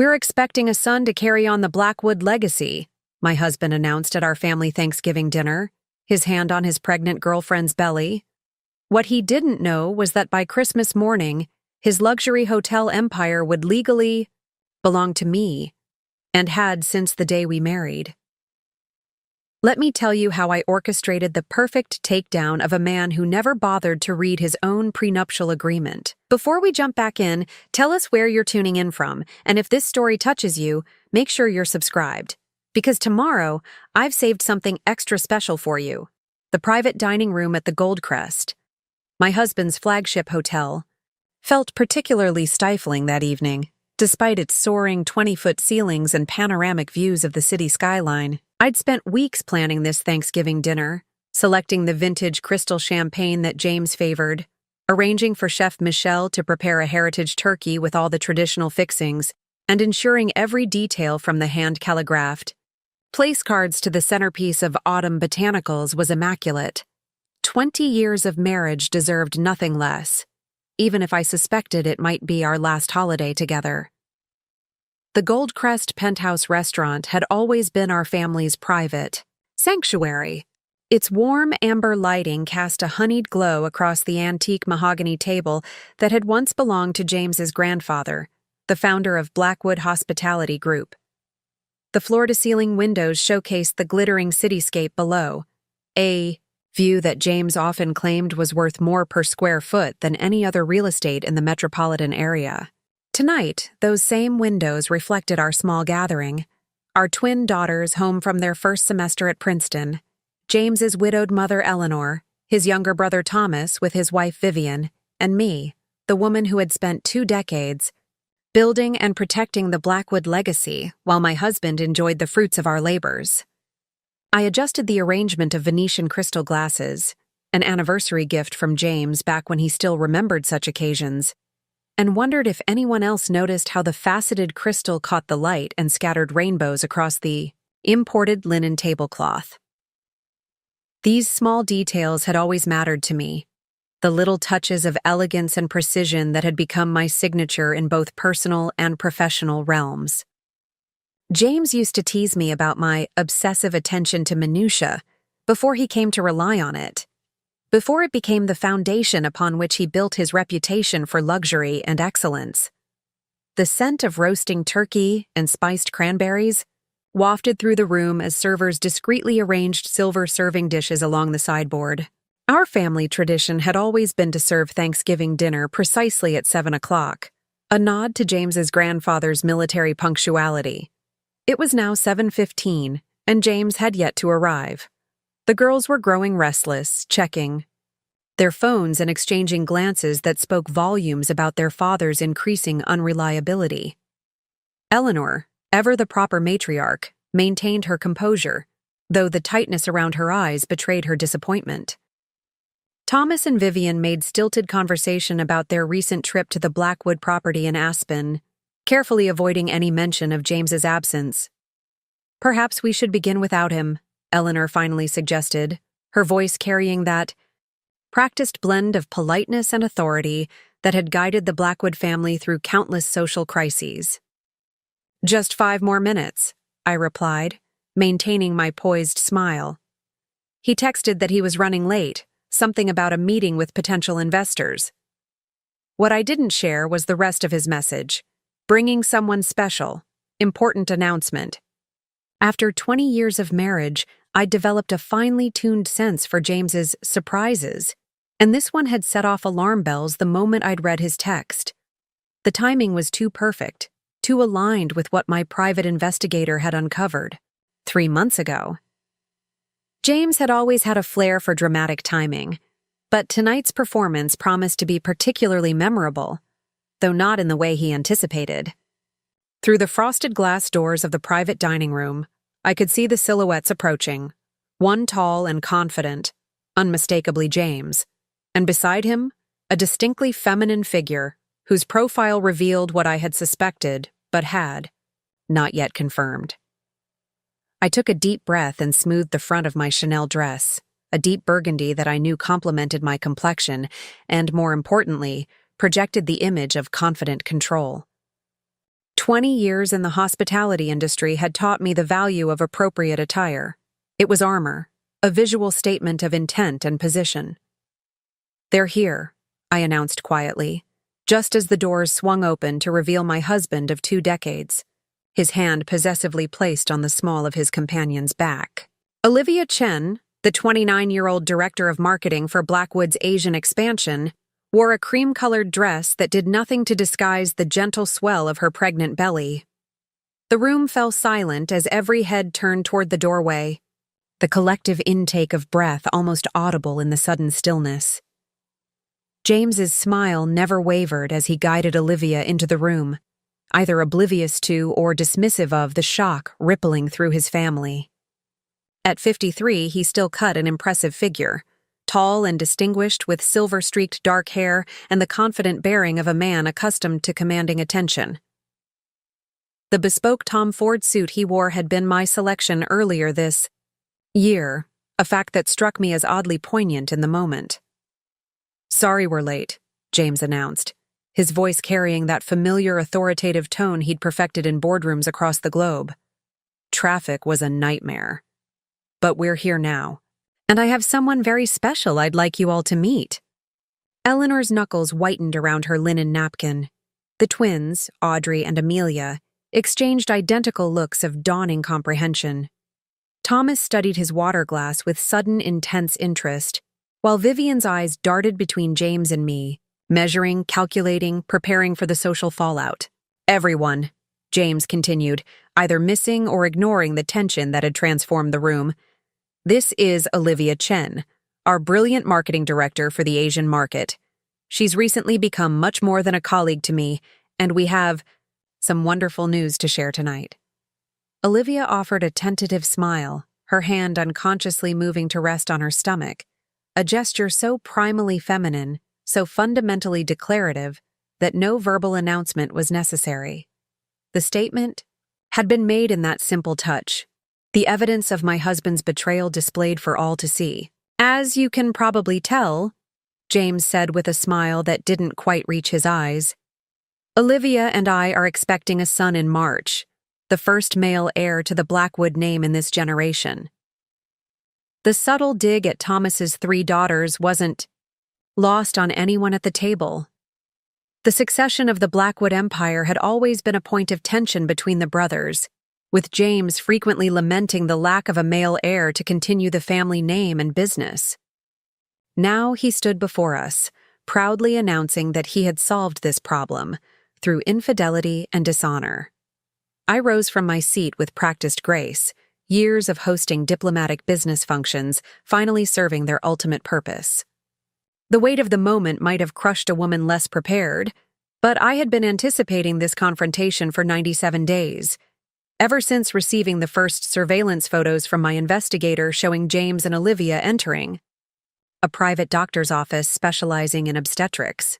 "We're expecting a son to carry on the Blackwood legacy," my husband announced at our family Thanksgiving dinner, his hand on his pregnant girlfriend's belly. What he didn't know was that by Christmas morning, his luxury hotel empire would legally belong to me, and had since the day we married. Let me tell you how I orchestrated the perfect takedown of a man who never bothered to read his own prenuptial agreement. Before we jump back in, tell us where you're tuning in from, and if this story touches you, make sure you're subscribed. Because tomorrow, I've saved something extra special for you. The private dining room at the Goldcrest, my husband's flagship hotel, felt particularly stifling that evening, despite its soaring 20-foot ceilings and panoramic views of the city skyline. I'd spent weeks planning this Thanksgiving dinner, selecting the vintage crystal champagne that James favored, arranging for Chef Michelle to prepare a heritage turkey with all the traditional fixings, and ensuring every detail from the hand-calligraphed place cards to the centerpiece of autumn botanicals was immaculate. 20 years of marriage deserved nothing less, even if I suspected it might be our last holiday together. The Goldcrest Penthouse restaurant had always been our family's private sanctuary. Its warm amber lighting cast a honeyed glow across the antique mahogany table that had once belonged to James's grandfather, the founder of Blackwood Hospitality Group. The floor-to-ceiling windows showcased the glittering cityscape below, a view that James often claimed was worth more per square foot than any other real estate in the metropolitan area. Tonight, those same windows reflected our small gathering, our twin daughters home from their first semester at Princeton, James's widowed mother Eleanor, his younger brother Thomas with his wife Vivian, and me, the woman who had spent 2 decades building and protecting the Blackwood legacy while my husband enjoyed the fruits of our labors. I adjusted the arrangement of Venetian crystal glasses, an anniversary gift from James back when he still remembered such occasions, and wondered if anyone else noticed how the faceted crystal caught the light and scattered rainbows across the imported linen tablecloth. These small details had always mattered to me, the little touches of elegance and precision that had become my signature in both personal and professional realms. James used to tease me about my obsessive attention to minutiae before he came to rely on it, before it became the foundation upon which he built his reputation for luxury and excellence. The scent of roasting turkey and spiced cranberries wafted through the room as servers discreetly arranged silver serving dishes along the sideboard. Our family tradition had always been to serve Thanksgiving dinner precisely at 7 o'clock, a nod to James's grandfather's military punctuality. It was now 7:15, and James had yet to arrive. The girls were growing restless, checking their phones and exchanging glances that spoke volumes about their father's increasing unreliability. Eleanor, ever the proper matriarch, maintained her composure, though the tightness around her eyes betrayed her disappointment. Thomas and Vivian made stilted conversation about their recent trip to the Blackwood property in Aspen, carefully avoiding any mention of James's absence. "Perhaps we should begin without him," Eleanor finally suggested, her voice carrying that practiced blend of politeness and authority that had guided the Blackwood family through countless social crises. "Just 5 more minutes," I replied, maintaining my poised smile. He texted that he was running late, something about a meeting with potential investors. What I didn't share was the rest of his message, bringing someone special, important announcement. After 20 years of marriage, I'd developed a finely tuned sense for James's surprises, and this one had set off alarm bells the moment I'd read his text. The timing was too perfect, too aligned with what my private investigator had uncovered 3 months ago. James had always had a flair for dramatic timing, but tonight's performance promised to be particularly memorable, though not in the way he anticipated. Through the frosted glass doors of the private dining room, I could see the silhouettes approaching, one tall and confident, unmistakably James, and beside him, a distinctly feminine figure whose profile revealed what I had suspected but had not yet confirmed. I took a deep breath and smoothed the front of my Chanel dress, a deep burgundy that I knew complemented my complexion and, more importantly, projected the image of confident control. 20 years in the hospitality industry had taught me the value of appropriate attire. It was armor, a visual statement of intent and position. "They're here," I announced quietly, just as the doors swung open to reveal my husband of 2 decades, his hand possessively placed on the small of his companion's back. Olivia Chen, the 29-year-old director of marketing for Blackwood's Asian expansion, wore a cream-colored dress that did nothing to disguise the gentle swell of her pregnant belly. The room fell silent as every head turned toward the doorway, the collective intake of breath almost audible in the sudden stillness. James's smile never wavered as he guided Olivia into the room, either oblivious to or dismissive of the shock rippling through his family. At 53, he still cut an impressive figure, tall and distinguished with silver-streaked dark hair and the confident bearing of a man accustomed to commanding attention. The bespoke Tom Ford suit he wore had been my selection earlier this year, a fact that struck me as oddly poignant in the moment. "Sorry we're late," James announced, his voice carrying that familiar authoritative tone he'd perfected in boardrooms across the globe. "Traffic was a nightmare. But we're here now, and I have someone very special I'd like you all to meet." Eleanor's knuckles whitened around her linen napkin. The twins, Audrey and Amelia, exchanged identical looks of dawning comprehension. Thomas studied his water glass with sudden, intense interest, while Vivian's eyes darted between James and me, measuring, calculating, preparing for the social fallout. "Everyone," James continued, either missing or ignoring the tension that had transformed the room. "This is Olivia Chen, our brilliant marketing director for the Asian market. She's recently become much more than a colleague to me, and we have some wonderful news to share tonight." Olivia offered a tentative smile, her hand unconsciously moving to rest on her stomach, a gesture so primally feminine, so fundamentally declarative, that no verbal announcement was necessary. The statement had been made in that simple touch, the evidence of my husband's betrayal displayed for all to see. "As you can probably tell," James said with a smile that didn't quite reach his eyes, "Olivia and I are expecting a son in March, the first male heir to the Blackwood name in this generation." The subtle dig at Thomas's 3 daughters wasn't lost on anyone at the table. The succession of the Blackwood Empire had always been a point of tension between the brothers, with James frequently lamenting the lack of a male heir to continue the family name and business. Now he stood before us, proudly announcing that he had solved this problem through infidelity and dishonor. I rose from my seat with practiced grace, years of hosting diplomatic business functions finally serving their ultimate purpose. The weight of the moment might have crushed a woman less prepared, but I had been anticipating this confrontation for 97 days, ever since receiving the first surveillance photos from my investigator showing James and Olivia entering a private doctor's office specializing in obstetrics.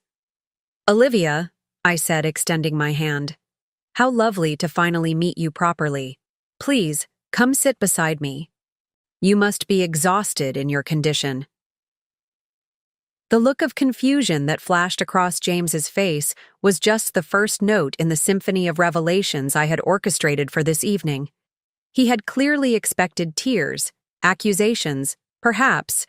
"Olivia," I said, extending my hand, "how lovely to finally meet you properly. Please, come sit beside me. You must be exhausted in your condition." The look of confusion that flashed across James's face was just the first note in the symphony of revelations I had orchestrated for this evening. He had clearly expected tears, accusations, perhaps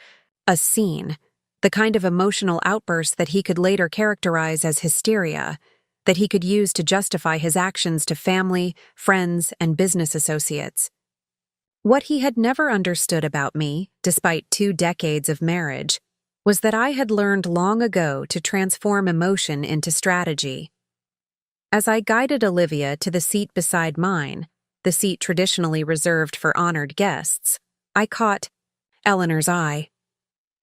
a scene, the kind of emotional outburst that he could later characterize as hysteria, that he could use to justify his actions to family, friends, and business associates. What he had never understood about me, despite 2 decades of marriage, was that I had learned long ago to transform emotion into strategy. As I guided Olivia to the seat beside mine, the seat traditionally reserved for honored guests, I caught Eleanor's eye.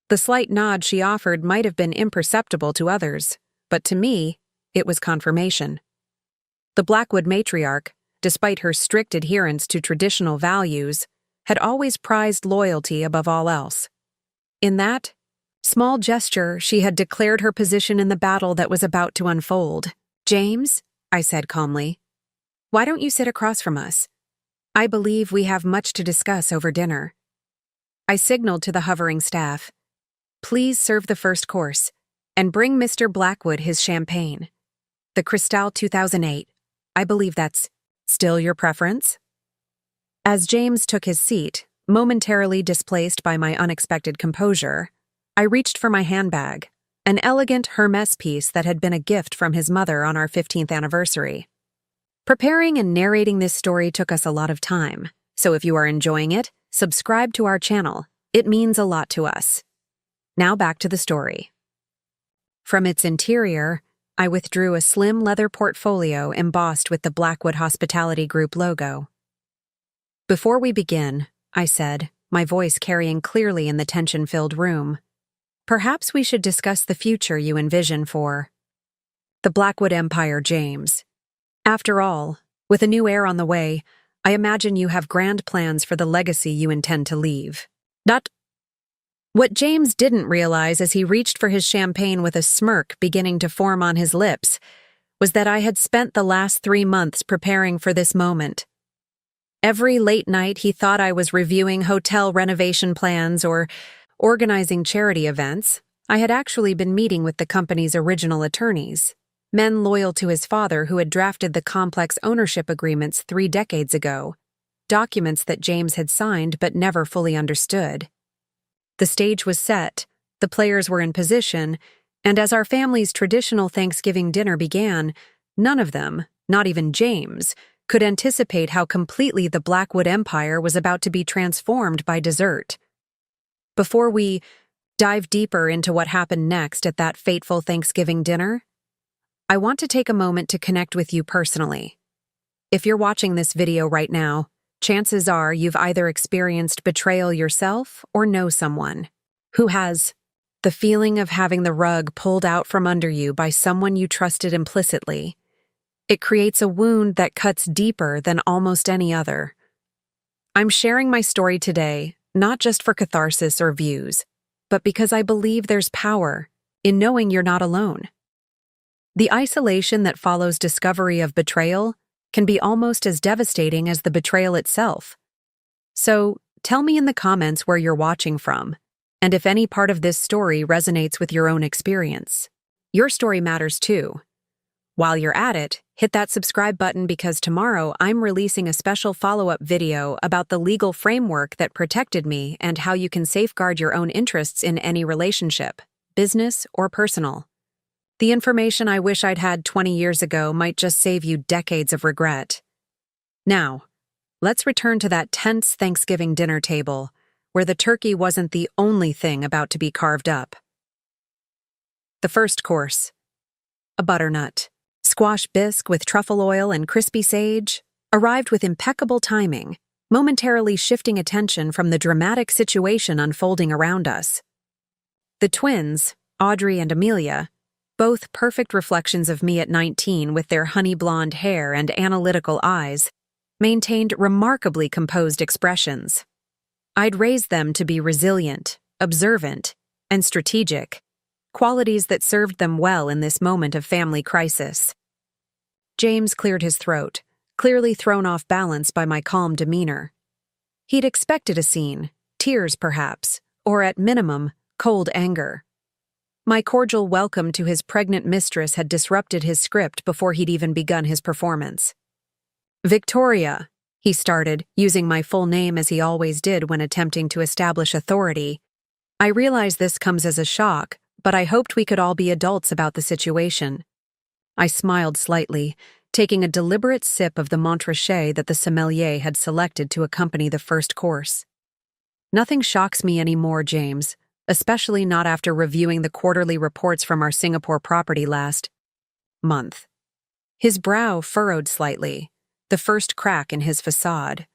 The slight nod she offered might have been imperceptible to others, but to me, it was confirmation. The Blackwood matriarch, despite her strict adherence to traditional values, had always prized loyalty above all else. In that small gesture, she had declared her position in the battle that was about to unfold. "James," I said calmly, "why don't you sit across from us? I believe we have much to discuss over dinner." I signaled to the hovering staff, "Please serve the first course, and bring Mr. Blackwood his champagne. The Cristal 2008. I believe that's still your preference? As James took his seat, momentarily displaced by my unexpected composure, I reached for my handbag, an elegant Hermes piece that had been a gift from his mother on our 15th anniversary. Preparing and narrating this story took us a lot of time, so if you are enjoying it, subscribe to our channel. It means a lot to us. Now back to the story. From its interior, I withdrew a slim leather portfolio embossed with the Blackwood Hospitality Group logo. Before we begin, I said, my voice carrying clearly in the tension-filled room, perhaps we should discuss the future you envision for the Blackwood Empire, James. After all, with a new heir on the way, I imagine you have grand plans for the legacy you intend to leave. Not What James didn't realize as he reached for his champagne with a smirk beginning to form on his lips was that I had spent the last 3 months preparing for this moment. Every late night he thought I was reviewing hotel renovation plans or organizing charity events, I had actually been meeting with the company's original attorneys, men loyal to his father who had drafted the complex ownership agreements 3 decades ago, documents that James had signed but never fully understood. The stage was set, the players were in position, and as our family's traditional Thanksgiving dinner began, none of them, not even James, could anticipate how completely the Blackwood Empire was about to be transformed by dessert. Before we dive deeper into what happened next at that fateful Thanksgiving dinner, I want to take a moment to connect with you personally. If you're watching this video right now, chances are you've either experienced betrayal yourself or know someone who has. The feeling of having the rug pulled out from under you by someone you trusted implicitly. It creates a wound that cuts deeper than almost any other. I'm sharing my story today, not just for catharsis or views, but because I believe there's power in knowing you're not alone. The isolation that follows discovery of betrayal can be almost as devastating as the betrayal itself. So, tell me in the comments where you're watching from, and if any part of this story resonates with your own experience. Your story matters too. While you're at it, hit that subscribe button because tomorrow I'm releasing a special follow-up video about the legal framework that protected me and how you can safeguard your own interests in any relationship, business or personal. The information I wish I'd had 20 years ago might just save you decades of regret. Now, let's return to that tense Thanksgiving dinner table, where the turkey wasn't the only thing about to be carved up. The first course, a butternut, squash bisque with truffle oil and crispy sage, arrived with impeccable timing, momentarily shifting attention from the dramatic situation unfolding around us. The twins, Audrey and Amelia, both perfect reflections of me at 19 with their honey blonde hair and analytical eyes, maintained remarkably composed expressions. I'd raised them to be resilient, observant, and strategic, qualities that served them well in this moment of family crisis. James cleared his throat, clearly thrown off balance by my calm demeanor. He'd expected a scene, tears perhaps, or at minimum, cold anger. My cordial welcome to his pregnant mistress had disrupted his script before he'd even begun his performance. "Victoria," he started, using my full name as he always did when attempting to establish authority. I realize this comes as a shock, but I hoped we could all be adults about the situation. I smiled slightly, taking a deliberate sip of the Montrachet that the sommelier had selected to accompany the first course. Nothing shocks me anymore, James, especially not after reviewing the quarterly reports from our Singapore property last month. His brow furrowed slightly, the first crack in his facade.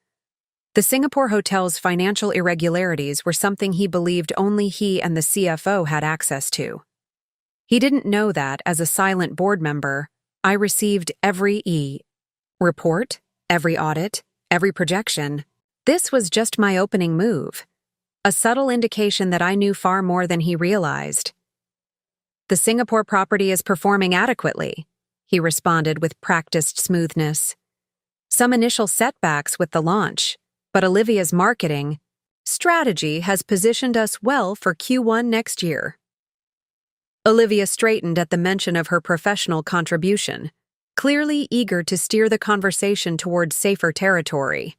The Singapore hotel's financial irregularities were something he believed only he and the CFO had access to. He didn't know that, as a silent board member, I received every report, every audit, every projection. This was just my opening move. A subtle indication that I knew far more than he realized. "The Singapore property is performing adequately," he responded with practiced smoothness. "Some initial setbacks with the launch, but Olivia's marketing strategy has positioned us well for Q1 next year." Olivia straightened at the mention of her professional contribution. clearly eager to steer the conversation towards safer territory.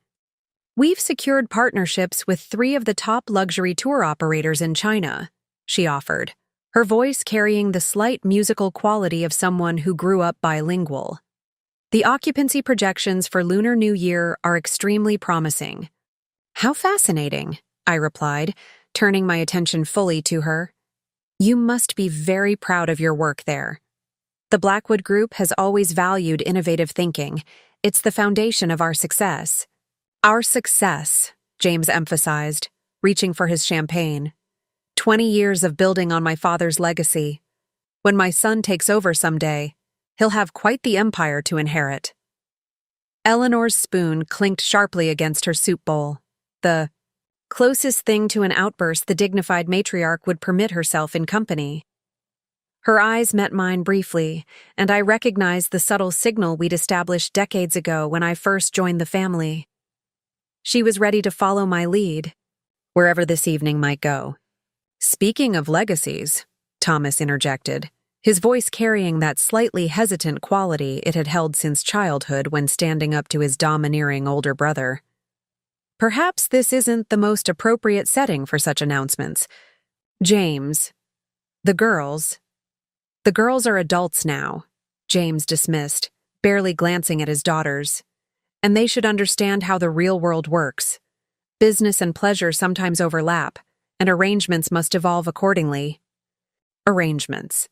"We've secured partnerships with 3 of the top luxury tour operators in China," she offered, her voice carrying the slight musical quality of someone who grew up bilingual. "The occupancy projections for Lunar New Year are extremely promising." "How fascinating," I replied, turning my attention fully to her. "You must be very proud of your work there. The Blackwood Group has always valued innovative thinking. It's the foundation of our success." "Our success," James emphasized, reaching for his champagne. 20 years of building on my father's legacy. When my son takes over someday, he'll have quite the empire to inherit." Eleanor's spoon clinked sharply against her soup bowl. The closest thing to an outburst the dignified matriarch would permit herself in company. Her eyes met mine briefly, and I recognized the subtle signal we'd established decades ago when I first joined the family. She was ready to follow my lead, wherever this evening might go. "Speaking of legacies," Thomas interjected, his voice carrying that slightly hesitant quality it had held since childhood when standing up to his domineering older brother. "Perhaps this isn't the most appropriate setting for such announcements. James, the girls are adults now," James dismissed, barely glancing at his daughters. "And they should understand how the real world works. Business and pleasure sometimes overlap, and arrangements must evolve accordingly." Arrangements.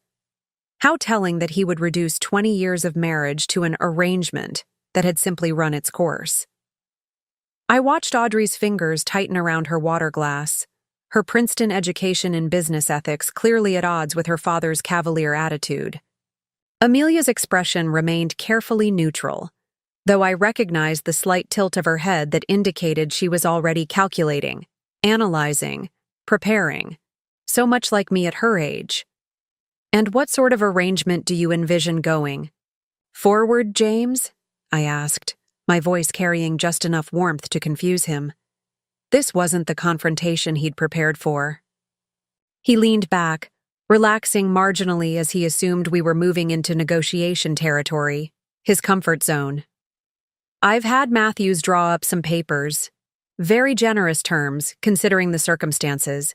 How telling that he would reduce 20 years of marriage to an arrangement that had simply run its course. I watched Audrey's fingers tighten around her water glass, her Princeton education in business ethics clearly at odds with her father's cavalier attitude. Amelia's expression remained carefully neutral, though I recognized the slight tilt of her head that indicated she was already calculating, analyzing, preparing, so much like me at her age. "And what sort of arrangement do you envision going forward, James?" I asked, my voice carrying just enough warmth to confuse him. This wasn't the confrontation he'd prepared for. He leaned back, relaxing marginally as he assumed we were moving into negotiation territory, his comfort zone. "I've had Matthews draw up some papers. Very generous terms, considering the circumstances.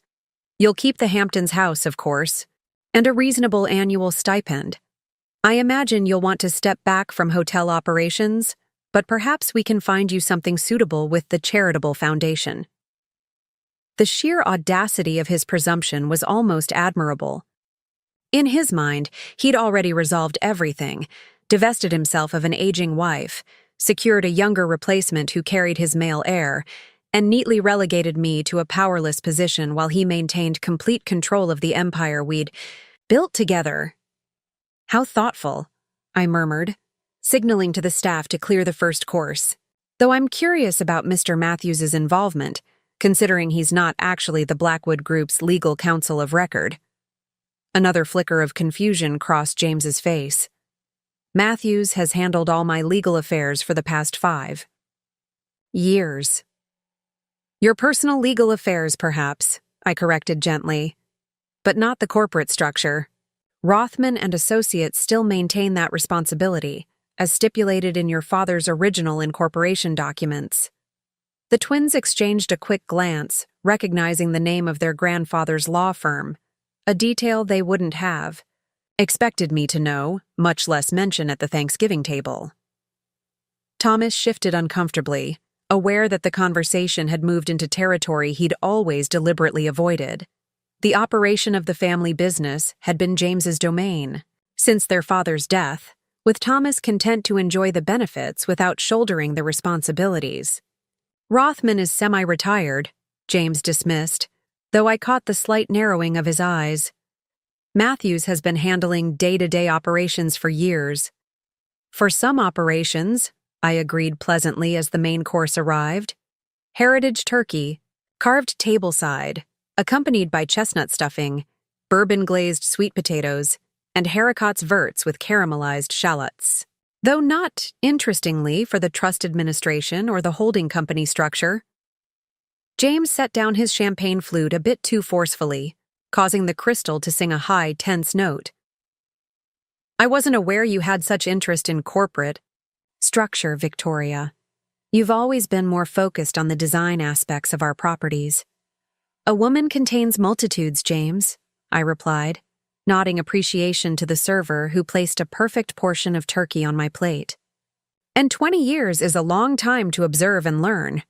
You'll keep the Hamptons house, of course, and a reasonable annual stipend. I imagine you'll want to step back from hotel operations, but perhaps we can find you something suitable with the charitable foundation." The sheer audacity of his presumption was almost admirable. In his mind, he'd already resolved everything, divested himself of an aging wife, secured a younger replacement who carried his male heir, and neatly relegated me to a powerless position while he maintained complete control of the empire we'd built together. "How thoughtful," I murmured, signaling to the staff to clear the first course, though I'm curious about Mr. Matthews's involvement, considering he's not actually the Blackwood Group's legal counsel of record. Another flicker of confusion crossed James's face. "Matthews has handled all my legal affairs for the past 5 years. "Your personal legal affairs, perhaps," I corrected gently, "but not the corporate structure. Rothman and Associates still maintain that responsibility, as stipulated in your father's original incorporation documents." The twins exchanged a quick glance, recognizing the name of their grandfather's law firm, a detail they wouldn't have expected me to know, much less mention at the Thanksgiving table. Thomas shifted uncomfortably, aware that the conversation had moved into territory he'd always deliberately avoided. The operation of the family business had been James's domain since their father's death, with Thomas content to enjoy the benefits without shouldering the responsibilities. "Rothman is semi-retired," James dismissed, though I caught the slight narrowing of his eyes. "Matthews has been handling day-to-day operations for years." "For some operations," I agreed pleasantly as the main course arrived. Heritage turkey, carved tableside, accompanied by chestnut stuffing, bourbon-glazed sweet potatoes, and haricots verts with caramelized shallots. Though not, interestingly, for the trust administration or the holding company structure. James set down his champagne flute a bit too forcefully, causing the crystal to sing a high, tense note. I wasn't aware you had such interest in corporate structure, Victoria. You've always been more focused on the design aspects of our properties. A woman contains multitudes, James, I replied, nodding appreciation to the server who placed a perfect portion of turkey on my plate. And 20 years is a long time to observe and learn.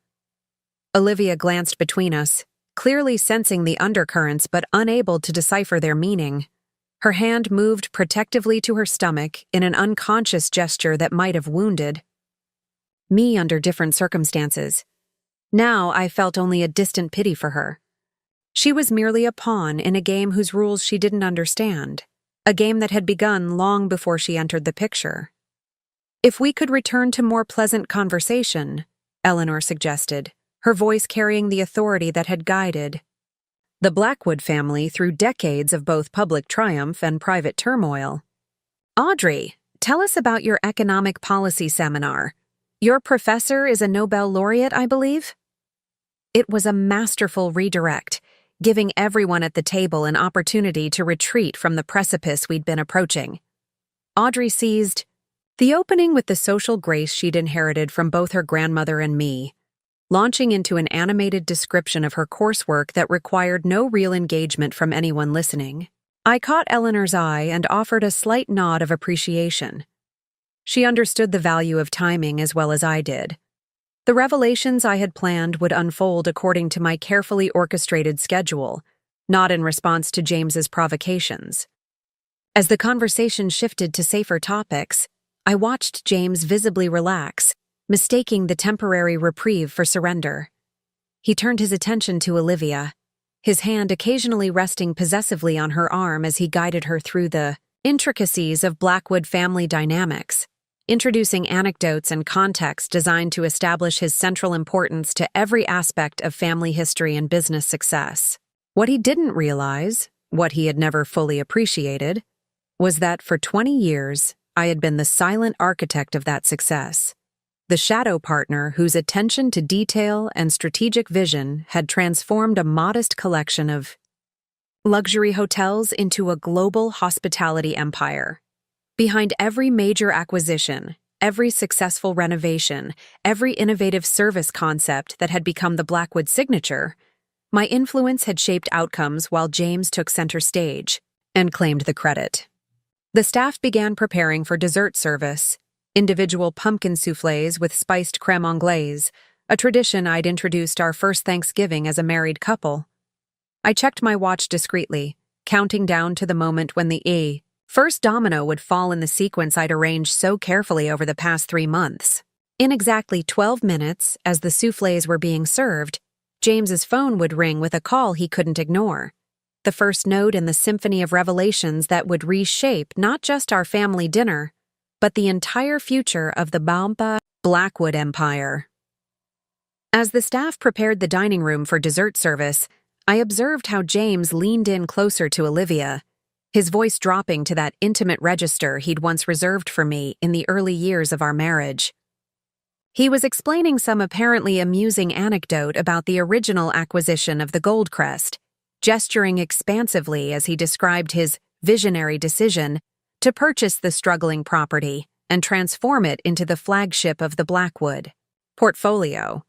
Olivia glanced between us, clearly sensing the undercurrents but unable to decipher their meaning. Her hand moved protectively to her stomach in an unconscious gesture that might have wounded me under different circumstances. Now I felt only a distant pity for her. She was merely a pawn in a game whose rules she didn't understand, a game that had begun long before she entered the picture. If we could return to more pleasant conversation, Eleanor suggested, her voice carrying the authority that had guided the Blackwood family through decades of both public triumph and private turmoil. Audrey, tell us about your economic policy seminar. Your professor is a Nobel laureate, I believe? It was a masterful redirect, giving everyone at the table an opportunity to retreat from the precipice we'd been approaching. Audrey seized the opening with the social grace she'd inherited from both her grandmother and me, launching into an animated description of her coursework that required no real engagement from anyone listening. I caught Eleanor's eye and offered a slight nod of appreciation. She understood the value of timing as well as I did. The revelations I had planned would unfold according to my carefully orchestrated schedule, not in response to James's provocations. As the conversation shifted to safer topics, I watched James visibly relax, mistaking the temporary reprieve for surrender. He turned his attention to Olivia, his hand occasionally resting possessively on her arm as he guided her through the intricacies of Blackwood family dynamics, introducing anecdotes and context designed to establish his central importance to every aspect of family history and business success. What he didn't realize, what he had never fully appreciated, was that for 20 years I had been the silent architect of that success, the shadow partner whose attention to detail and strategic vision had transformed a modest collection of luxury hotels into a global hospitality empire. Behind every major acquisition, every successful renovation, every innovative service concept that had become the Blackwood signature, my influence had shaped outcomes while James took center stage and claimed the credit. The staff began preparing for dessert service, individual pumpkin soufflés with spiced crème anglaise, a tradition I'd introduced our first Thanksgiving as a married couple. I checked my watch discreetly, counting down to the moment when the first domino would fall in the sequence I'd arranged so carefully over the past 3 months. In exactly 12 minutes, as the soufflés were being served, James's phone would ring with a call he couldn't ignore. The first note in the symphony of revelations that would reshape not just our family dinner, but the entire future of the Blackwood empire. As the staff prepared the dining room for dessert service, I observed how James leaned in closer to Olivia, his voice dropping to that intimate register he'd once reserved for me in the early years of our marriage. He was explaining some apparently amusing anecdote about the original acquisition of the Goldcrest, gesturing expansively as he described his visionary decision to purchase the struggling property and transform it into the flagship of the Blackwood portfolio.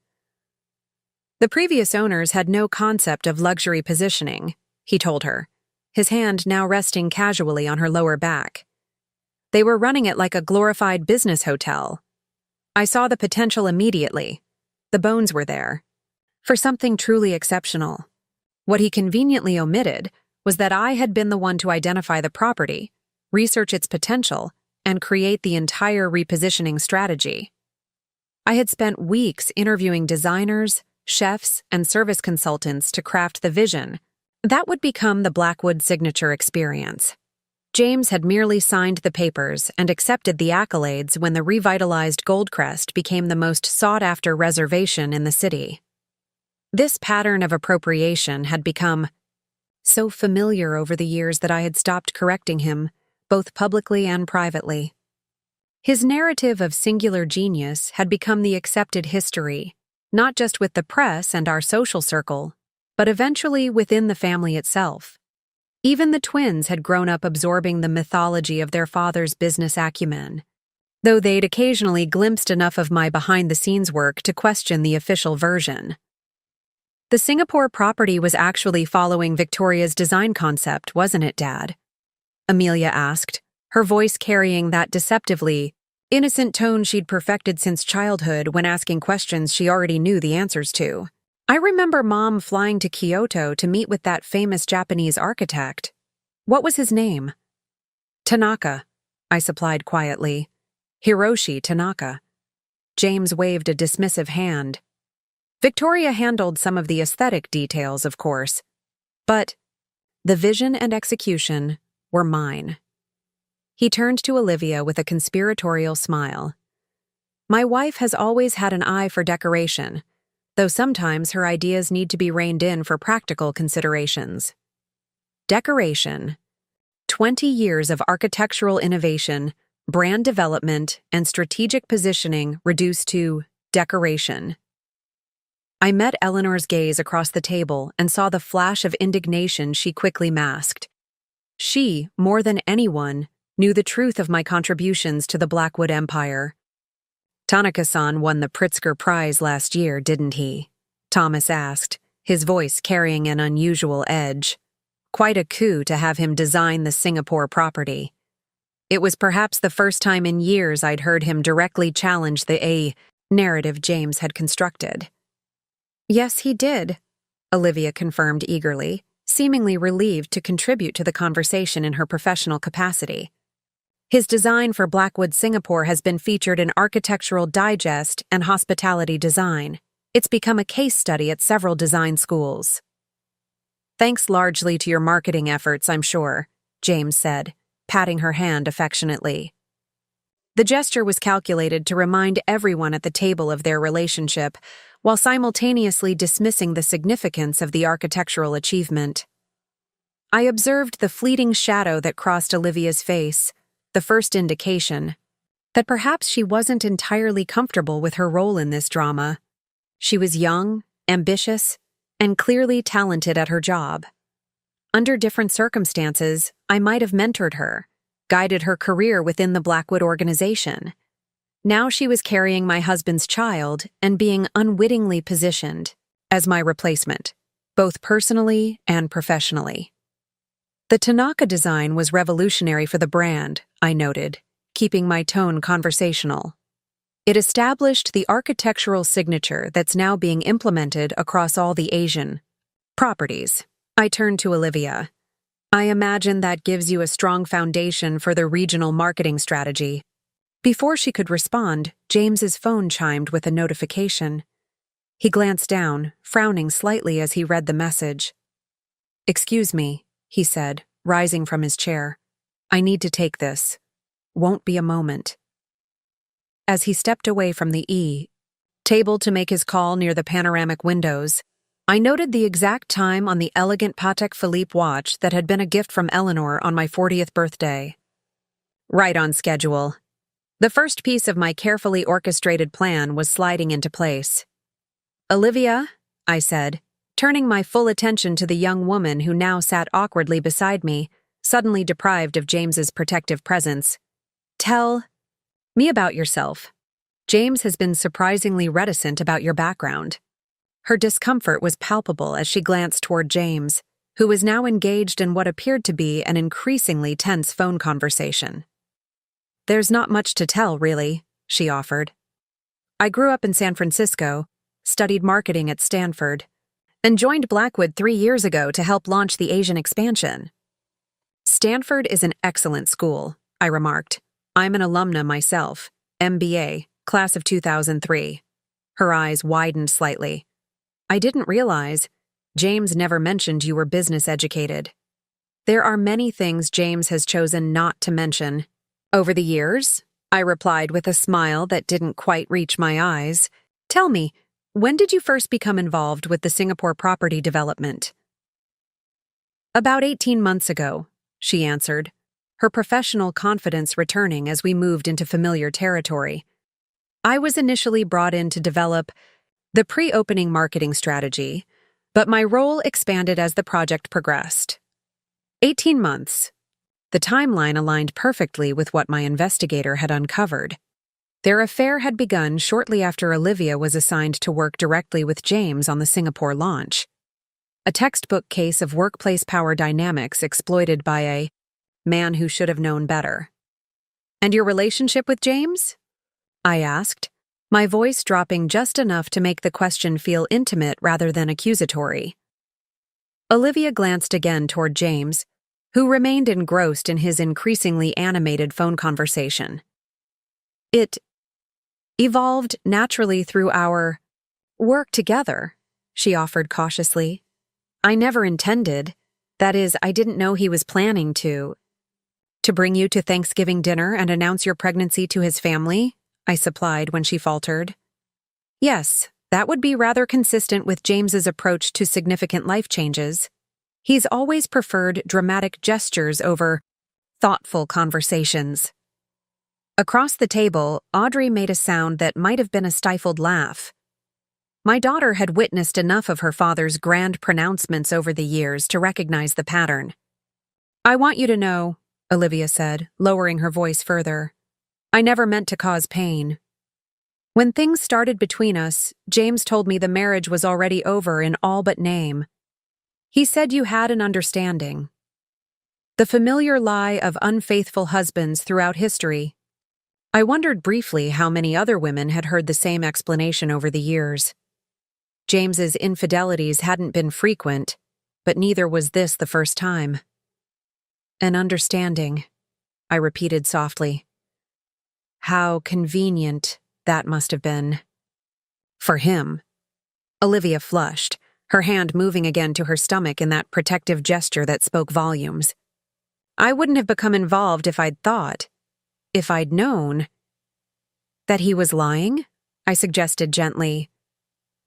The previous owners had no concept of luxury positioning, he told her, his hand now resting casually on her lower back. They were running it like a glorified business hotel. I saw the potential immediately. The bones were there. For something truly exceptional. What he conveniently omitted was that I had been the one to identify the property, research its potential, and create the entire repositioning strategy. I had spent weeks interviewing designers, chefs, and service consultants to craft the vision that would become the Blackwood signature experience. James had merely signed the papers and accepted the accolades when the revitalized Goldcrest became the most sought-after reservation in the city. This pattern of appropriation had become so familiar over the years that I had stopped correcting him, both publicly and privately. His narrative of singular genius had become the accepted history, not just with the press and our social circle, but eventually within the family itself. Even the twins had grown up absorbing the mythology of their father's business acumen, though they'd occasionally glimpsed enough of my behind-the-scenes work to question the official version. The Singapore property was actually following Victoria's design concept, wasn't it, Dad? Amelia asked, her voice carrying that deceptively innocent tone she'd perfected since childhood when asking questions she already knew the answers to. I remember Mom flying to Kyoto to meet with that famous Japanese architect. What was his name? Tanaka, I supplied quietly. Hiroshi Tanaka. James waved a dismissive hand. Victoria handled some of the aesthetic details, of course, but the vision and execution were mine. He turned to Olivia with a conspiratorial smile. My wife has always had an eye for decoration, though sometimes her ideas need to be reined in for practical considerations. Decoration. 20 years of architectural innovation, brand development, and strategic positioning reduced to decoration. I met Eleanor's gaze across the table and saw the flash of indignation she quickly masked. She, more than anyone, knew the truth of my contributions to the Blackwood Empire. Tanaka-san won the Pritzker Prize last year, didn't he? Thomas asked, his voice carrying an unusual edge. Quite a coup to have him design the Singapore property. It was perhaps the first time in years I'd heard him directly challenge the narrative James had constructed. Yes, he did, Olivia confirmed eagerly, seemingly relieved to contribute to the conversation in her professional capacity. His design for Blackwood Singapore has been featured in Architectural Digest and Hospitality Design. It's become a case study at several design schools. Thanks largely to your marketing efforts, I'm sure, James said, patting her hand affectionately. The gesture was calculated to remind everyone at the table of their relationship, while simultaneously dismissing the significance of the architectural achievement. I observed the fleeting shadow that crossed Olivia's face, the first indication that perhaps she wasn't entirely comfortable with her role in this drama. She was young, ambitious, and clearly talented at her job. Under different circumstances, I might have mentored her, guided her career within the Blackwood organization. Now she was carrying my husband's child and being unwittingly positioned as my replacement, both personally and professionally. The Tanaka design was revolutionary for the brand, I noted, keeping my tone conversational. It established the architectural signature that's now being implemented across all the Asian properties. I turned to Olivia. I imagine that gives you a strong foundation for the regional marketing strategy. Before she could respond, James's phone chimed with a notification. He glanced down, frowning slightly as he read the message. "Excuse me," he said, rising from his chair. "I need to take this. Won't be a moment." As he stepped away from the table to make his call near the panoramic windows, I noted the exact time on the elegant Patek Philippe watch that had been a gift from Eleanor on my 40th birthday. Right on schedule. The first piece of my carefully orchestrated plan was sliding into place. "Olivia," I said, turning my full attention to the young woman who now sat awkwardly beside me, suddenly deprived of James's protective presence. "Tell me about yourself. James has been surprisingly reticent about your background." Her discomfort was palpable as she glanced toward James, who was now engaged in what appeared to be an increasingly tense phone conversation. "There's not much to tell, really," she offered. "I grew up in San Francisco, studied marketing at Stanford, and joined Blackwood 3 years ago to help launch the Asian expansion." "Stanford is an excellent school," I remarked. "I'm an alumna myself, MBA, class of 2003. Her eyes widened slightly. "I didn't realize James never mentioned you were business educated." "There are many things James has chosen not to mention over the years," I replied with a smile that didn't quite reach my eyes. "Tell me, when did you first become involved with the Singapore property development?" "About 18 months ago," she answered, her professional confidence returning as we moved into familiar territory. "I was initially brought in to develop the pre-opening marketing strategy, but my role expanded as the project progressed." 18 months. The timeline aligned perfectly with what my investigator had uncovered. Their affair had begun shortly after Olivia was assigned to work directly with James on the Singapore launch. A textbook case of workplace power dynamics exploited by a man who should have known better. "And your relationship with James?" I asked, my voice dropping just enough to make the question feel intimate rather than accusatory. Olivia glanced again toward James, who remained engrossed in his increasingly animated phone conversation. "It evolved naturally through our work together," she offered cautiously. "I never intended, that is, I didn't know he was planning to bring you to Thanksgiving dinner and announce your pregnancy to his family," I supplied when she faltered. "Yes, that would be rather consistent with James's approach to significant life changes. He's always preferred dramatic gestures over thoughtful conversations." Across the table, Audrey made a sound that might have been a stifled laugh. My daughter had witnessed enough of her father's grand pronouncements over the years to recognize the pattern. "I want you to know," Olivia said, lowering her voice further, "I never meant to cause pain. When things started between us, James told me the marriage was already over in all but name. He said you had an understanding. The familiar lie of unfaithful husbands throughout history. I wondered briefly how many other women had heard the same explanation over the years. James's infidelities hadn't been frequent, but neither was this the first time." "An understanding," I repeated softly. "How convenient that must have been." "For him." Olivia flushed, her hand moving again to her stomach in that protective gesture that spoke volumes. "I wouldn't have become involved if I'd known." "That he was lying?" I suggested gently.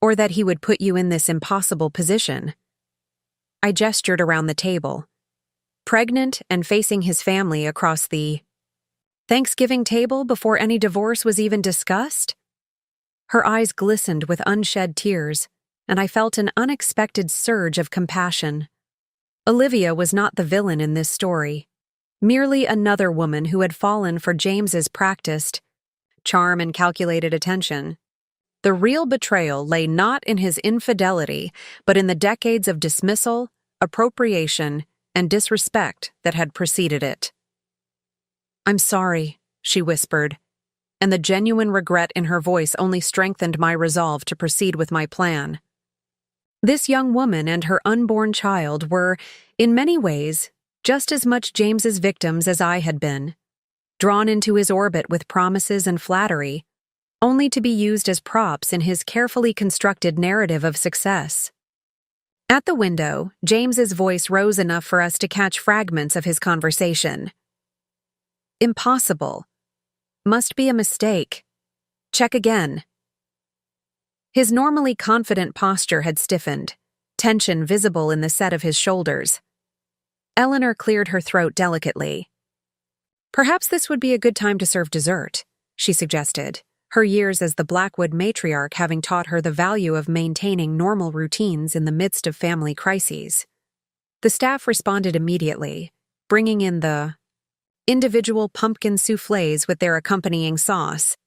"Or that he would put you in this impossible position?" I gestured around the table. Pregnant and facing his family across the Thanksgiving table before any divorce was even discussed? Her eyes glistened with unshed tears, and I felt an unexpected surge of compassion. Olivia was not the villain in this story, merely another woman who had fallen for James's practiced charm and calculated attention. The real betrayal lay not in his infidelity, but in the decades of dismissal, appropriation, and disrespect that had preceded it. "I'm sorry," she whispered, and the genuine regret in her voice only strengthened my resolve to proceed with my plan. This young woman and her unborn child were, in many ways, just as much James's victims as I had been, drawn into his orbit with promises and flattery, only to be used as props in his carefully constructed narrative of success. At the window, James's voice rose enough for us to catch fragments of his conversation. "Impossible. Must be a mistake. Check again." His normally confident posture had stiffened, tension visible in the set of his shoulders. Eleanor cleared her throat delicately. "Perhaps this would be a good time to serve dessert," she suggested, her years as the Blackwood matriarch having taught her the value of maintaining normal routines in the midst of family crises. The staff responded immediately, bringing in the individual pumpkin soufflés with their accompanying sauce.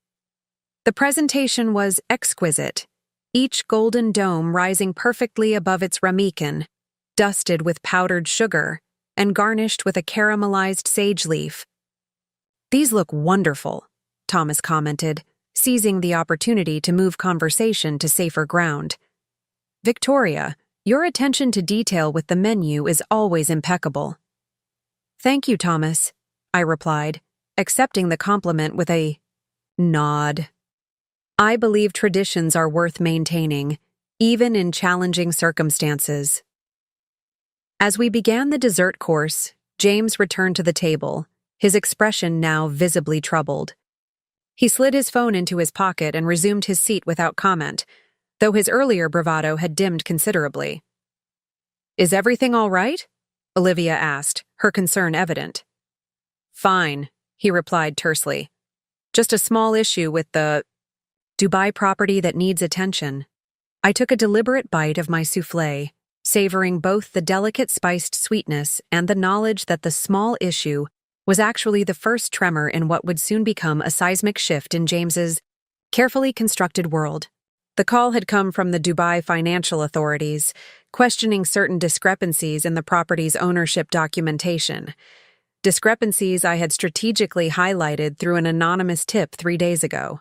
The presentation was exquisite, each golden dome rising perfectly above its ramekin, dusted with powdered sugar, and garnished with a caramelized sage leaf. "These look wonderful," Thomas commented, seizing the opportunity to move conversation to safer ground. "Victoria, your attention to detail with the menu is always impeccable." "Thank you, Thomas," I replied, accepting the compliment with a nod. I believe traditions are worth maintaining, even in challenging circumstances. As we began the dessert course, James returned to the table, his expression now visibly troubled. He slid his phone into his pocket and resumed his seat without comment, though his earlier bravado had dimmed considerably. "Is everything all right?" Olivia asked, her concern evident. "Fine," he replied tersely. "Just a small issue with the Dubai property that needs attention." I took a deliberate bite of my soufflé, savoring both the delicate spiced sweetness and the knowledge that the small issue was actually the first tremor in what would soon become a seismic shift in James's carefully constructed world. The call had come from the Dubai financial authorities, questioning certain discrepancies in the property's ownership documentation. Discrepancies I had strategically highlighted through an anonymous tip 3 days ago.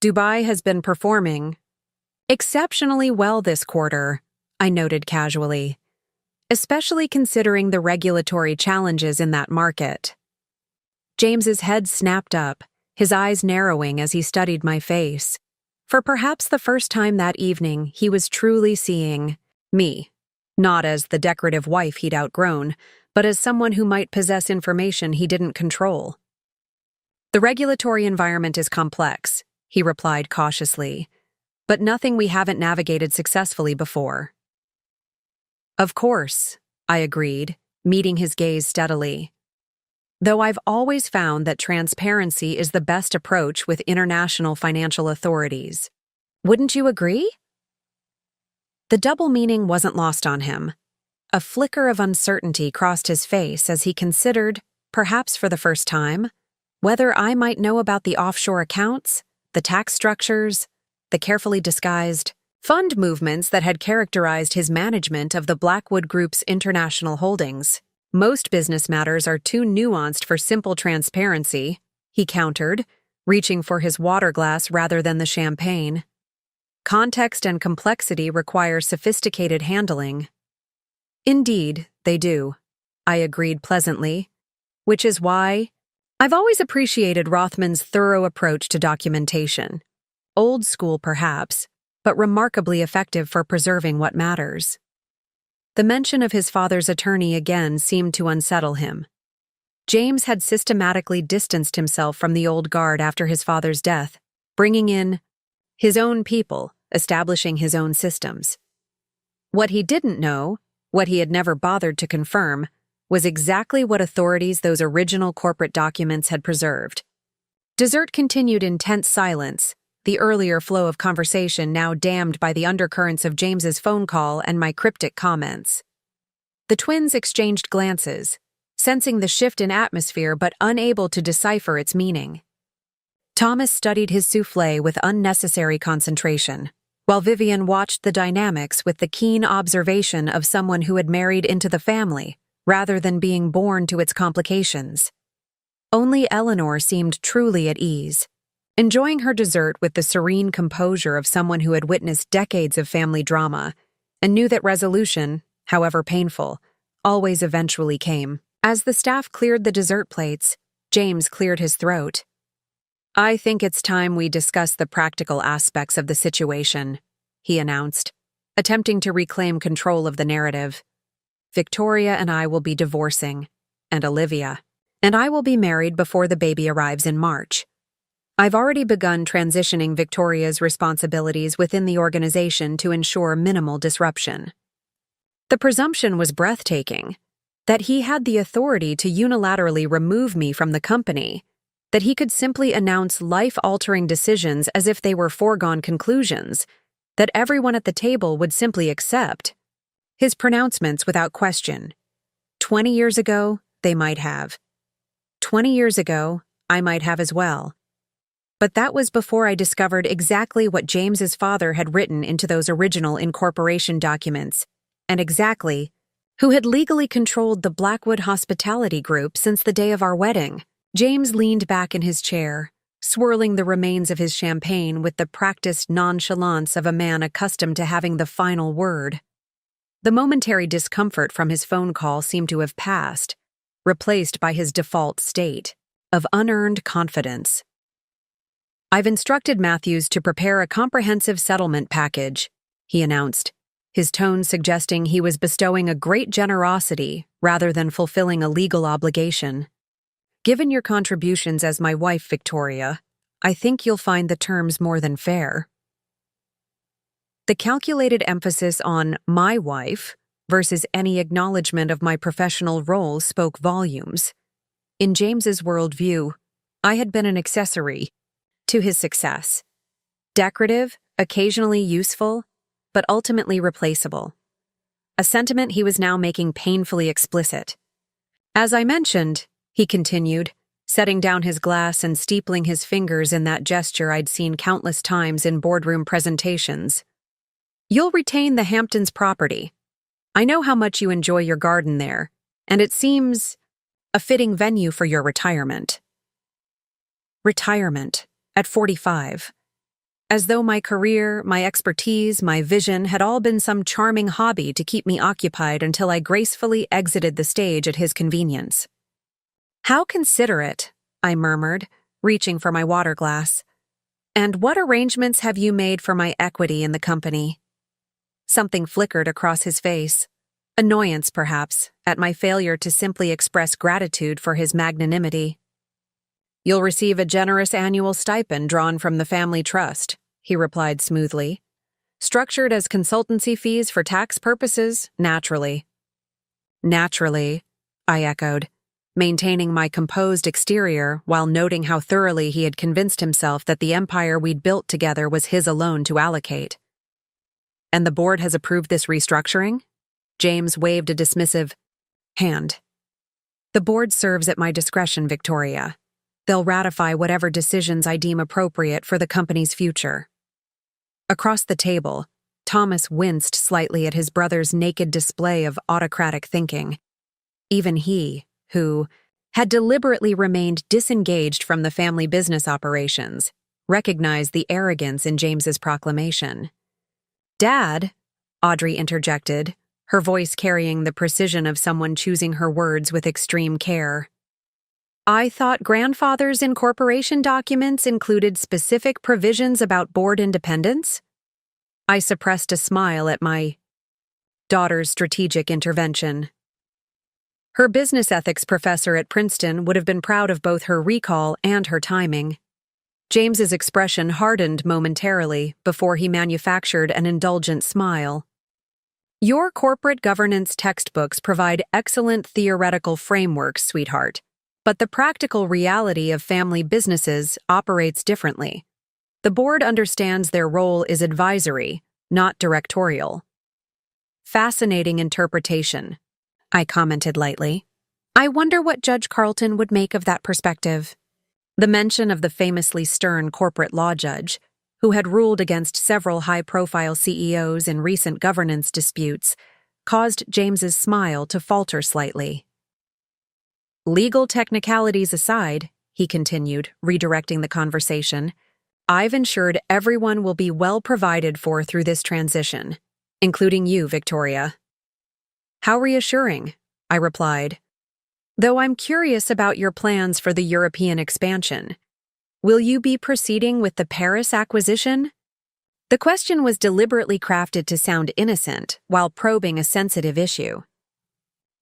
Dubai has been performing exceptionally well this quarter, I noted casually, especially considering the regulatory challenges in that market. James's head snapped up, his eyes narrowing as he studied my face. For perhaps the first time that evening, he was truly seeing me, not as the decorative wife he'd outgrown, but as someone who might possess information he didn't control. The regulatory environment is complex, he replied cautiously, but nothing we haven't navigated successfully before. Of course, I agreed, meeting his gaze steadily. Though I've always found that transparency is the best approach with international financial authorities. Wouldn't you agree? The double meaning wasn't lost on him. A flicker of uncertainty crossed his face as he considered, perhaps for the first time, whether I might know about the offshore accounts, the tax structures, the carefully disguised fund movements that had characterized his management of the Blackwood Group's international holdings. Most business matters are too nuanced for simple transparency, he countered, reaching for his water glass rather than the champagne. Context and complexity require sophisticated handling. Indeed, they do, I agreed pleasantly, which is why I've always appreciated Rothman's thorough approach to documentation. Old school, perhaps, but remarkably effective for preserving what matters. The mention of his father's attorney again seemed to unsettle him. James had systematically distanced himself from the old guard after his father's death, bringing in his own people, establishing his own systems. What he didn't know, what he had never bothered to confirm, was exactly what authorities those original corporate documents had preserved. Dessert continued in tense silence, the earlier flow of conversation now dammed by the undercurrents of James's phone call and my cryptic comments. The twins exchanged glances, sensing the shift in atmosphere but unable to decipher its meaning. Thomas studied his soufflé with unnecessary concentration, while Vivian watched the dynamics with the keen observation of someone who had married into the family, rather than being born to its complications. Only Eleanor seemed truly at ease, enjoying her dessert with the serene composure of someone who had witnessed decades of family drama and knew that resolution, however painful, always eventually came. As the staff cleared the dessert plates, James cleared his throat. I think it's time we discuss the practical aspects of the situation, he announced, attempting to reclaim control of the narrative. Victoria and I will be divorcing, and Olivia, and I will be married before the baby arrives in March. I've already begun transitioning Victoria's responsibilities within the organization to ensure minimal disruption. The presumption was breathtaking, that he had the authority to unilaterally remove me from the company, that he could simply announce life-altering decisions as if they were foregone conclusions, that everyone at the table would simply accept. His pronouncements without question. 20 years ago, they might have. 20 years ago, I might have as well. But that was before I discovered exactly what James's father had written into those original incorporation documents, and exactly who had legally controlled the Blackwood Hospitality Group since the day of our wedding. James leaned back in his chair, swirling the remains of his champagne with the practiced nonchalance of a man accustomed to having the final word. The momentary discomfort from his phone call seemed to have passed, replaced by his default state of unearned confidence. I've instructed Matthews to prepare a comprehensive settlement package, he announced, his tone suggesting he was bestowing a great generosity rather than fulfilling a legal obligation. Given your contributions as my wife, Victoria, I think you'll find the terms more than fair. The calculated emphasis on my wife versus any acknowledgement of my professional role spoke volumes. In James's worldview, I had been an accessory to his success. Decorative, occasionally useful, but ultimately replaceable. a sentiment he was now making painfully explicit. As I mentioned, he continued, setting down his glass and steepling his fingers in that gesture I'd seen countless times in boardroom presentations. You'll retain the Hamptons property. I know how much you enjoy your garden there, and it seems a fitting venue for your retirement. Retirement, at 45. As though my career, my expertise, my vision had all been some charming hobby to keep me occupied until I gracefully exited the stage at his convenience. How considerate, I murmured, reaching for my water glass. And what arrangements have you made for my equity in the company? Something flickered across his face. Annoyance, perhaps, at my failure to simply express gratitude for his magnanimity. You'll receive a generous annual stipend drawn from the family trust, he replied smoothly. Structured as consultancy fees for tax purposes, naturally. Naturally, I echoed, maintaining my composed exterior while noting how thoroughly he had convinced himself that the empire we'd built together was his alone to allocate. And the board has approved this restructuring? James waved a dismissive hand. The board serves at my discretion, Victoria. They'll ratify whatever decisions I deem appropriate for the company's future. Across the table, Thomas winced slightly at his brother's naked display of autocratic thinking. Even he, who had deliberately remained disengaged from the family business operations, recognized the arrogance in James's proclamation. Dad, Audrey interjected, her voice carrying the precision of someone choosing her words with extreme care. I thought grandfather's incorporation documents included specific provisions about board independence? I suppressed a smile at my daughter's strategic intervention. Her business ethics professor at Princeton would have been proud of both her recall and her timing. James's expression hardened momentarily before he manufactured an indulgent smile. Your corporate governance textbooks provide excellent theoretical frameworks, sweetheart, but the practical reality of family businesses operates differently. The board understands their role is advisory, not directorial. Fascinating interpretation, I commented lightly. I wonder what Judge Carlton would make of that perspective. The mention of the famously stern corporate law judge, who had ruled against several high-profile CEOs in recent governance disputes, caused James's smile to falter slightly. Legal technicalities aside, he continued, redirecting the conversation, I've ensured everyone will be well provided for through this transition, including you, Victoria. How reassuring, I replied. Though I'm curious about your plans for the European expansion. Will you be proceeding with the Paris acquisition? The question was deliberately crafted to sound innocent while probing a sensitive issue.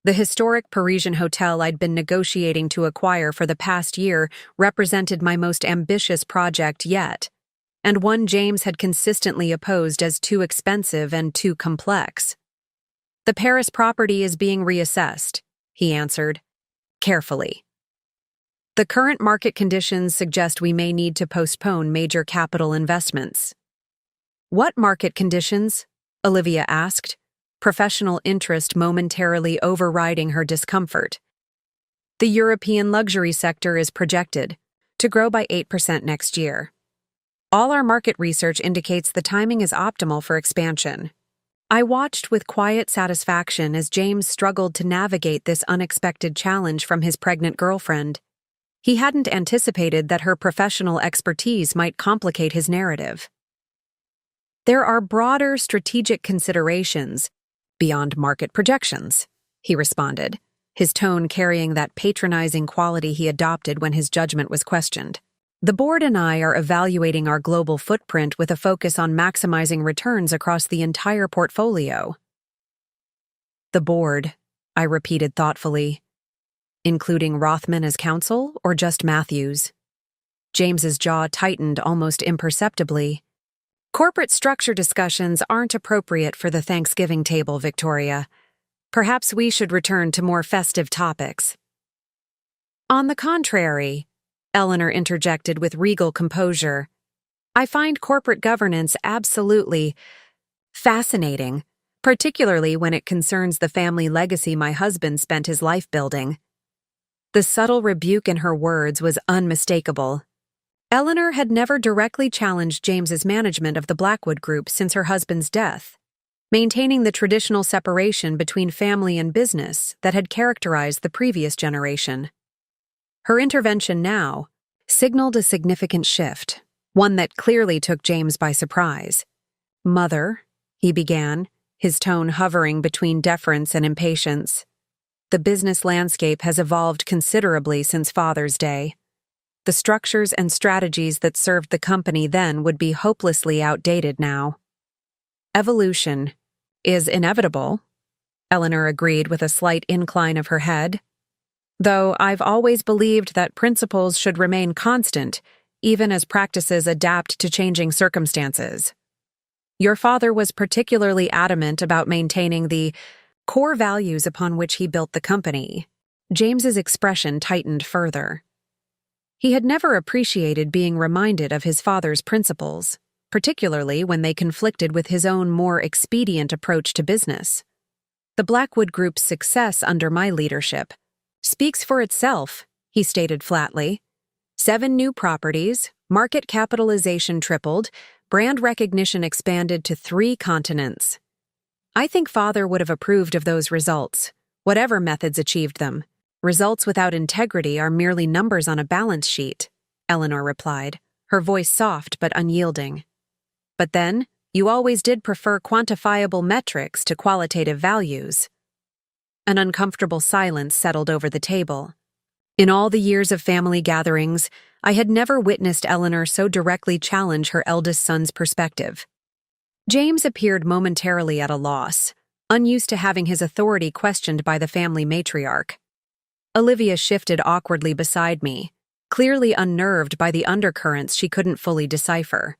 The historic Parisian hotel I'd been negotiating to acquire for the past year represented my most ambitious project yet, and one James had consistently opposed as too expensive and too complex. The Paris property is being reassessed, he answered, carefully. The current market conditions suggest we may need to postpone major capital investments. What market conditions? Olivia asked, professional interest momentarily overriding her discomfort. The European luxury sector is projected to grow by 8% next year. All our market research indicates the timing is optimal for expansion. I watched with quiet satisfaction as James struggled to navigate this unexpected challenge from his pregnant girlfriend. He hadn't anticipated that her professional expertise might complicate his narrative. There are broader strategic considerations beyond market projections, he responded, his tone carrying that patronizing quality he adopted when his judgment was questioned. The board and I are evaluating our global footprint with a focus on maximizing returns across the entire portfolio. The board, I repeated thoughtfully. Including Rothman as counsel or just Matthews? James's jaw tightened almost imperceptibly. Corporate structure discussions aren't appropriate for the Thanksgiving table, Victoria. Perhaps we should return to more festive topics. On the contrary, Eleanor interjected with regal composure, I find corporate governance absolutely fascinating, particularly when it concerns the family legacy my husband spent his life building. The subtle rebuke in her words was unmistakable. Eleanor had never directly challenged James's management of the Blackwood Group since her husband's death, maintaining the traditional separation between family and business that had characterized the previous generation. Her intervention now signaled a significant shift, one that clearly took James by surprise. "Mother," he began, his tone hovering between deference and impatience. "The business landscape has evolved considerably since Father's Day. The structures and strategies that served the company then would be hopelessly outdated now." "Evolution is inevitable," Eleanor agreed with a slight incline of her head. "Though I've always believed that principles should remain constant, even as practices adapt to changing circumstances. Your father was particularly adamant about maintaining the core values upon which he built the company." James's expression tightened further. He had never appreciated being reminded of his father's principles, particularly when they conflicted with his own more expedient approach to business. "The Blackwood Group's success under my leadership speaks for itself," he stated flatly. 7 new properties, market capitalization tripled, brand recognition expanded to 3 continents. I think Father would have approved of those results, whatever methods achieved them. Results without integrity are merely numbers on a balance sheet, Eleanor replied, her voice soft but unyielding. "But then, you always did prefer quantifiable metrics to qualitative values." An uncomfortable silence settled over the table. In all the years of family gatherings, I had never witnessed Eleanor so directly challenge her eldest son's perspective. James appeared momentarily at a loss, unused to having his authority questioned by the family matriarch. Olivia shifted awkwardly beside me, clearly unnerved by the undercurrents she couldn't fully decipher.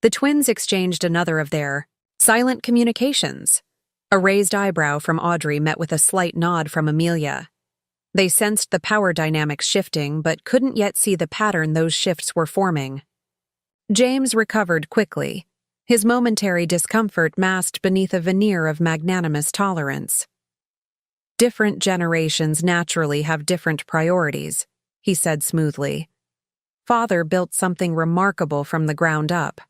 The twins exchanged another of their silent communications. A raised eyebrow from Audrey met with a slight nod from Amelia. They sensed the power dynamics shifting but couldn't yet see the pattern those shifts were forming. James recovered quickly, his momentary discomfort masked beneath a veneer of magnanimous tolerance. "Different generations naturally have different priorities," he said smoothly. "Father built something remarkable from the ground up.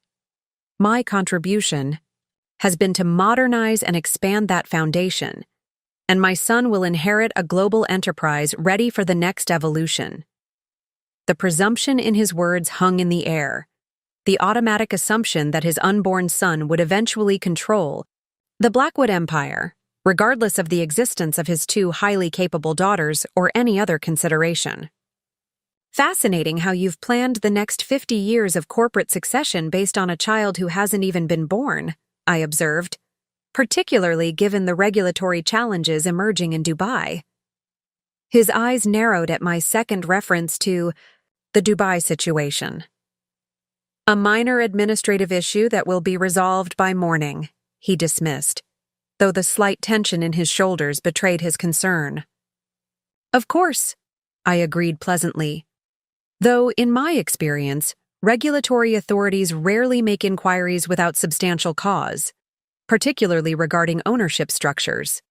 My contribution has been to modernize and expand that foundation, and my son will inherit a global enterprise ready for the next evolution." The presumption in his words hung in the air, the automatic assumption that his unborn son would eventually control the Blackwood Empire, regardless of the existence of his 2 highly capable daughters or any other consideration. "Fascinating how you've planned the next 50 years of corporate succession based on a child who hasn't even been born," I observed, "particularly given the regulatory challenges emerging in Dubai." His eyes narrowed at my second reference to the Dubai situation. "A minor administrative issue that will be resolved by morning," he dismissed, though the slight tension in his shoulders betrayed his concern. "Of course," I agreed pleasantly, though in my experience, regulatory authorities rarely make inquiries without substantial cause, particularly regarding ownership structures.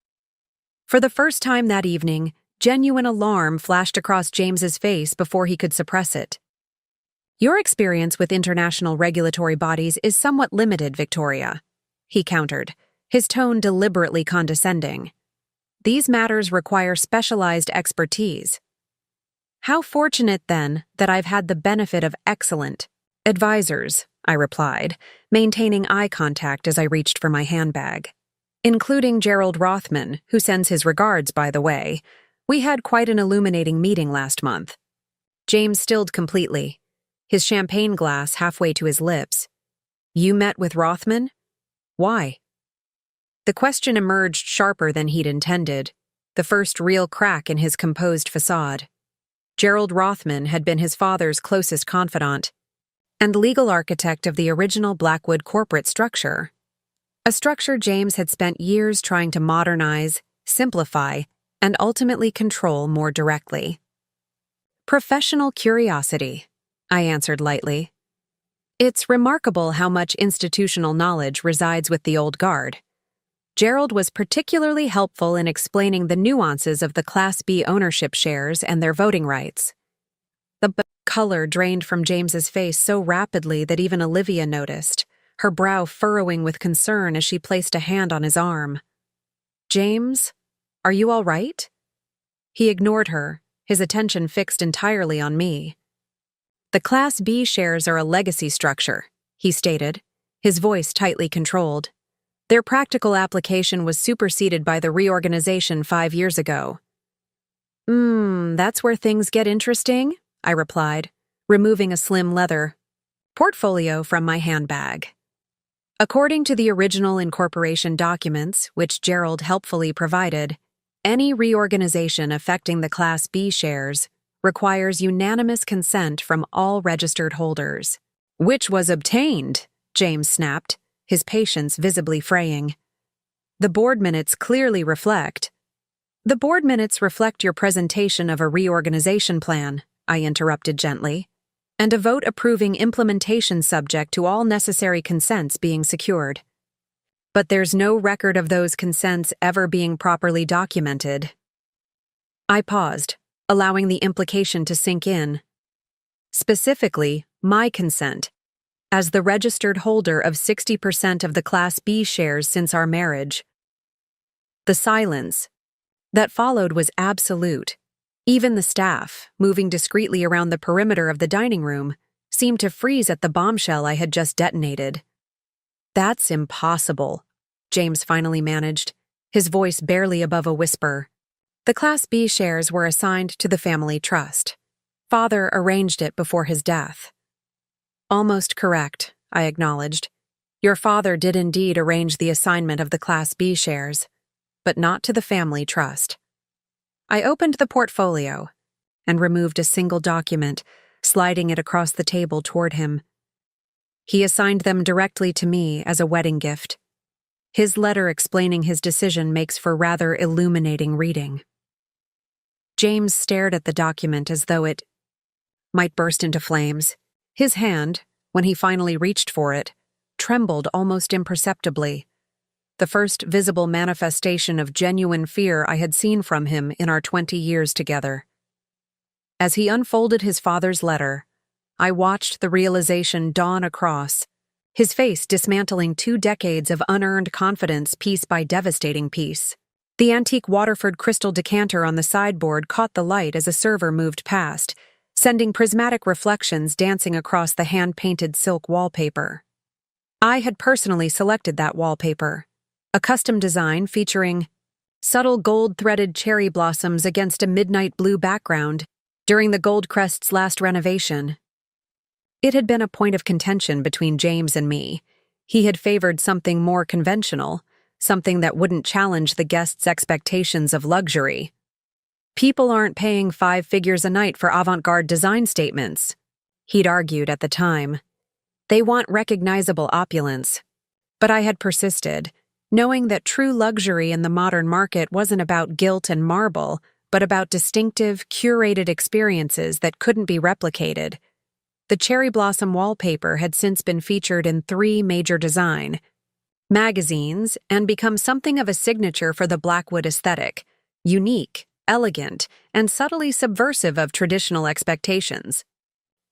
For the first time that evening, genuine alarm flashed across James's face before he could suppress it. "Your experience with international regulatory bodies is somewhat limited, Victoria," he countered, his tone deliberately condescending. "These matters require specialized expertise." "How fortunate, then, that I've had the benefit of excellent advisors," I replied, maintaining eye contact as I reached for my handbag. "Including Gerald Rothman, who sends his regards, by the way. We had quite an illuminating meeting last month." James stilled completely, his champagne glass halfway to his lips. "You met with Rothman? Why?" The question emerged sharper than he'd intended, the first real crack in his composed facade. Gerald Rothman had been his father's closest confidant and legal architect of the original Blackwood corporate structure, a structure James had spent years trying to modernize, simplify, and ultimately control more directly. "Professional curiosity," I answered lightly. "It's remarkable how much institutional knowledge resides with the old guard. Gerald was particularly helpful in explaining the nuances of the Class B ownership shares and their voting rights. The color drained from James's face so rapidly that even Olivia noticed, her brow furrowing with concern as she placed a hand on his arm. "James, are you all right?" He ignored her, his attention fixed entirely on me. "The Class B shares are a legacy structure," he stated, his voice tightly controlled. "Their practical application was superseded by the reorganization 5 years ago." That's where things get interesting," I replied, removing a slim leather portfolio from my handbag. According to the original incorporation documents, which Gerald helpfully provided, any reorganization affecting the Class B shares requires unanimous consent from all registered holders. "Which was obtained," James snapped, his patience visibly fraying. The board minutes reflect your presentation of a reorganization plan," I interrupted gently, "and a vote approving implementation subject to all necessary consents being secured. But there's no record of those consents ever being properly documented." I paused, allowing the implication to sink in. "Specifically, my consent, as the registered holder of 60% of the Class B shares since our marriage." The silence that followed was absolute. Even the staff, moving discreetly around the perimeter of the dining room, seemed to freeze at the bombshell I had just detonated. "That's impossible," James finally managed, his voice barely above a whisper. "The Class B shares were assigned to the family trust. Father arranged it before his death." "Almost correct," I acknowledged. "Your father did indeed arrange the assignment of the Class B shares, but not to the family trust." I opened the portfolio and removed a single document, sliding it across the table toward him. He assigned them directly to me as a wedding gift. His letter explaining his decision makes for rather illuminating reading. James stared at the document as though it might burst into flames. His hand, when he finally reached for it, trembled almost imperceptibly, the first visible manifestation of genuine fear I had seen from him in our 20 years together. As he unfolded his father's letter, I watched the realization dawn across, his face dismantling 2 decades of unearned confidence piece by devastating piece. The antique Waterford crystal decanter on the sideboard caught the light as a server moved past, sending prismatic reflections dancing across the hand-painted silk wallpaper. I had personally selected that wallpaper, a custom design featuring subtle gold-threaded cherry blossoms against a midnight blue background during the Goldcrest's last renovation. It had been a point of contention between James and me. He had favored something more conventional, something that wouldn't challenge the guests' expectations of luxury. "People aren't paying 5 figures a night for avant-garde design statements," he'd argued at the time. "They want recognizable opulence." But I had persisted, knowing that true luxury in the modern market wasn't about gilt and marble, but about distinctive, curated experiences that couldn't be replicated. The cherry blossom wallpaper had since been featured in 3 major design magazines and become something of a signature for the Blackwood aesthetic, unique, elegant, and subtly subversive of traditional expectations.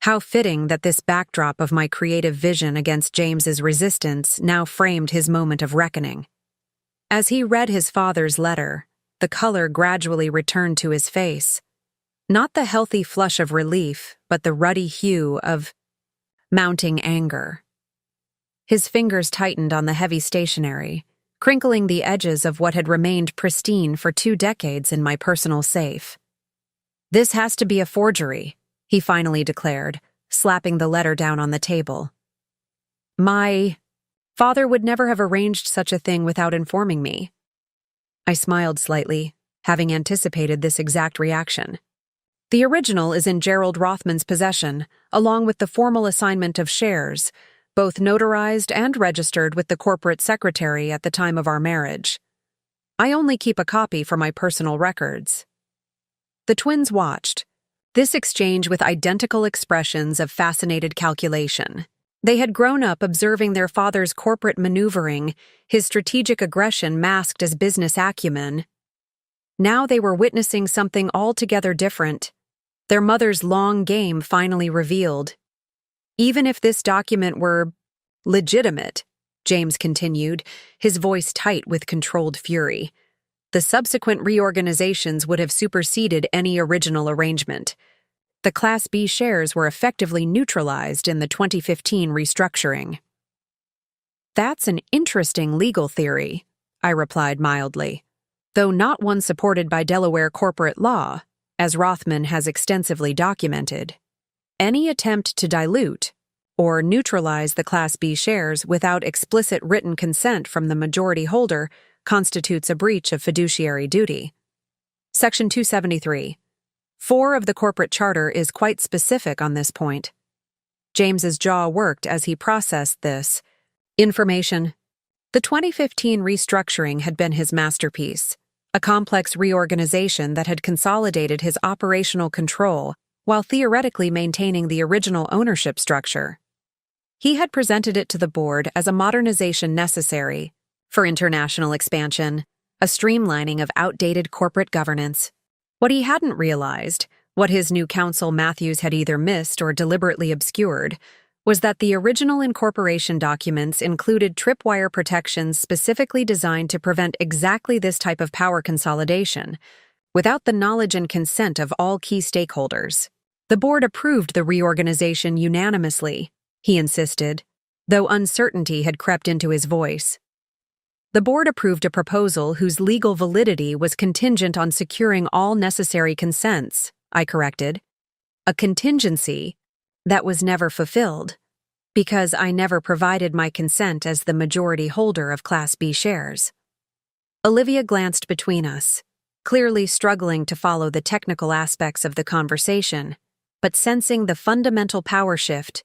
How fitting that this backdrop of my creative vision against James's resistance now framed his moment of reckoning. As he read his father's letter, the color gradually returned to his face. Not the healthy flush of relief, but the ruddy hue of mounting anger. His fingers tightened on the heavy stationery, crinkling the edges of what had remained pristine for 2 decades in my personal safe. "This has to be a forgery," he finally declared, slapping the letter down on the table. "My father would never have arranged such a thing without informing me." I smiled slightly, having anticipated this exact reaction. "The original is in Gerald Rothman's possession, along with the formal assignment of shares, both notarized and registered with the corporate secretary at the time of our marriage. I only keep a copy for my personal records." The twins watched, this exchange with identical expressions of fascinated calculation. They had grown up observing their father's corporate maneuvering, his strategic aggression masked as business acumen. Now they were witnessing something altogether different. Their mother's long game finally revealed. Even if this document were legitimate, James continued, his voice tight with controlled fury, the subsequent reorganizations would have superseded any original arrangement. The Class B shares were effectively neutralized in the 2015 restructuring. That's an interesting legal theory, I replied mildly, though not one supported by Delaware corporate law, as Rothman has extensively documented. Any attempt to dilute or neutralize the Class B shares without explicit written consent from the majority holder constitutes a breach of fiduciary duty. Section 273. 4 of the corporate charter is quite specific on this point. James's jaw worked as he processed this information. The 2015 restructuring had been his masterpiece, a complex reorganization that had consolidated his operational control while theoretically maintaining the original ownership structure. He had presented it to the board as a modernization necessary for international expansion, a streamlining of outdated corporate governance. What he hadn't realized, what his new counsel Matthews had either missed or deliberately obscured, was that the original incorporation documents included tripwire protections specifically designed to prevent exactly this type of power consolidation, without the knowledge and consent of all key stakeholders. The board approved the reorganization unanimously, he insisted, though uncertainty had crept into his voice. The board approved a proposal whose legal validity was contingent on securing all necessary consents, I corrected. A contingency that was never fulfilled, because I never provided my consent as the majority holder of Class B shares. Olivia glanced between us, clearly struggling to follow the technical aspects of the conversation, but sensing the fundamental power shift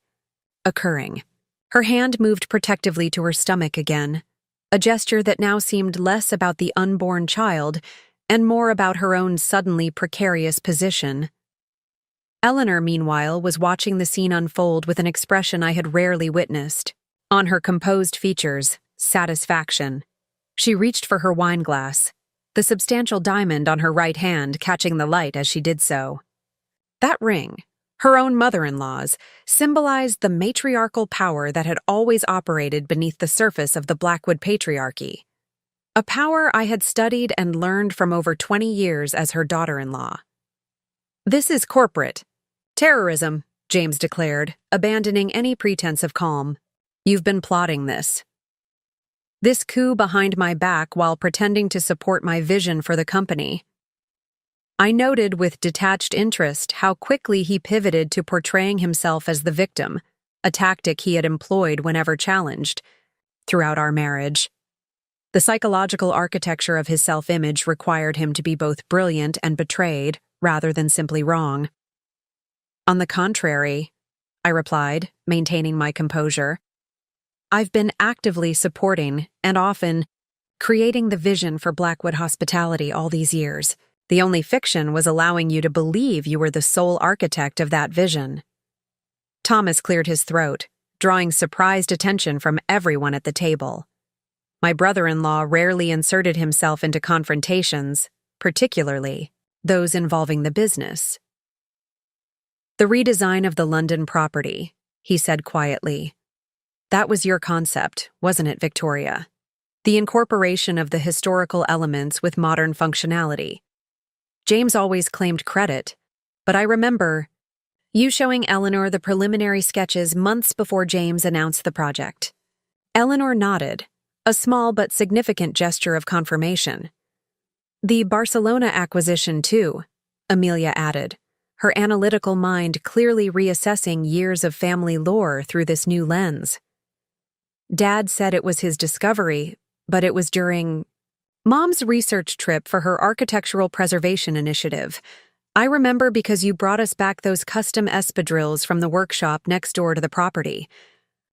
occurring. Her hand moved protectively to her stomach again, a gesture that now seemed less about the unborn child and more about her own suddenly precarious position. Eleanor, meanwhile, was watching the scene unfold with an expression I had rarely witnessed. On her composed features, satisfaction. She reached for her wine glass, the substantial diamond on her right hand catching the light as she did so. That ring, her own mother-in-law's, symbolized the matriarchal power that had always operated beneath the surface of the Blackwood patriarchy. A power I had studied and learned from over 20 years as her daughter-in-law. This is corporate terrorism, James declared, abandoning any pretense of calm. You've been plotting this. This coup behind my back while pretending to support my vision for the company. I noted with detached interest how quickly he pivoted to portraying himself as the victim, a tactic he had employed whenever challenged throughout our marriage. The psychological architecture of his self-image required him to be both brilliant and betrayed, rather than simply wrong. On the contrary, I replied, maintaining my composure, I've been actively supporting, and often, creating the vision for Blackwood hospitality all these years. The only fiction was allowing you to believe you were the sole architect of that vision. Thomas cleared his throat, drawing surprised attention from everyone at the table. My brother-in-law rarely inserted himself into confrontations, particularly those involving the business. The redesign of the London property, he said quietly. That was your concept, wasn't it, Victoria? The incorporation of the historical elements with modern functionality. James always claimed credit, but I remember you showing Eleanor the preliminary sketches months before James announced the project. Eleanor nodded, a small but significant gesture of confirmation. The Barcelona acquisition, too, Amelia added, her analytical mind clearly reassessing years of family lore through this new lens. Dad said it was his discovery, but it was during Mom's research trip for her architectural preservation initiative. I remember because you brought us back those custom espadrilles from the workshop next door to the property.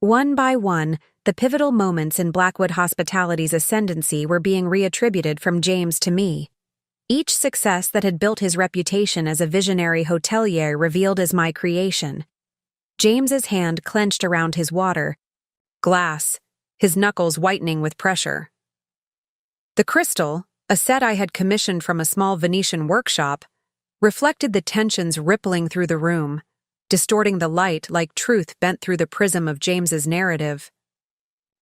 One by one, the pivotal moments in Blackwood Hospitality's ascendancy were being reattributed from James to me. Each success that had built his reputation as a visionary hotelier revealed as my creation. James's hand clenched around his water glass, his knuckles whitening with pressure. The crystal, a set I had commissioned from a small Venetian workshop, reflected the tensions rippling through the room, distorting the light like truth bent through the prism of James's narrative.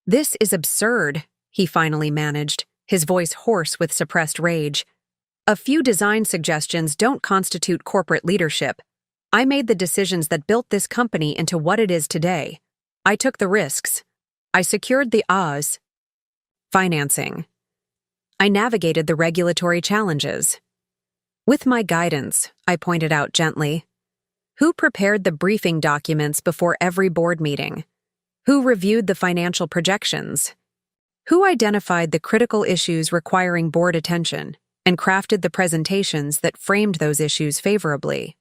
"This is absurd," he finally managed, his voice hoarse with suppressed rage. "A few design suggestions don't constitute corporate leadership. I made the decisions that built this company into what it is today. I took the risks. I secured the financing. I navigated the regulatory challenges. With my guidance," I pointed out gently. "Who prepared the briefing documents before every board meeting? Who reviewed the financial projections? Who identified the critical issues requiring board attention and crafted the presentations that framed those issues favorably?"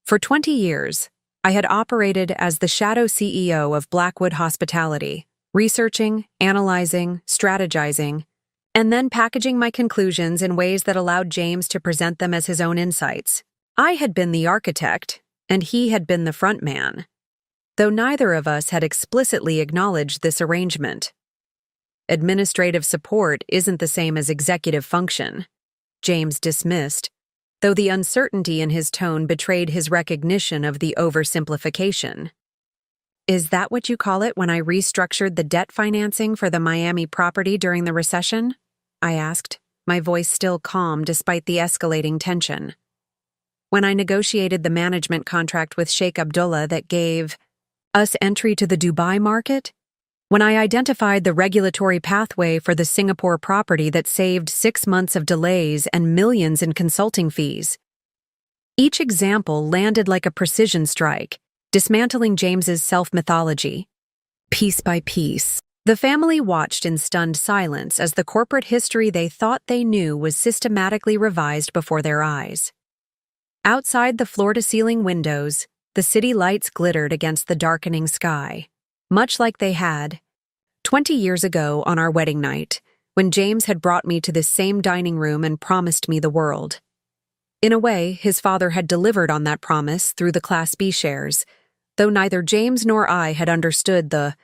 For 20 years, I had operated as the shadow CEO of Blackwood Hospitality, researching, analyzing, strategizing, and then packaging my conclusions in ways that allowed James to present them as his own insights. I had been the architect, and he had been the front man, though neither of us had explicitly acknowledged this arrangement. "Administrative support isn't the same as executive function," James dismissed, though the uncertainty in his tone betrayed his recognition of the oversimplification. "Is that what you call it when I restructured the debt financing for the Miami property during the recession?" I asked, my voice still calm despite the escalating tension. "When I negotiated the management contract with Sheikh Abdullah that gave us entry to the Dubai market? When I identified the regulatory pathway for the Singapore property that saved 6 months of delays and millions in consulting fees?" Each example landed like a precision strike, dismantling James's self-mythology. Piece by piece, the family watched in stunned silence as the corporate history they thought they knew was systematically revised before their eyes. Outside the floor-to-ceiling windows, the city lights glittered against the darkening sky, much like they had 20 years ago on our wedding night, when James had brought me to this same dining room and promised me the world. In a way, his father had delivered on that promise through the Class B shares, though neither James nor I had understood the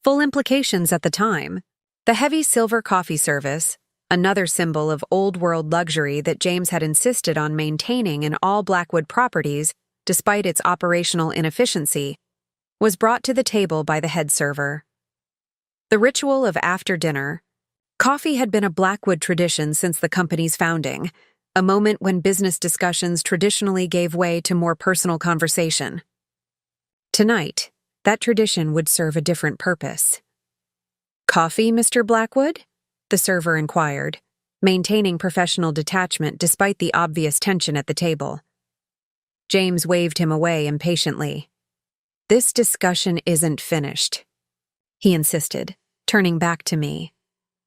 full implications at the time. The heavy silver coffee service, another symbol of old-world luxury that James had insisted on maintaining in all Blackwood properties, despite its operational inefficiency, was brought to the table by the head server. The ritual of after dinner. Coffee had been a Blackwood tradition since the company's founding, a moment when business discussions traditionally gave way to more personal conversation. Tonight, that tradition would serve a different purpose. "Coffee, Mr. Blackwood?" the server inquired, maintaining professional detachment despite the obvious tension at the table. James waved him away impatiently. "This discussion isn't finished," he insisted, turning back to me.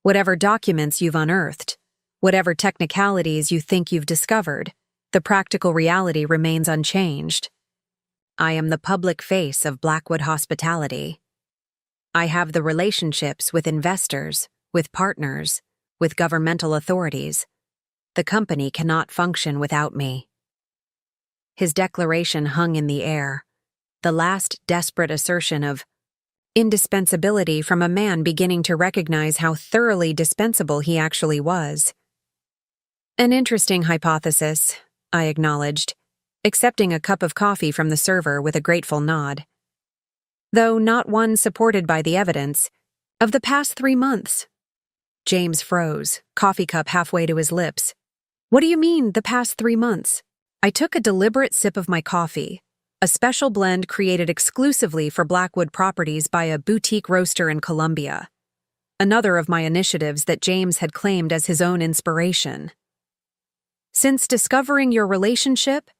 "Whatever documents you've unearthed, whatever technicalities you think you've discovered, the practical reality remains unchanged. I am the public face of Blackwood Hospitality. I have the relationships with investors, with partners, with governmental authorities. The company cannot function without me." His declaration hung in the air, the last desperate assertion of indispensability from a man beginning to recognize how thoroughly dispensable he actually was. "An interesting hypothesis," I acknowledged, accepting a cup of coffee from the server with a grateful nod. "Though not one supported by the evidence of the past 3 months. James froze, coffee cup halfway to his lips. "What do you mean, the past 3 months?" I took a deliberate sip of my coffee, a special blend created exclusively for Blackwood properties by a boutique roaster in Colombia. Another of my initiatives that James had claimed as his own inspiration. "Since discovering your relationship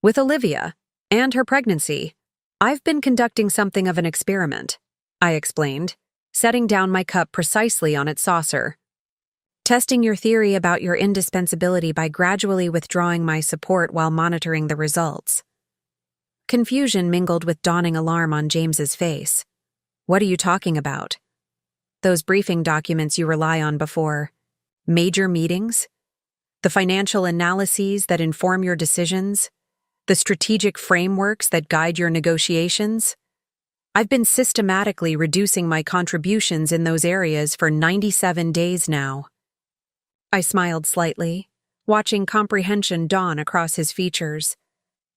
with Olivia and her pregnancy, I've been conducting something of an experiment," I explained, setting down my cup precisely on its saucer. "Testing your theory about your indispensability by gradually withdrawing my support while monitoring the results." Confusion mingled with dawning alarm on James's face. "What are you talking about?" "Those briefing documents you rely on before major meetings? The financial analyses that inform your decisions? the strategic frameworks that guide your negotiations. I've been systematically reducing my contributions in those areas for 97 days now. I smiled slightly, watching comprehension dawn across his features,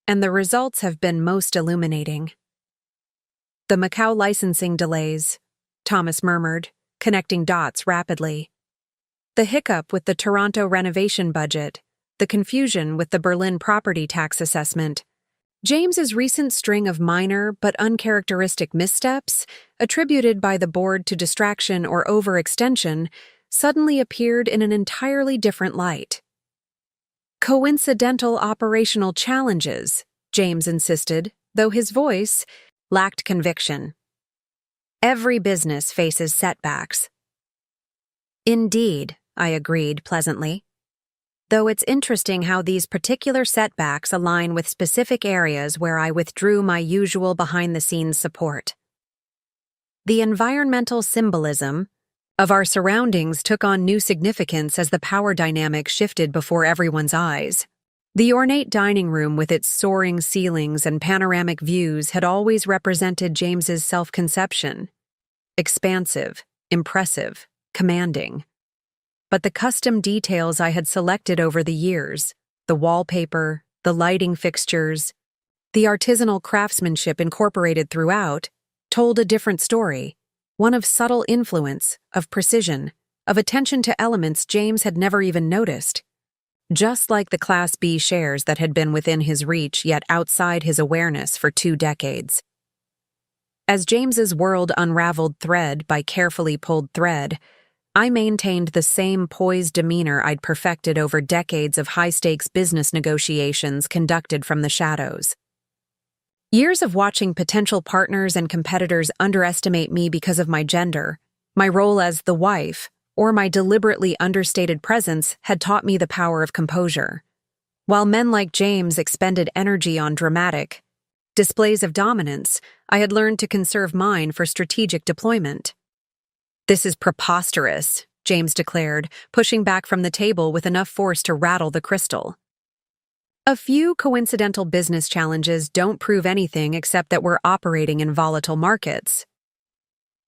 and the results have been most illuminating. The Macau licensing delays, Thomas murmured, connecting dots rapidly. The hiccup with the Toronto renovation budget, the confusion with the Berlin property tax assessment. James's recent string of minor but uncharacteristic missteps, attributed by the board to distraction or overextension, suddenly appeared in an entirely different light. Coincidental operational challenges, James insisted, though his voice lacked conviction. Every business faces setbacks. Indeed, I agreed pleasantly. Though it's interesting how these particular setbacks align with specific areas where I withdrew my usual behind-the-scenes support. The environmental symbolism of our surroundings took on new significance as the power dynamic shifted before everyone's eyes. The ornate dining room with its soaring ceilings and panoramic views had always represented James's self-conception. Expansive, impressive, commanding. But the custom details I had selected over the years, the wallpaper, the lighting fixtures, the artisanal craftsmanship incorporated throughout, told a different story. One of subtle influence, of precision, of attention to elements James had never even noticed. Just like the Class B shares that had been within his reach yet outside his awareness for 2 decades. As James's world unraveled thread by carefully pulled thread, I maintained the same poised demeanor I'd perfected over decades of high-stakes business negotiations conducted from the shadows. Years of watching potential partners and competitors underestimate me because of my gender, my role as the wife, or my deliberately understated presence had taught me the power of composure. While men like James expended energy on dramatic displays of dominance, I had learned to conserve mine for strategic deployment. "This is preposterous," James declared, pushing back from the table with enough force to rattle the crystal. A few coincidental business challenges don't prove anything except that we're operating in volatile markets.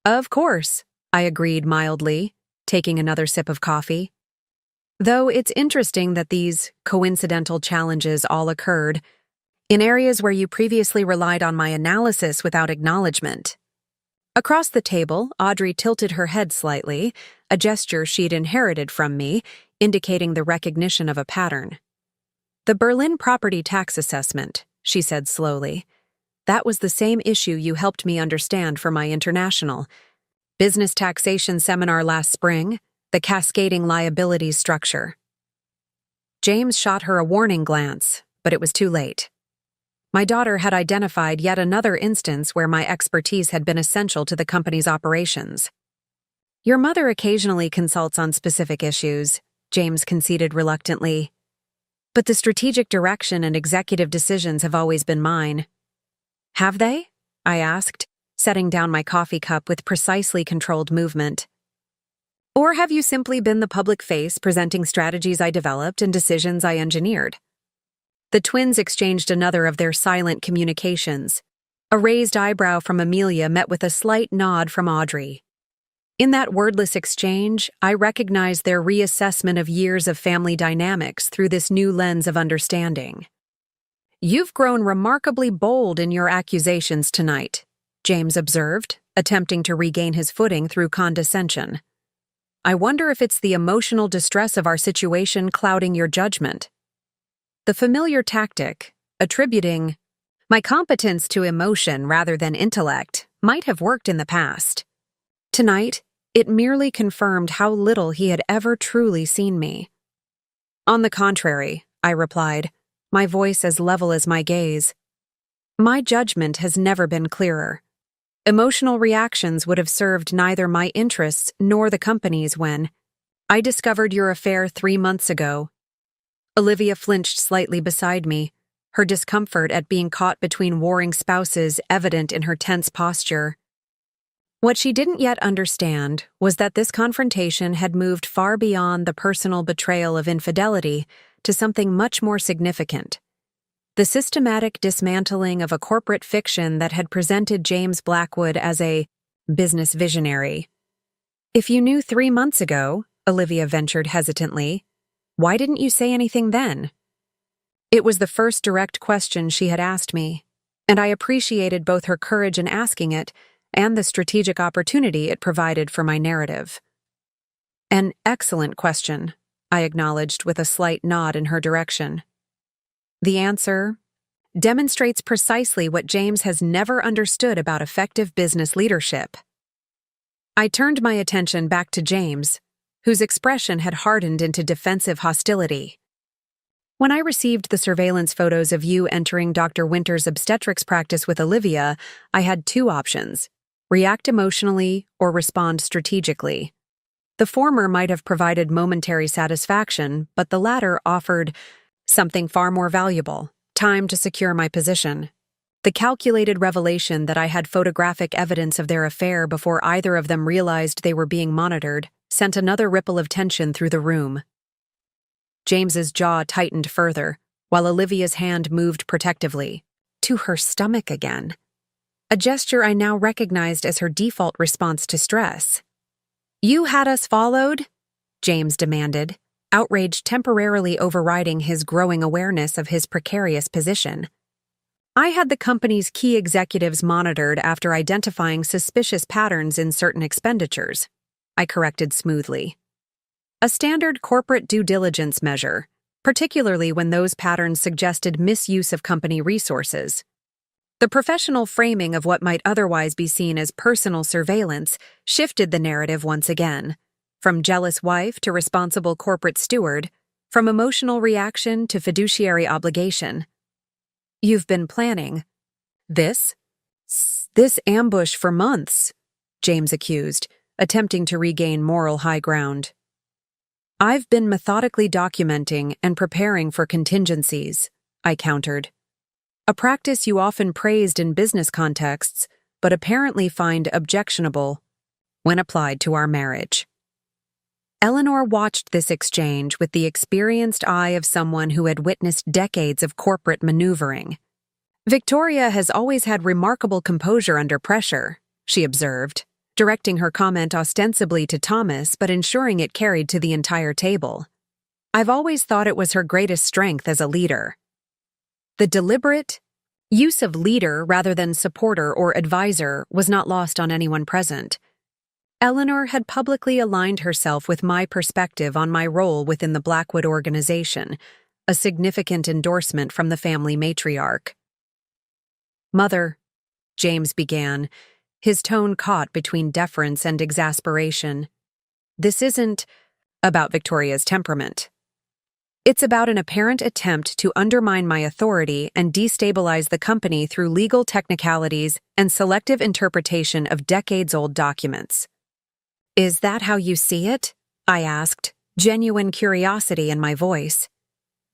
Of course, I agreed mildly, taking another sip of coffee. Though it's interesting that these coincidental challenges all occurred in areas where you previously relied on my analysis without acknowledgement. Across the table, Audrey tilted her head slightly, a gesture she'd inherited from me, indicating the recognition of a pattern. "The Berlin property tax assessment," she said slowly. "That was the same issue you helped me understand for my international business taxation seminar last spring, the cascading liabilities structure." James shot her a warning glance, but it was too late. My daughter had identified yet another instance where my expertise had been essential to the company's operations. "Your mother occasionally consults on specific issues," James conceded reluctantly. "But the strategic direction and executive decisions have always been mine." "Have they?" I asked, setting down my coffee cup with precisely controlled movement. "Or have you simply been the public face presenting strategies I developed and decisions I engineered?" The twins exchanged another of their silent communications. A raised eyebrow from Amelia met with a slight nod from Audrey. In that wordless exchange, I recognized their reassessment of years of family dynamics through this new lens of understanding. "You've grown remarkably bold in your accusations tonight," James observed, attempting to regain his footing through condescension. "I wonder if it's the emotional distress of our situation clouding your judgment." The familiar tactic, attributing my competence to emotion rather than intellect, might have worked in the past. Tonight, it merely confirmed how little he had ever truly seen me. "On the contrary," I replied, my voice as level as my gaze. "My judgment has never been clearer. Emotional reactions would have served neither my interests nor the company's when I discovered your affair 3 months ago." Olivia flinched slightly beside me, her discomfort at being caught between warring spouses evident in her tense posture. What she didn't yet understand was that this confrontation had moved far beyond the personal betrayal of infidelity to something much more significant. The systematic dismantling of a corporate fiction that had presented James Blackwood as a business visionary. "If you knew 3 months ago," Olivia ventured hesitantly, "why didn't you say anything then?" It was the first direct question she had asked me, and I appreciated both her courage in asking it and the strategic opportunity it provided for my narrative. "An excellent question," I acknowledged with a slight nod in her direction. "The answer demonstrates precisely what James has never understood about effective business leadership." I turned my attention back to James, whose expression had hardened into defensive hostility. "When I received the surveillance photos of you entering Dr. Winter's obstetrics practice with Olivia, I had 2 options: react emotionally or respond strategically. The former might have provided momentary satisfaction, but the latter offered something far more valuable: time to secure my position. The calculated revelation that I had photographic evidence of their affair before either of them realized they were being monitored sent another ripple of tension through the room. James's jaw tightened further, while Olivia's hand moved protectively to her stomach again, a gesture I now recognized as her default response to stress. "You had us followed?" James demanded, outrage temporarily overriding his growing awareness of his precarious position. "I had the company's key executives monitored after identifying suspicious patterns in certain expenditures," I corrected smoothly. "A standard corporate due diligence measure, particularly when those patterns suggested misuse of company resources." The professional framing of what might otherwise be seen as personal surveillance shifted the narrative once again, from jealous wife to responsible corporate steward, from emotional reaction to fiduciary obligation. "You've been planning this ambush for months," James accused, attempting to regain moral high ground. "I've been methodically documenting and preparing for contingencies," I countered. "A practice you often praised in business contexts, but apparently find objectionable when applied to our marriage." Eleanor watched this exchange with the experienced eye of someone who had witnessed decades of corporate maneuvering. "Victoria has always had remarkable composure under pressure," she observed, directing her comment ostensibly to Thomas but ensuring it carried to the entire table. "I've always thought it was her greatest strength as a leader." The deliberate use of leader rather than supporter or advisor was not lost on anyone present. Eleanor had publicly aligned herself with my perspective on my role within the Blackwood organization, a significant endorsement from the family matriarch. "Mother," James began, his tone caught between deference and exasperation, "this isn't about Victoria's temperament. It's about an apparent attempt to undermine my authority and destabilize the company through legal technicalities and selective interpretation of decades-old documents." "Is that how you see it?" I asked, genuine curiosity in my voice.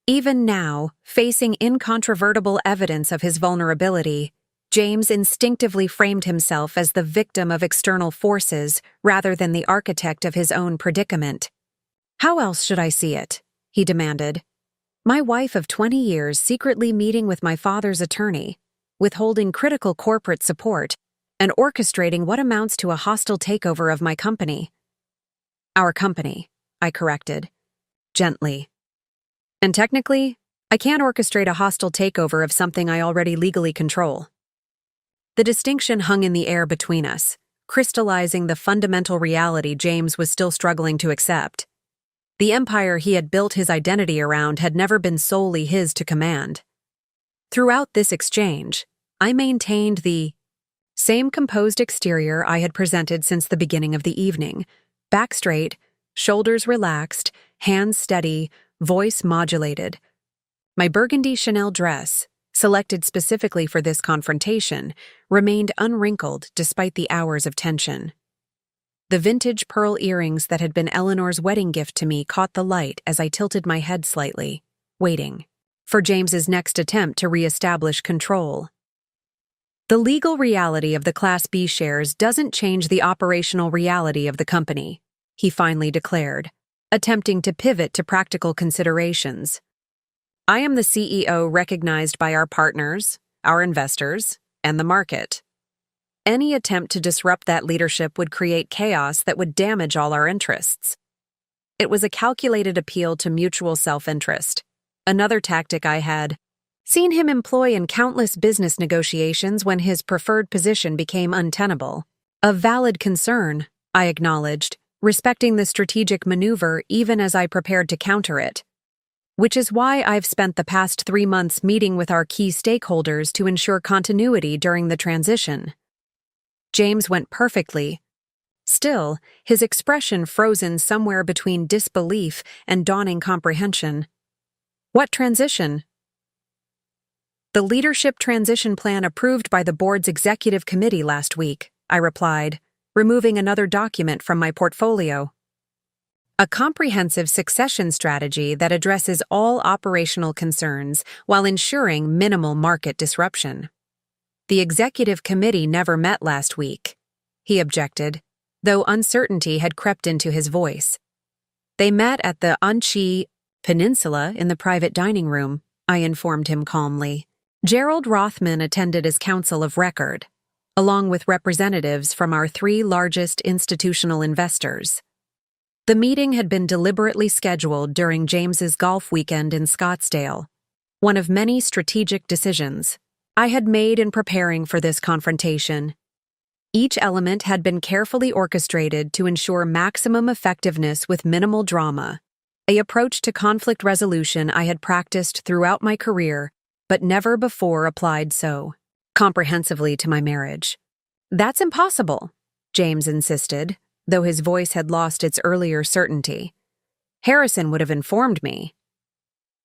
Even now, facing incontrovertible evidence of his vulnerability, James instinctively framed himself as the victim of external forces rather than the architect of his own predicament. "How else should I see it?" he demanded. "My wife of 20 years secretly meeting with my father's attorney, withholding critical corporate support, and orchestrating what amounts to a hostile takeover of my company." "Our company," I corrected, gently. "And technically, I can't orchestrate a hostile takeover of something I already legally control." The distinction hung in the air between us, crystallizing the fundamental reality James was still struggling to accept. The empire he had built his identity around had never been solely his to command. Throughout this exchange, I maintained the same composed exterior I had presented since the beginning of the evening: back straight, shoulders relaxed, hands steady, voice modulated. My burgundy Chanel dress, selected specifically for this confrontation, remained unwrinkled despite the hours of tension. The vintage pearl earrings that had been Eleanor's wedding gift to me caught the light as I tilted my head slightly, waiting for James's next attempt to reestablish control. "The legal reality of the Class B shares doesn't change the operational reality of the company," he finally declared, attempting to pivot to practical considerations. I am the CEO recognized by our partners, our investors, and the market. Any attempt to disrupt that leadership would create chaos that would damage all our interests. It was a calculated appeal to mutual self-interest, another tactic I had seen him employ in countless business negotiations when his preferred position became untenable. A valid concern, I acknowledged, respecting the strategic maneuver even as I prepared to counter it. Which is why I've spent the past 3 months meeting with our key stakeholders to ensure continuity during the transition. James went perfectly. Still, his expression frozen somewhere between disbelief and dawning comprehension. What transition? The leadership transition plan approved by the board's executive committee last week, I replied, removing another document from my portfolio. A comprehensive succession strategy that addresses all operational concerns while ensuring minimal market disruption. The executive committee never met last week, he objected, though uncertainty had crept into his voice. They met at the Anchi Peninsula in the private dining room, I informed him calmly. Gerald Rothman attended as counsel of record, along with representatives from our 3 largest institutional investors. The meeting had been deliberately scheduled during James's golf weekend in Scottsdale, one of many strategic decisions I had made in preparing for this confrontation. Each element had been carefully orchestrated to ensure maximum effectiveness with minimal drama, an approach to conflict resolution I had practiced throughout my career but never before applied so comprehensively to my marriage. That's impossible, James insisted, though his voice had lost its earlier certainty. Harrison would have informed me.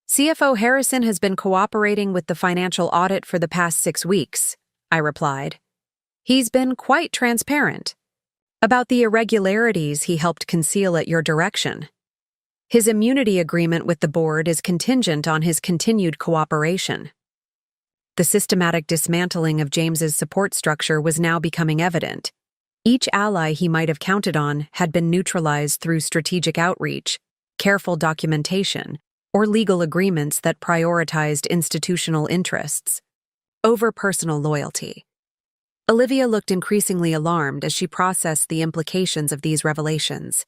CFO Harrison has been cooperating with the financial audit for the past 6 weeks, I replied. He's been quite transparent about the irregularities he helped conceal at your direction. His immunity agreement with the board is contingent on his continued cooperation. The systematic dismantling of James's support structure was now becoming evident. Each ally he might have counted on had been neutralized through strategic outreach, careful documentation, or legal agreements that prioritized institutional interests over personal loyalty. Olivia looked increasingly alarmed as she processed the implications of these revelations.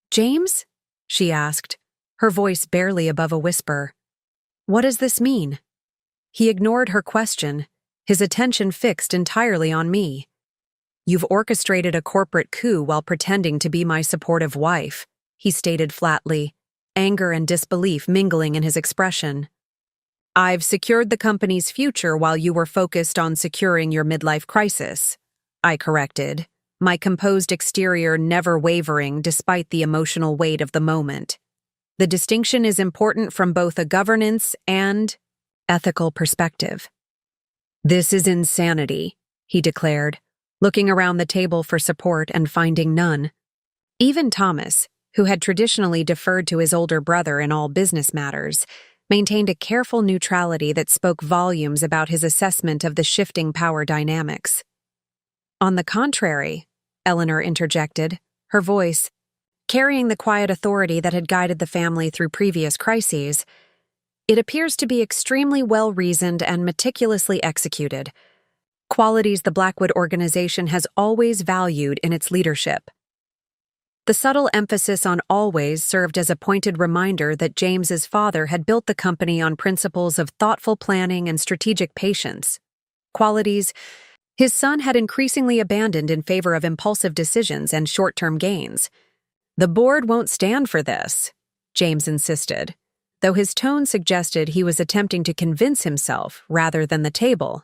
James? She asked, her voice barely above a whisper. What does this mean? He ignored her question, his attention fixed entirely on me. You've orchestrated a corporate coup while pretending to be my supportive wife, he stated flatly, anger and disbelief mingling in his expression. I've secured the company's future while you were focused on securing your midlife crisis, I corrected, my composed exterior never wavering despite the emotional weight of the moment. The distinction is important from both a governance and ethical perspective. This is insanity, he declared, looking around the table for support and finding none. Even Thomas, who had traditionally deferred to his older brother in all business matters, maintained a careful neutrality that spoke volumes about his assessment of the shifting power dynamics. On the contrary, Eleanor interjected, her voice, carrying the quiet authority that had guided the family through previous crises, it appears to be extremely well-reasoned and meticulously executed, qualities the Blackwood organization has always valued in its leadership. The subtle emphasis on always served as a pointed reminder that James's father had built the company on principles of thoughtful planning and strategic patience, qualities his son had increasingly abandoned in favor of impulsive decisions and short-term gains. The board won't stand for this, James insisted, though his tone suggested he was attempting to convince himself rather than the table.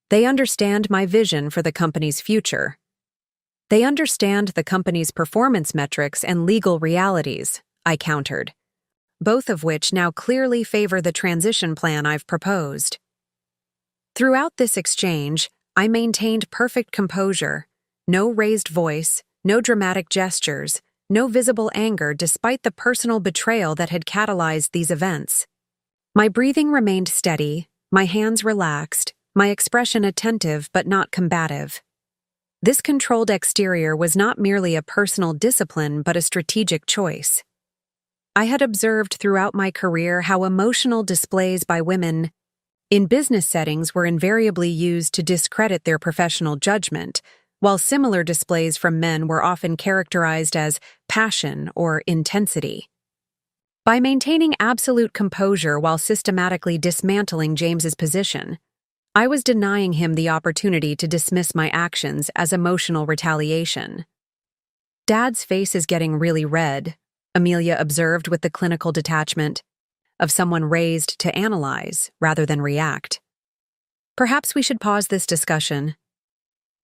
They understand my vision for the company's future. They understand the company's performance metrics and legal realities, I countered, both of which now clearly favor the transition plan I've proposed. Throughout this exchange, I maintained perfect composure, no raised voice, no dramatic gestures, no visible anger despite the personal betrayal that had catalyzed these events. My breathing remained steady, my hands relaxed, my expression attentive but not combative. This controlled exterior was not merely a personal discipline but a strategic choice. I had observed throughout my career how emotional displays by women in business settings were invariably used to discredit their professional judgment, while similar displays from men were often characterized as passion or intensity. By maintaining absolute composure while systematically dismantling James's position, I was denying him the opportunity to dismiss my actions as emotional retaliation. "Dad's face is getting really red," Amelia observed with the clinical detachment of someone raised to analyze rather than react. "Perhaps we should pause this discussion."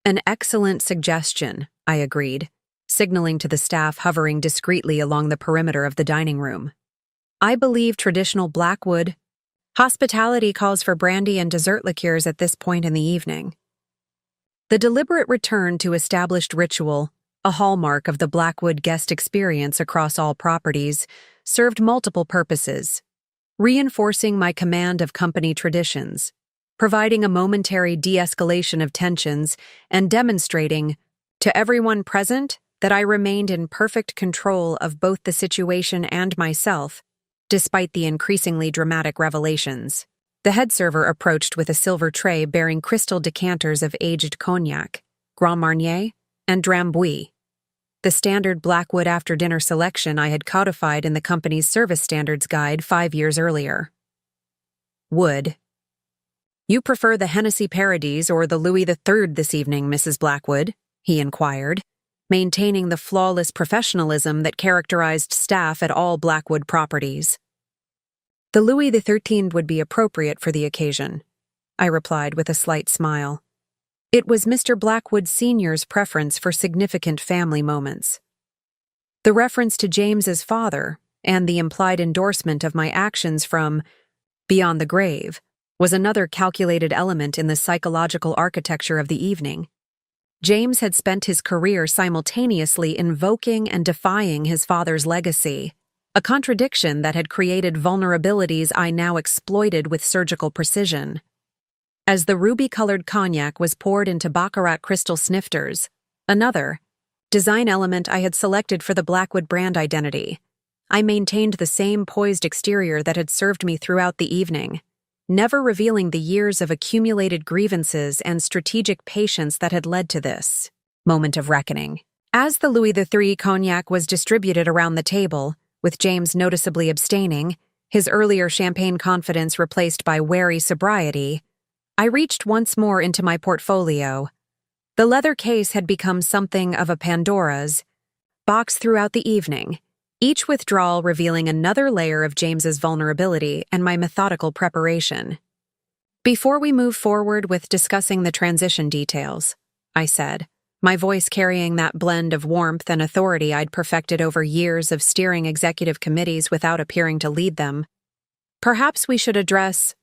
"An excellent suggestion," I agreed, signaling to the staff hovering discreetly along the perimeter of the dining room. "I believe traditional Blackwood hospitality calls for brandy and dessert liqueurs at this point in the evening." The deliberate return to established ritual, a hallmark of the Blackwood guest experience across all properties, served multiple purposes: reinforcing my command of company traditions, providing a momentary de-escalation of tensions, and demonstrating, to everyone present, that I remained in perfect control of both the situation and myself, despite the increasingly dramatic revelations. The head server approached with a silver tray bearing crystal decanters of aged cognac, Grand Marnier, and Drambuie, the standard Blackwood after-dinner selection I had codified in the company's service standards guide 5 years earlier. "Wood. You prefer the Hennessy Paradis or the Louis III this evening, Mrs. Blackwood?" he inquired, maintaining the flawless professionalism that characterized staff at all Blackwood properties. "The Louis XIII would be appropriate for the occasion," I replied with a slight smile. It was Mr. Blackwood Sr.'s preference for significant family moments. The reference to James's father and the implied endorsement of my actions from beyond the grave was another calculated element in the psychological architecture of the evening. James had spent his career simultaneously invoking and defying his father's legacy, a contradiction that had created vulnerabilities I now exploited with surgical precision. As the ruby-colored cognac was poured into baccarat crystal snifters, another design element I had selected for the Blackwood brand identity, I maintained the same poised exterior that had served me throughout the evening, never revealing the years of accumulated grievances and strategic patience that had led to this moment of reckoning. As the Louis XIII cognac was distributed around the table, with James noticeably abstaining, his earlier champagne confidence replaced by wary sobriety, I reached once more into my portfolio. The leather case had become something of a Pandora's box throughout the evening, each withdrawal revealing another layer of James's vulnerability and my methodical preparation. "Before we move forward with discussing the transition details," I said, my voice carrying that blend of warmth and authority I'd perfected over years of steering executive committees without appearing to lead them, "perhaps we should address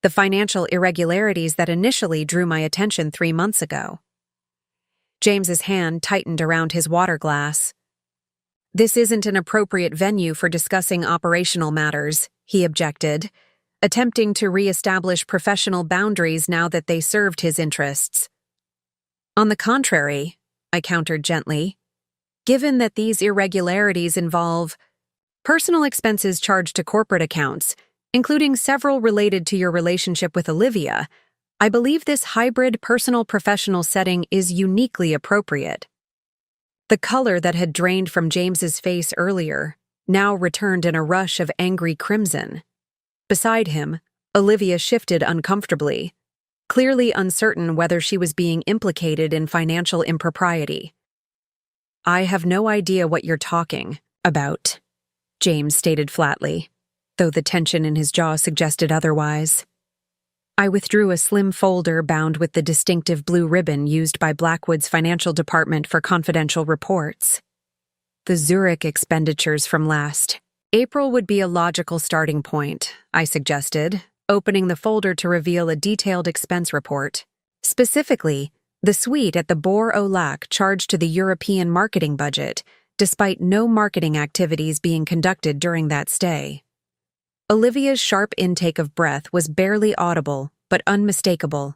the financial irregularities that initially drew my attention 3 months ago." James's hand tightened around his water glass. "This isn't an appropriate venue for discussing operational matters," he objected, attempting to re-establish professional boundaries now that they served his interests. "On the contrary," I countered gently, "given that these irregularities involve personal expenses charged to corporate accounts, including several related to your relationship with Olivia, I believe this hybrid personal-professional setting is uniquely appropriate." The color that had drained from James's face earlier now returned in a rush of angry crimson. Beside him, Olivia shifted uncomfortably, clearly uncertain whether she was being implicated in financial impropriety. "I have no idea what you're talking about," James stated flatly, though the tension in his jaw suggested otherwise. I withdrew a slim folder bound with the distinctive blue ribbon used by Blackwood's financial department for confidential reports. The Zurich expenditures from last April would be a logical starting point, I suggested, opening the folder to reveal a detailed expense report. Specifically, the suite at the Bourg au Lac charged to the European marketing budget, despite no marketing activities being conducted during that stay. Olivia's sharp intake of breath was barely audible, but unmistakable.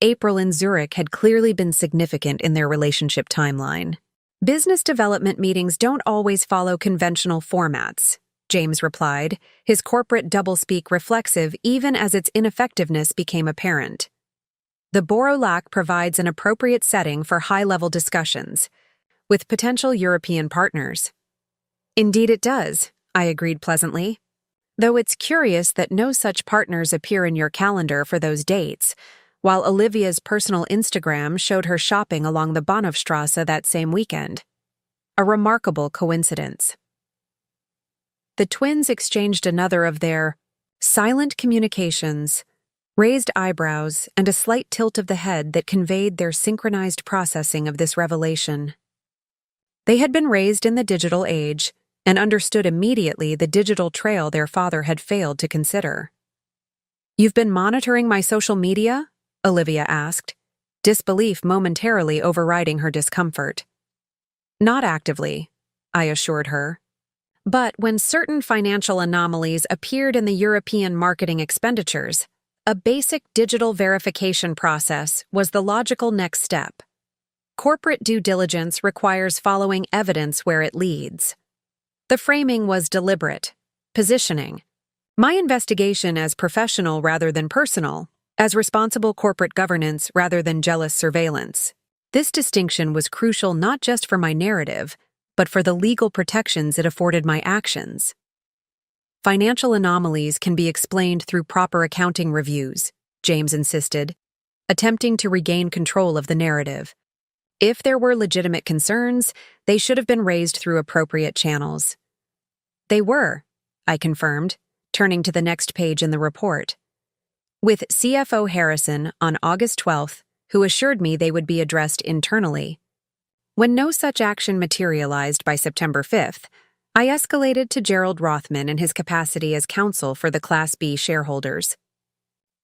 April in Zurich had clearly been significant in their relationship timeline. Business development meetings don't always follow conventional formats, James replied, his corporate doublespeak reflexive even as its ineffectiveness became apparent. The Borolac provides an appropriate setting for high-level discussions with potential European partners. Indeed it does, I agreed pleasantly. Though it's curious that no such partners appear in your calendar for those dates, while Olivia's personal Instagram showed her shopping along the Bahnhofstrasse that same weekend. A remarkable coincidence. The twins exchanged another of their silent communications, raised eyebrows, and a slight tilt of the head that conveyed their synchronized processing of this revelation. They had been raised in the digital age and understood immediately the digital trail their father had failed to consider. "You've been monitoring my social media?" Olivia asked, disbelief momentarily overriding her discomfort. "Not actively," I assured her. But when certain financial anomalies appeared in the European marketing expenditures, a basic digital verification process was the logical next step. Corporate due diligence requires following evidence where it leads. The framing was deliberate, positioning. My investigation as professional rather than personal, as responsible corporate governance rather than jealous surveillance. This distinction was crucial not just for my narrative, but for the legal protections it afforded my actions. Financial anomalies can be explained through proper accounting reviews, James insisted, attempting to regain control of the narrative. If there were legitimate concerns, they should have been raised through appropriate channels. They were, I confirmed, turning to the next page in the report. With CFO Harrison on August 12th, who assured me they would be addressed internally. When no such action materialized by September 5th, I escalated to Gerald Rothman in his capacity as counsel for the Class B shareholders.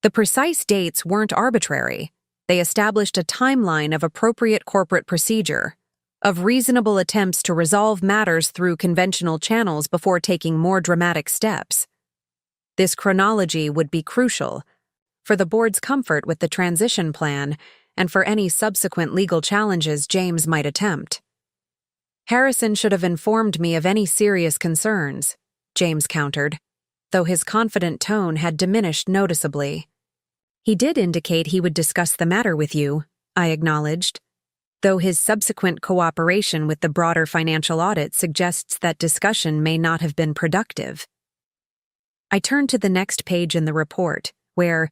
The precise dates weren't arbitrary. They established a timeline of appropriate corporate procedure, of reasonable attempts to resolve matters through conventional channels before taking more dramatic steps. This chronology would be crucial for the board's comfort with the transition plan and for any subsequent legal challenges James might attempt. Harrison should have informed me of any serious concerns, James countered, though his confident tone had diminished noticeably. He did indicate he would discuss the matter with you, I acknowledged, though his subsequent cooperation with the broader financial audit suggests that discussion may not have been productive. I turned to the next page in the report, where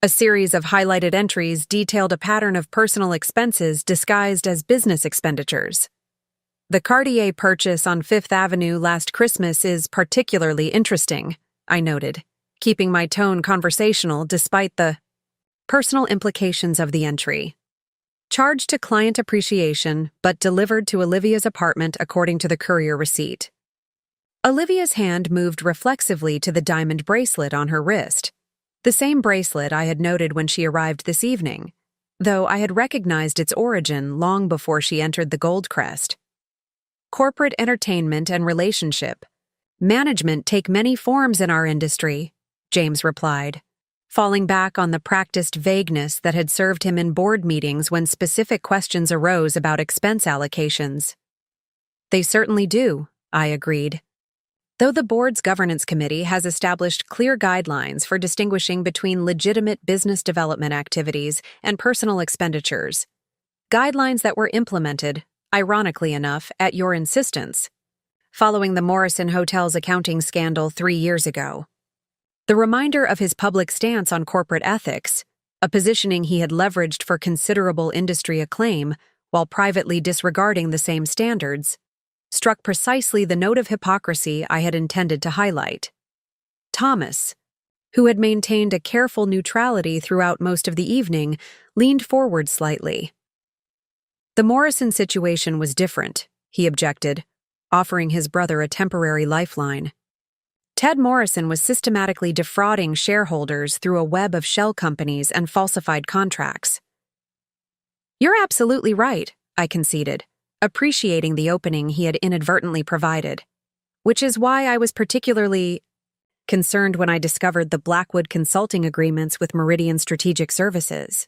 a series of highlighted entries detailed a pattern of personal expenses disguised as business expenditures. The Cartier purchase on Fifth Avenue last Christmas is particularly interesting, I noted, keeping my tone conversational despite the personal implications of the entry. Charged to client appreciation, but delivered to Olivia's apartment according to the courier receipt. Olivia's hand moved reflexively to the diamond bracelet on her wrist, the same bracelet I had noted when she arrived this evening, though I had recognized its origin long before she entered the Gold Crest. Corporate entertainment and relationship management take many forms in our industry, James replied, falling back on the practiced vagueness that had served him in board meetings when specific questions arose about expense allocations. They certainly do, I agreed. Though the board's governance committee has established clear guidelines for distinguishing between legitimate business development activities and personal expenditures, guidelines that were implemented, ironically enough, at your insistence, following the Morrison Hotel's accounting scandal 3 years ago. The reminder of his public stance on corporate ethics, a positioning he had leveraged for considerable industry acclaim while privately disregarding the same standards, struck precisely the note of hypocrisy I had intended to highlight. Thomas, who had maintained a careful neutrality throughout most of the evening, leaned forward slightly. The Morrison situation was different, he objected, offering his brother a temporary lifeline. Ted Morrison was systematically defrauding shareholders through a web of shell companies and falsified contracts. You're absolutely right, I conceded, appreciating the opening he had inadvertently provided, which is why I was particularly concerned when I discovered the Blackwood consulting agreements with Meridian Strategic Services.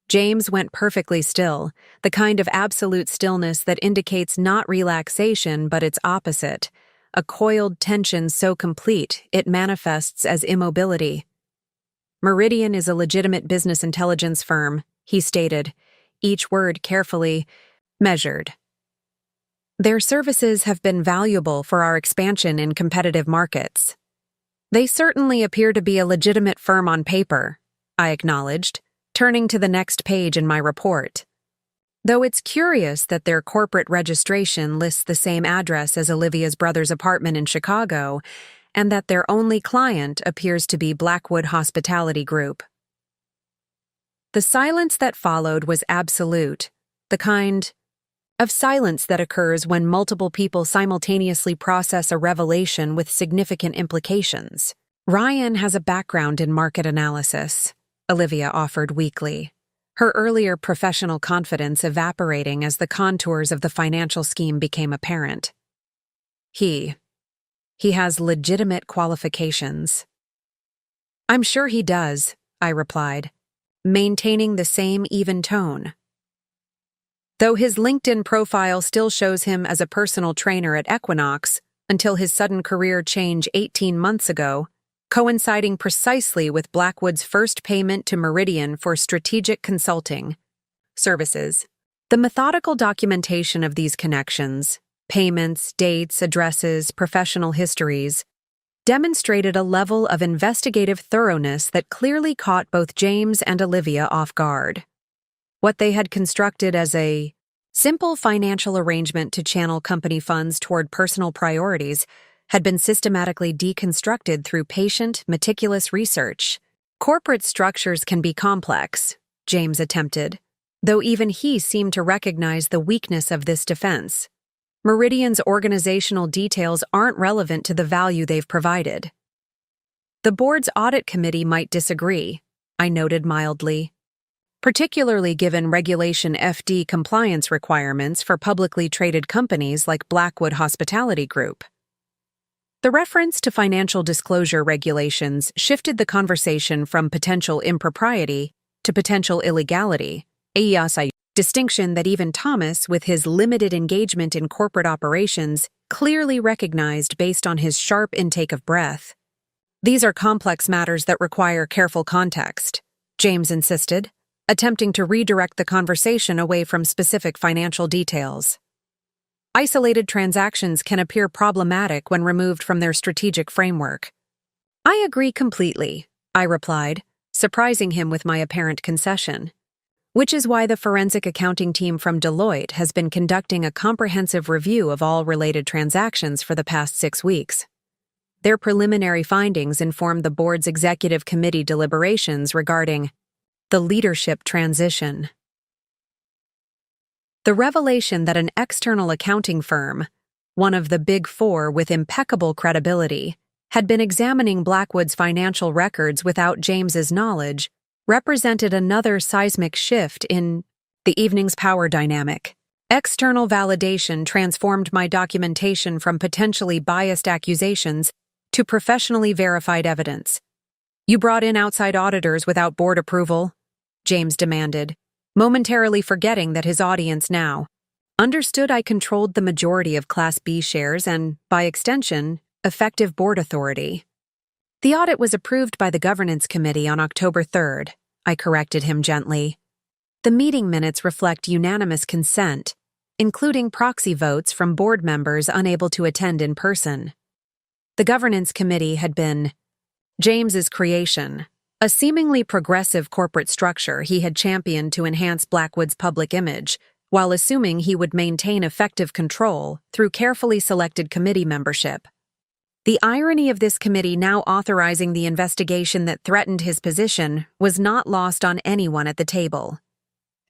James went perfectly still, the kind of absolute stillness that indicates not relaxation but its opposite, a coiled tension so complete it manifests as immobility. "Meridian is a legitimate business intelligence firm," he stated, each word carefully measured. "Their services have been valuable for our expansion in competitive markets." "They certainly appear to be a legitimate firm on paper," I acknowledged, turning to the next page in my report. "Though it's curious that their corporate registration lists the same address as Olivia's brother's apartment in Chicago, and that their only client appears to be Blackwood Hospitality Group." The silence that followed was absolute, the kind of silence that occurs when multiple people simultaneously process a revelation with significant implications. "Ryan has a background in market analysis," Olivia offered weakly, her earlier professional confidence evaporating as the contours of the financial scheme became apparent. He has legitimate qualifications." "I'm sure he does," I replied, maintaining the same even tone. "Though his LinkedIn profile still shows him as a personal trainer at Equinox until his sudden career change 18 months ago, coinciding precisely with Blackwood's first payment to Meridian for strategic consulting services. The methodical documentation of these connections, payments, dates, addresses, professional histories, demonstrated a level of investigative thoroughness that clearly caught both James and Olivia off guard. What they had constructed as a simple financial arrangement to channel company funds toward personal priorities had been systematically deconstructed through patient, meticulous research. "Corporate structures can be complex," James attempted, though even he seemed to recognize the weakness of this defense. "Meridian's organizational details aren't relevant to the value they've provided." "The board's audit committee might disagree," I noted mildly, "particularly given Regulation FD compliance requirements for publicly traded companies like Blackwood Hospitality Group." The reference to financial disclosure regulations shifted the conversation from potential impropriety to potential illegality, a distinction that even Thomas, with his limited engagement in corporate operations, clearly recognized based on his sharp intake of breath. "These are complex matters that require careful context," James insisted, attempting to redirect the conversation away from specific financial details. "Isolated transactions can appear problematic when removed from their strategic framework." "I agree completely," I replied, surprising him with my apparent concession. "Which is why the forensic accounting team from Deloitte has been conducting a comprehensive review of all related transactions for the past 6 weeks. Their preliminary findings inform the board's executive committee deliberations regarding the leadership transition." The revelation that an external accounting firm, one of the Big Four with impeccable credibility, had been examining Blackwood's financial records without James's knowledge represented another seismic shift in the evening's power dynamic. External validation transformed my documentation from potentially biased accusations to professionally verified evidence. "You brought in outside auditors without board approval?" James demanded, momentarily forgetting that his audience now understood I controlled the majority of Class B shares and, by extension, effective board authority. "The audit was approved by the Governance Committee on October 3rd, I corrected him gently. "The meeting minutes reflect unanimous consent, including proxy votes from board members unable to attend in person." The Governance Committee had been James's creation, a seemingly progressive corporate structure he had championed to enhance Blackwood's public image, while assuming he would maintain effective control through carefully selected committee membership. The irony of this committee now authorizing the investigation that threatened his position was not lost on anyone at the table.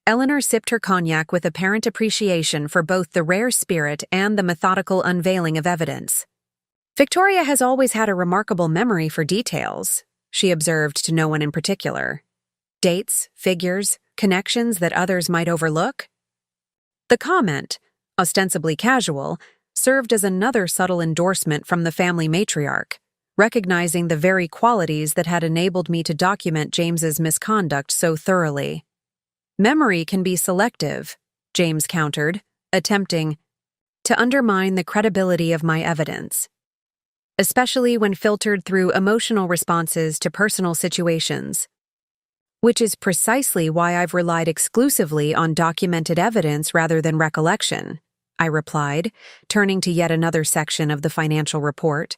Eleanor sipped her cognac with apparent appreciation for both the rare spirit and the methodical unveiling of evidence. "Victoria has always had a remarkable memory for details," she observed to no one in particular. "Dates, figures, connections that others might overlook?" The comment, ostensibly casual, served as another subtle endorsement from the family matriarch, recognizing the very qualities that had enabled me to document James's misconduct so thoroughly. "Memory can be selective," James countered, attempting to undermine the credibility of my evidence, especially when filtered through emotional responses to personal situations, which is precisely why I've relied exclusively on documented evidence rather than recollection, I replied, turning to yet another section of the financial report.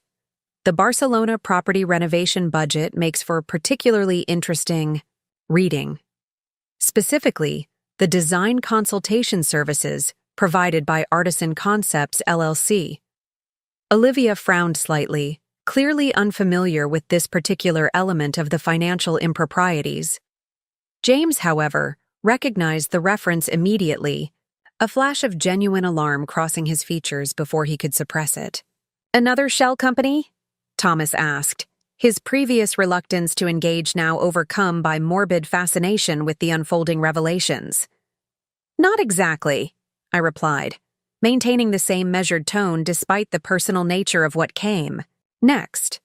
The Barcelona property renovation budget makes for particularly interesting reading. Specifically, the design consultation services provided by Artisan Concepts LLC. Olivia frowned slightly, clearly unfamiliar with this particular element of the financial improprieties. James, however, recognized the reference immediately, a flash of genuine alarm crossing his features before he could suppress it. "Another shell company?" Thomas asked, his previous reluctance to engage now overcome by morbid fascination with the unfolding revelations. "Not exactly," I replied, maintaining the same measured tone despite the personal nature of what came. Next.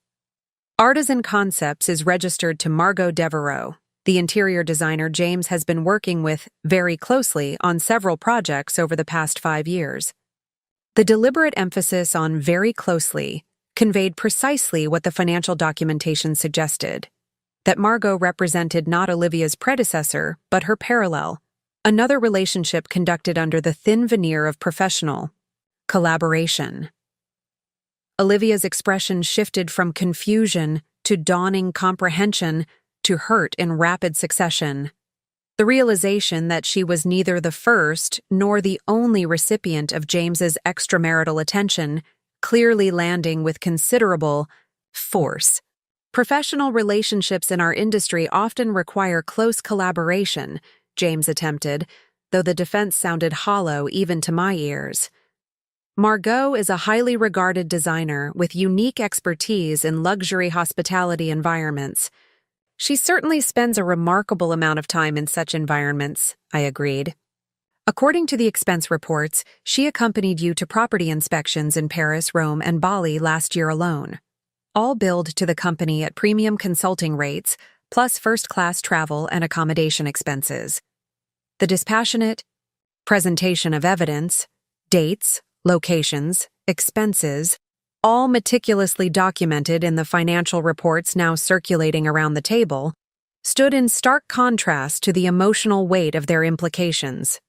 Artisan Concepts is registered to Margot Devereaux, the interior designer James has been working with very closely on several projects over the past 5 years. The deliberate emphasis on very closely conveyed precisely what the financial documentation suggested, that Margot represented not Olivia's predecessor, but her parallel, another relationship conducted under the thin veneer of professional collaboration. Olivia's expression shifted from confusion to dawning comprehension to hurt in rapid succession. The realization that she was neither the first nor the only recipient of James's extramarital attention, clearly landing with considerable force. Professional relationships in our industry often require close collaboration, James attempted, though the defense sounded hollow even to my ears. Margot is a highly regarded designer with unique expertise in luxury hospitality environments. She certainly spends a remarkable amount of time in such environments, I agreed. According to the expense reports, she accompanied you to property inspections in Paris, Rome, and Bali last year alone, all billed to the company at premium consulting rates, plus first-class travel and accommodation expenses. The dispassionate presentation of evidence, dates, locations, expenses, all meticulously documented in the financial reports now circulating around the table, stood in stark contrast to the emotional weight of their implications.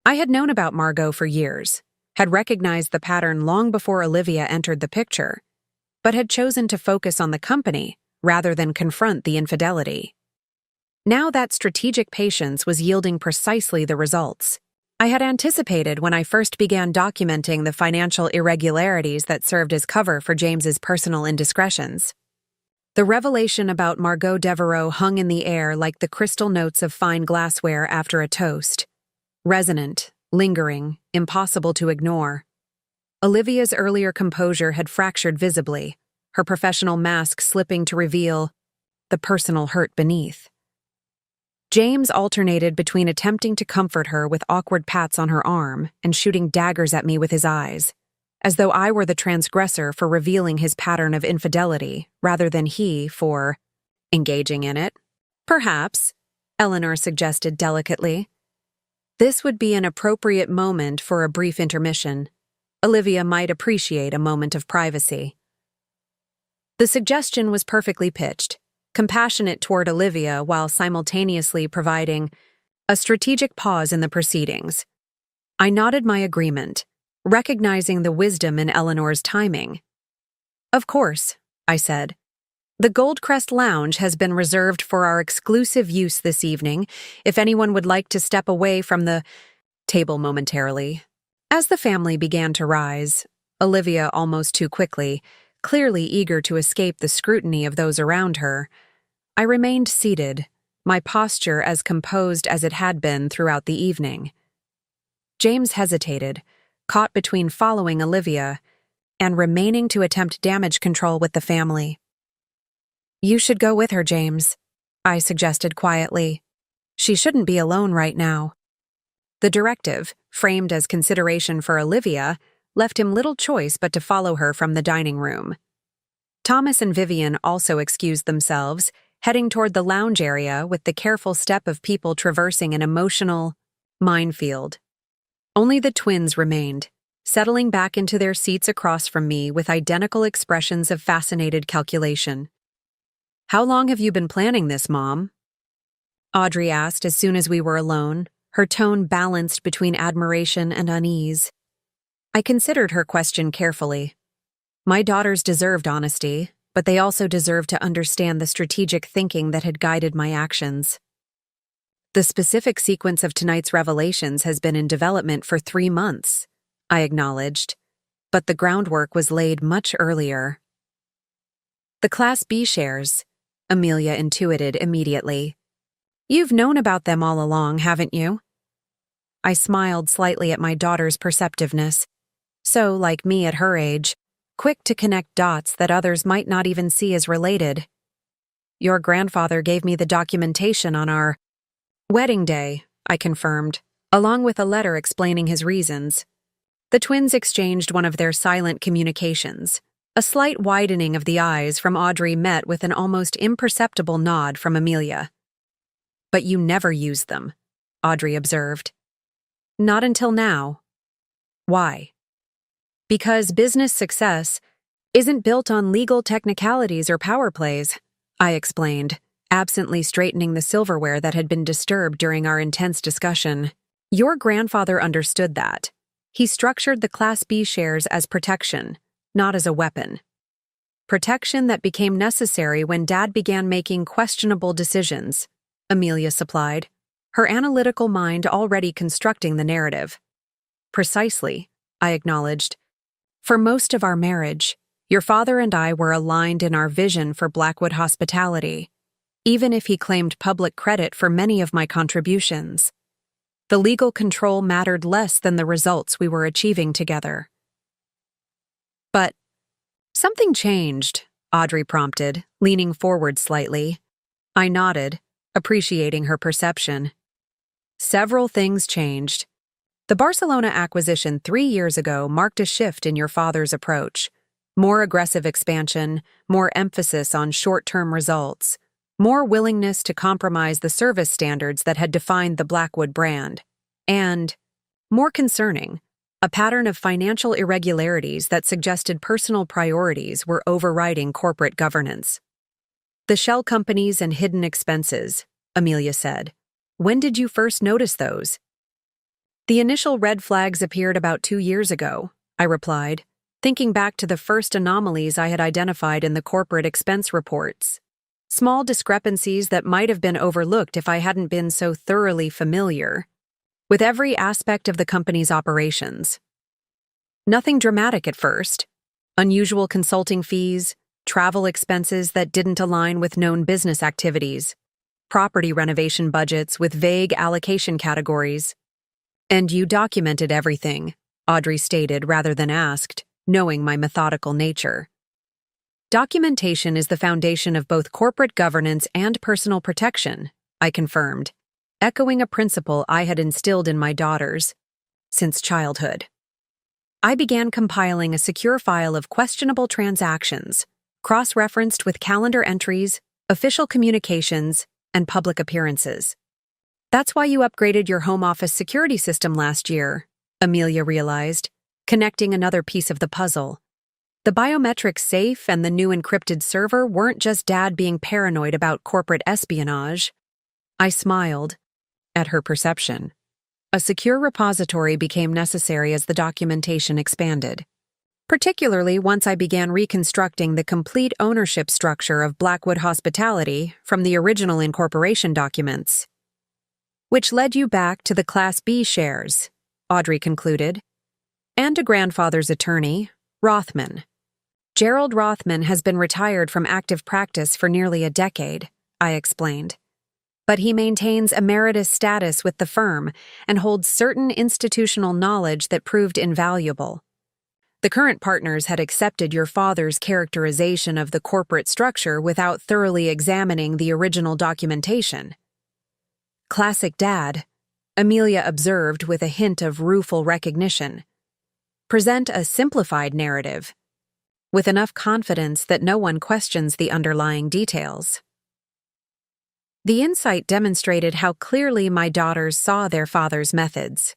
I had known about Margot for years, had recognized the pattern long before Olivia entered the picture, but had chosen to focus on the company rather than confront the infidelity. Now that strategic patience was yielding precisely the results I had anticipated when I first began documenting the financial irregularities that served as cover for James's personal indiscretions. The revelation about Margot Devereaux hung in the air like the crystal notes of fine glassware after a toast. Resonant, lingering, impossible to ignore. Olivia's earlier composure had fractured visibly, her professional mask slipping to reveal the personal hurt beneath. James alternated between attempting to comfort her with awkward pats on her arm and shooting daggers at me with his eyes, as though I were the transgressor for revealing his pattern of infidelity rather than he for engaging in it. "Perhaps," Eleanor suggested delicately. "This would be an appropriate moment for a brief intermission. Olivia might appreciate a moment of privacy." The suggestion was perfectly pitched, compassionate toward Olivia while simultaneously providing a strategic pause in the proceedings. I nodded my agreement, recognizing the wisdom in Eleanor's timing. "Of course," I said. "The Goldcrest Lounge has been reserved for our exclusive use this evening, if anyone would like to step away from the table momentarily." As the family began to rise, Olivia almost too quickly, clearly eager to escape the scrutiny of those around her, I remained seated, my posture as composed as it had been throughout the evening. James hesitated, caught between following Olivia and remaining to attempt damage control with the family. "You should go with her, James," I suggested quietly. "She shouldn't be alone right now." The directive, framed as consideration for Olivia, left him little choice but to follow her from the dining room. Thomas and Vivian also excused themselves, heading toward the lounge area with the careful step of people traversing an emotional minefield. Only the twins remained, settling back into their seats across from me with identical expressions of fascinated calculation. "How long have you been planning this, Mom?" Audrey asked as soon as we were alone, her tone balanced between admiration and unease. I considered her question carefully. My daughters deserved honesty, but they also deserved to understand the strategic thinking that had guided my actions. "The specific sequence of tonight's revelations has been in development for 3 months," I acknowledged, but the groundwork was laid much earlier. "The Class B shares," Amelia intuited immediately. "You've known about them all along, haven't you?" I smiled slightly at my daughter's perceptiveness. So, like me at her age, quick to connect dots that others might not even see as related. "Your grandfather gave me the documentation on our wedding day," I confirmed, along with a letter explaining his reasons. The twins exchanged one of their silent communications. A slight widening of the eyes from Audrey met with an almost imperceptible nod from Amelia. "But you never used them," Audrey observed. "Not until now." "Why?" "Because business success isn't built on legal technicalities or power plays," I explained, absently straightening the silverware that had been disturbed during our intense discussion. "Your grandfather understood that. He structured the Class B shares as protection, not as a weapon. Protection that became necessary when Dad began making questionable decisions," Amelia supplied, her analytical mind already constructing the narrative. "Precisely," I acknowledged. "For most of our marriage, your father and I were aligned in our vision for Blackwood hospitality, even if he claimed public credit for many of my contributions. The legal control mattered less than the results we were achieving together." "But something changed," Audrey prompted, leaning forward slightly. I nodded, appreciating her perception. "Several things changed. The Barcelona acquisition 3 years ago marked a shift in your father's approach. More aggressive expansion, more emphasis on short-term results, more willingness to compromise the service standards that had defined the Blackwood brand, and, more concerning, a pattern of financial irregularities that suggested personal priorities were overriding corporate governance. The shell companies and hidden expenses," Amelia said. "When did you first notice those?" "The initial red flags appeared about 2 years ago," I replied, thinking back to the first anomalies I had identified in the corporate expense reports. Small discrepancies that might have been overlooked if I hadn't been so thoroughly familiar with every aspect of the company's operations. Nothing dramatic at first. Unusual consulting fees, travel expenses that didn't align with known business activities, property renovation budgets with vague allocation categories. "And you documented everything," Audrey stated rather than asked, knowing my methodical nature. "Documentation is the foundation of both corporate governance and personal protection," I confirmed, echoing a principle I had instilled in my daughters since childhood. I began compiling a secure file of questionable transactions, cross-referenced with calendar entries, official communications, and public appearances. "That's why you upgraded your home office security system last year," Amelia realized, connecting another piece of the puzzle. The biometric safe and the new encrypted server weren't just Dad being paranoid about corporate espionage. I smiled at her perception. A secure repository became necessary as the documentation expanded, particularly once I began reconstructing the complete ownership structure of Blackwood Hospitality from the original incorporation documents. "Which led you back to the Class B shares," Audrey concluded, "and to grandfather's attorney, Rothman. Gerald Rothman has been retired from active practice for nearly a decade," I explained. "But he maintains emeritus status with the firm and holds certain institutional knowledge that proved invaluable. The current partners had accepted your father's characterization of the corporate structure without thoroughly examining the original documentation." "Classic Dad," Amelia observed with a hint of rueful recognition. "Present a simplified narrative, with enough confidence that no one questions the underlying details." The insight demonstrated how clearly my daughters saw their father's methods.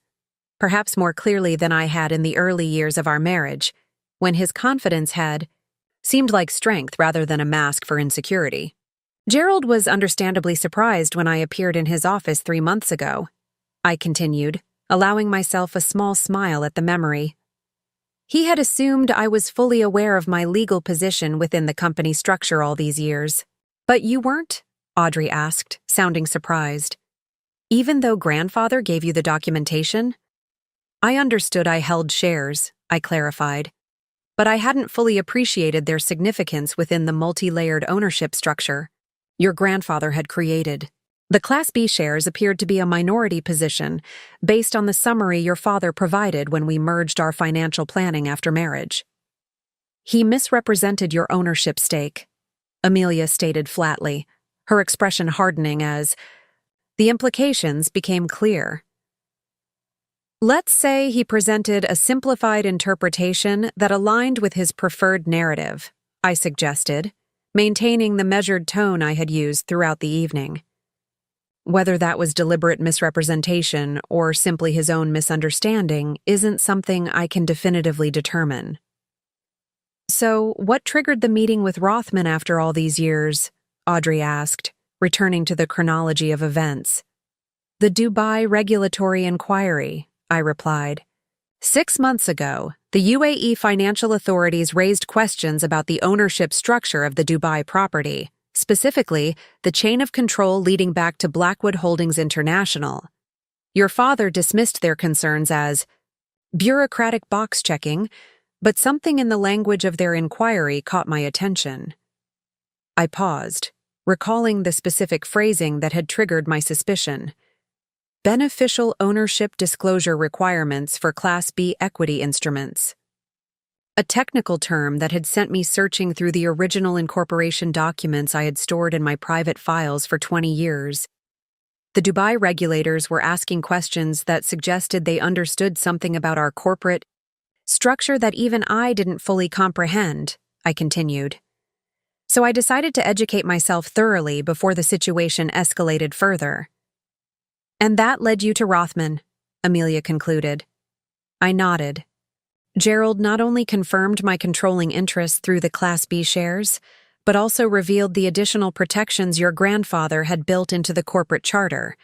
perhaps more clearly than I had in the early years of our marriage, when his confidence had seemed like strength rather than a mask for insecurity. Gerald was understandably surprised when I appeared in his office 3 months ago, I continued, allowing myself a small smile at the memory. He had assumed I was fully aware of my legal position within the company structure all these years. But you weren't? Audrey asked, sounding surprised. Even though grandfather gave you the documentation? I understood I held shares, I clarified, but I hadn't fully appreciated their significance within the multi-layered ownership structure your grandfather had created. The Class B shares appeared to be a minority position based on the summary your father provided when we merged our financial planning after marriage. He misrepresented your ownership stake, Amelia stated flatly, her expression hardening as the implications became clear. Let's say he presented a simplified interpretation that aligned with his preferred narrative, I suggested, maintaining the measured tone I had used throughout the evening. Whether that was deliberate misrepresentation or simply his own misunderstanding isn't something I can definitively determine. So, what triggered the meeting with Rothman after all these years? Audrey asked, returning to the chronology of events. The Dubai regulatory inquiry, I replied. 6 months ago, the UAE financial authorities raised questions about the ownership structure of the Dubai property, specifically the chain of control leading back to Blackwood Holdings International. Your father dismissed their concerns as bureaucratic box-checking, but something in the language of their inquiry caught my attention. I paused, recalling the specific phrasing that had triggered my suspicion. Beneficial ownership disclosure requirements for Class B equity instruments. A technical term that had sent me searching through the original incorporation documents I had stored in my private files for 20 years. The Dubai regulators were asking questions that suggested they understood something about our corporate structure that even I didn't fully comprehend, I continued. So I decided to educate myself thoroughly before the situation escalated further. And that led you to Rothman, Amelia concluded. I nodded. Gerald not only confirmed my controlling interest through the Class B shares, but also revealed the additional protections your grandfather had built into the corporate charter,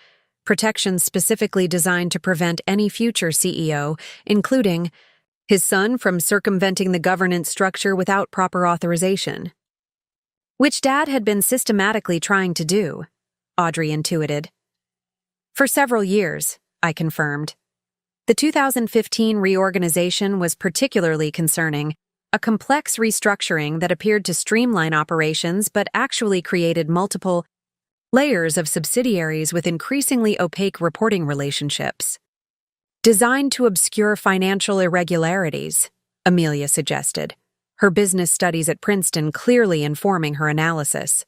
protections specifically designed to prevent any future CEO, including his son, from circumventing the governance structure without proper authorization. Which Dad had been systematically trying to do, Audrey intuited. For several years, I confirmed. The 2015 reorganization was particularly concerning, a complex restructuring that appeared to streamline operations but actually created multiple layers of subsidiaries with increasingly opaque reporting relationships. Designed to obscure financial irregularities, Amelia suggested, her business studies at Princeton clearly informing her analysis.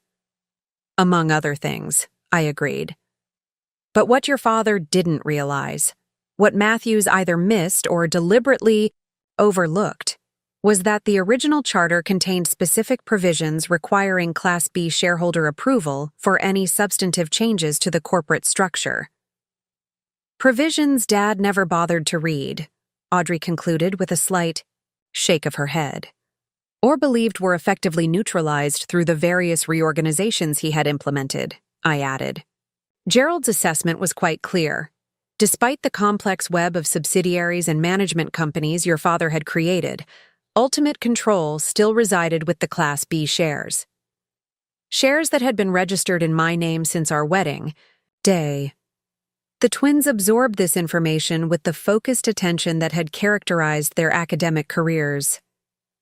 Among other things, I agreed. But what your father didn't realize, what Matthews either missed or deliberately overlooked, was that the original charter contained specific provisions requiring Class B shareholder approval for any substantive changes to the corporate structure. Provisions Dad never bothered to read, Audrey concluded with a slight shake of her head, or believed were effectively neutralized through the various reorganizations he had implemented, I added. Gerald's assessment was quite clear. Despite the complex web of subsidiaries and management companies your father had created, ultimate control still resided with the Class B shares. Shares that had been registered in my name since our wedding day. The twins absorbed this information with the focused attention that had characterized their academic careers.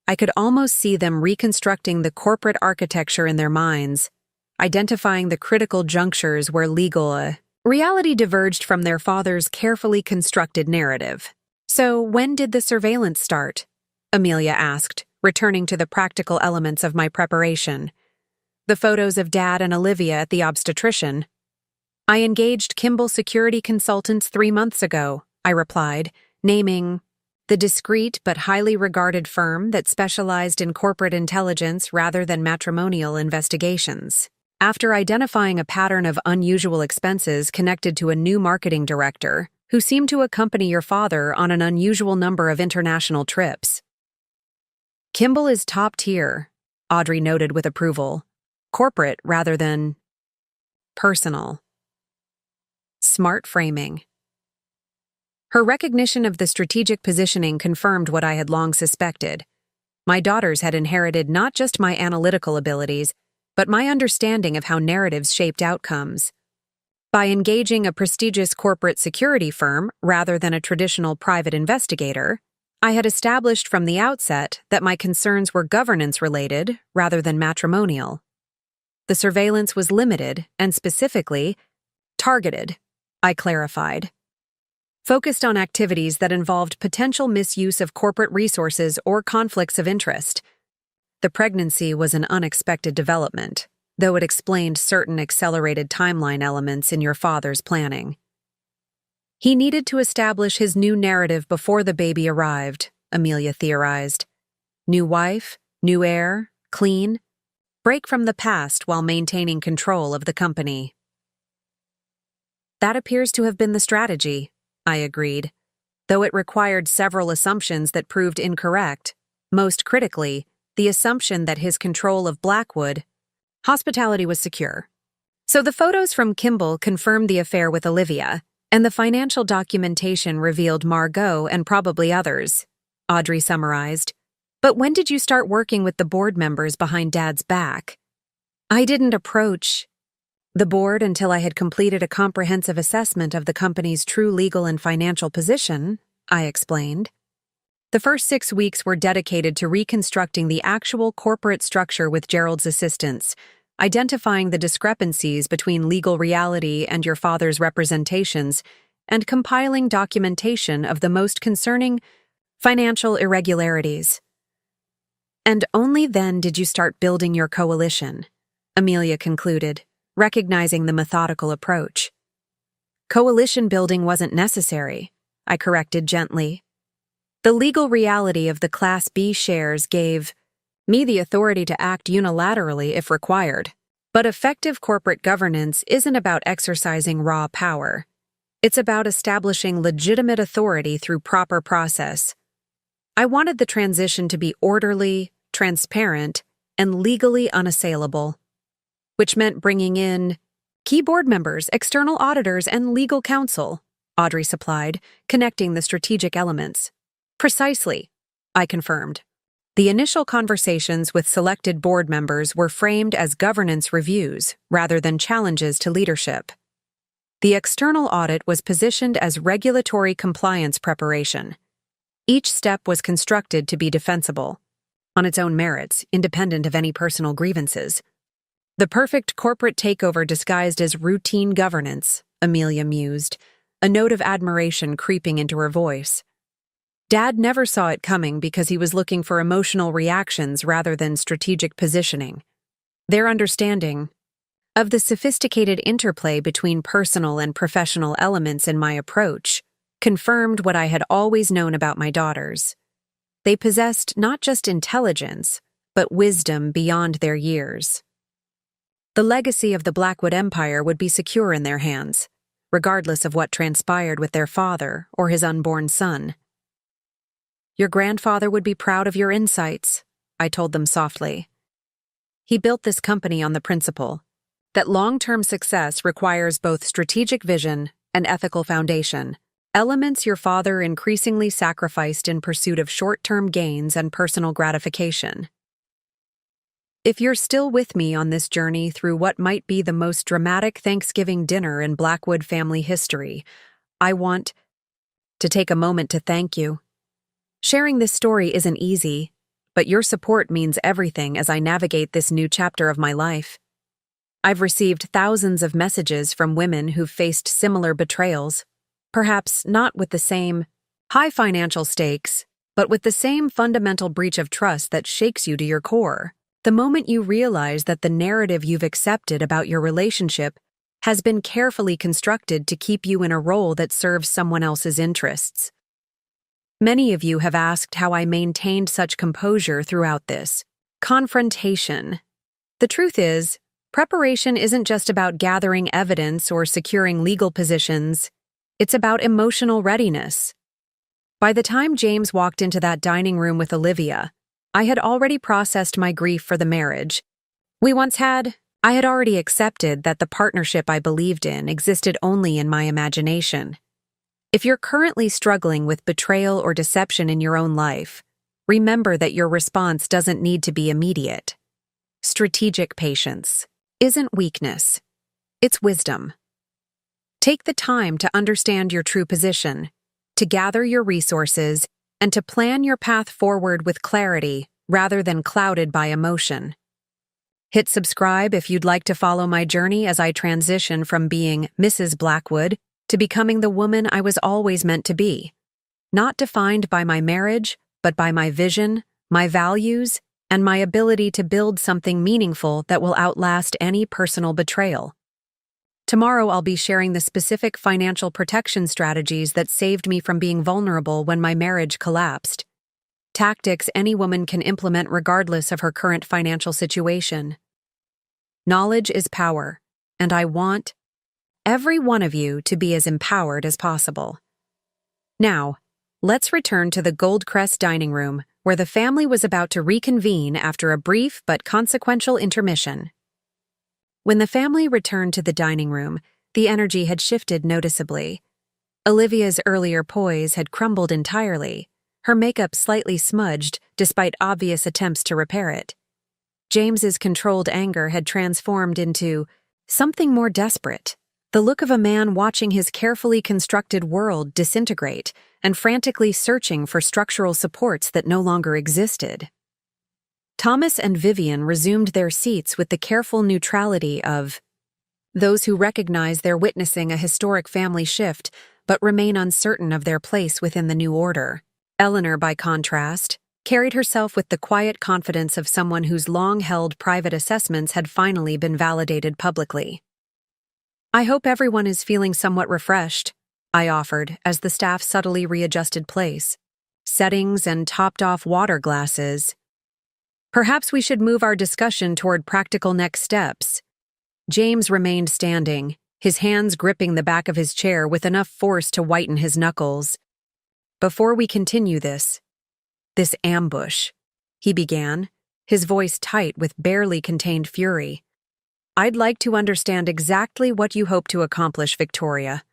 I could almost see them reconstructing the corporate architecture in their minds, identifying the critical junctures where legal reality diverged from their father's carefully constructed narrative. So, when did the surveillance start? Amelia asked, returning to the practical elements of my preparation. The photos of Dad and Olivia at the obstetrician. I engaged Kimball Security Consultants 3 months ago, I replied, naming the discreet but highly regarded firm that specialized in corporate intelligence rather than matrimonial investigations. After identifying a pattern of unusual expenses connected to a new marketing director, who seemed to accompany your father on an unusual number of international trips. Kimball is top tier, Audrey noted with approval. Corporate rather than personal. Smart framing. Her recognition of the strategic positioning confirmed what I had long suspected. My daughters had inherited not just my analytical abilities, but my understanding of how narratives shaped outcomes. By engaging a prestigious corporate security firm rather than a traditional private investigator, I had established from the outset that my concerns were governance-related rather than matrimonial. The surveillance was limited and specifically targeted, I clarified. Focused on activities that involved potential misuse of corporate resources or conflicts of interest. The pregnancy was an unexpected development, though it explained certain accelerated timeline elements in your father's planning. He needed to establish his new narrative before the baby arrived, Amelia theorized. New wife, new heir, clean, break from the past while maintaining control of the company. That appears to have been the strategy, I agreed, though it required several assumptions that proved incorrect, most critically, the assumption that his control of Blackwood hospitality was secure. So the photos from Kimball confirmed the affair with Olivia, and the financial documentation revealed Margot and probably others, Audrey summarized. But when did you start working with the board members behind Dad's back? I didn't approach the board until I had completed a comprehensive assessment of the company's true legal and financial position, I explained. The first 6 weeks were dedicated to reconstructing the actual corporate structure with Gerald's assistance, identifying the discrepancies between legal reality and your father's representations, and compiling documentation of the most concerning financial irregularities. And only then did you start building your coalition, Amelia concluded, recognizing the methodical approach. Coalition building wasn't necessary, I corrected gently. The legal reality of the Class B shares gave me the authority to act unilaterally if required. But effective corporate governance isn't about exercising raw power. It's about establishing legitimate authority through proper process. I wanted the transition to be orderly, transparent, and legally unassailable, which meant bringing in key board members, external auditors, and legal counsel, Audrey supplied, connecting the strategic elements. Precisely, I confirmed. The initial conversations with selected board members were framed as governance reviews rather than challenges to leadership. The external audit was positioned as regulatory compliance preparation. Each step was constructed to be defensible, on its own merits, independent of any personal grievances. The perfect corporate takeover disguised as routine governance, Amelia mused, a note of admiration creeping into her voice. Dad never saw it coming because he was looking for emotional reactions rather than strategic positioning. Their understanding of the sophisticated interplay between personal and professional elements in my approach confirmed what I had always known about my daughters. They possessed not just intelligence, but wisdom beyond their years. The legacy of the Blackwood Empire would be secure in their hands, regardless of what transpired with their father or his unborn son. Your grandfather would be proud of your insights, I told them softly. He built this company on the principle that long-term success requires both strategic vision and ethical foundation, elements your father increasingly sacrificed in pursuit of short-term gains and personal gratification. If you're still with me on this journey through what might be the most dramatic Thanksgiving dinner in Blackwood family history, I want to take a moment to thank you. Sharing this story isn't easy, but your support means everything as I navigate this new chapter of my life. I've received thousands of messages from women who've faced similar betrayals, perhaps not with the same high financial stakes, but with the same fundamental breach of trust that shakes you to your core. The moment you realize that the narrative you've accepted about your relationship has been carefully constructed to keep you in a role that serves someone else's interests. Many of you have asked how I maintained such composure throughout this confrontation. The truth is, preparation isn't just about gathering evidence or securing legal positions. It's about emotional readiness. By the time James walked into that dining room with Olivia, I had already processed my grief for the marriage I had already accepted that the partnership I believed in existed only in my imagination. If you're currently struggling with betrayal or deception in your own life, remember that your response doesn't need to be immediate. Strategic patience isn't weakness, it's wisdom. Take the time to understand your true position, to gather your resources, and to plan your path forward with clarity rather than clouded by emotion. Hit subscribe if you'd like to follow my journey as I transition from being Mrs. Blackwood to becoming the woman I was always meant to be. Not defined by my marriage, but by my vision, my values, and my ability to build something meaningful that will outlast any personal betrayal. Tomorrow I'll be sharing the specific financial protection strategies that saved me from being vulnerable when my marriage collapsed. Tactics any woman can implement regardless of her current financial situation. Knowledge is power, and I want every one of you to be as empowered as possible. Now, let's return to the Goldcrest dining room, where the family was about to reconvene after a brief but consequential intermission. When the family returned to the dining room, the energy had shifted noticeably. Olivia's earlier poise had crumbled entirely, her makeup slightly smudged despite obvious attempts to repair it. James's controlled anger had transformed into something more desperate, the look of a man watching his carefully constructed world disintegrate and frantically searching for structural supports that no longer existed. Thomas and Vivian resumed their seats with the careful neutrality of those who recognize they're witnessing a historic family shift but remain uncertain of their place within the new order. Eleanor, by contrast, carried herself with the quiet confidence of someone whose long-held private assessments had finally been validated publicly. "I hope everyone is feeling somewhat refreshed," I offered as the staff subtly readjusted place, settings and topped-off water glasses. "Perhaps we should move our discussion toward practical next steps." James remained standing, his hands gripping the back of his chair with enough force to whiten his knuckles. "Before we continue this ambush," he began, his voice tight with barely contained fury, "I'd like to understand exactly what you hope to accomplish, Victoria.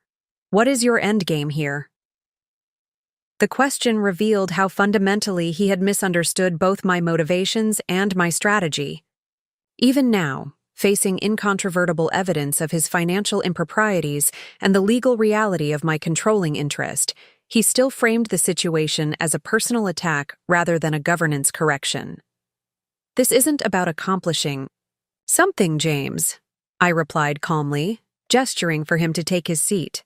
What is your endgame here?" The question revealed how fundamentally he had misunderstood both my motivations and my strategy. Even now, facing incontrovertible evidence of his financial improprieties and the legal reality of my controlling interest, he still framed the situation as a personal attack rather than a governance correction. "This isn't about accomplishing something, James," I replied calmly, gesturing for him to take his seat.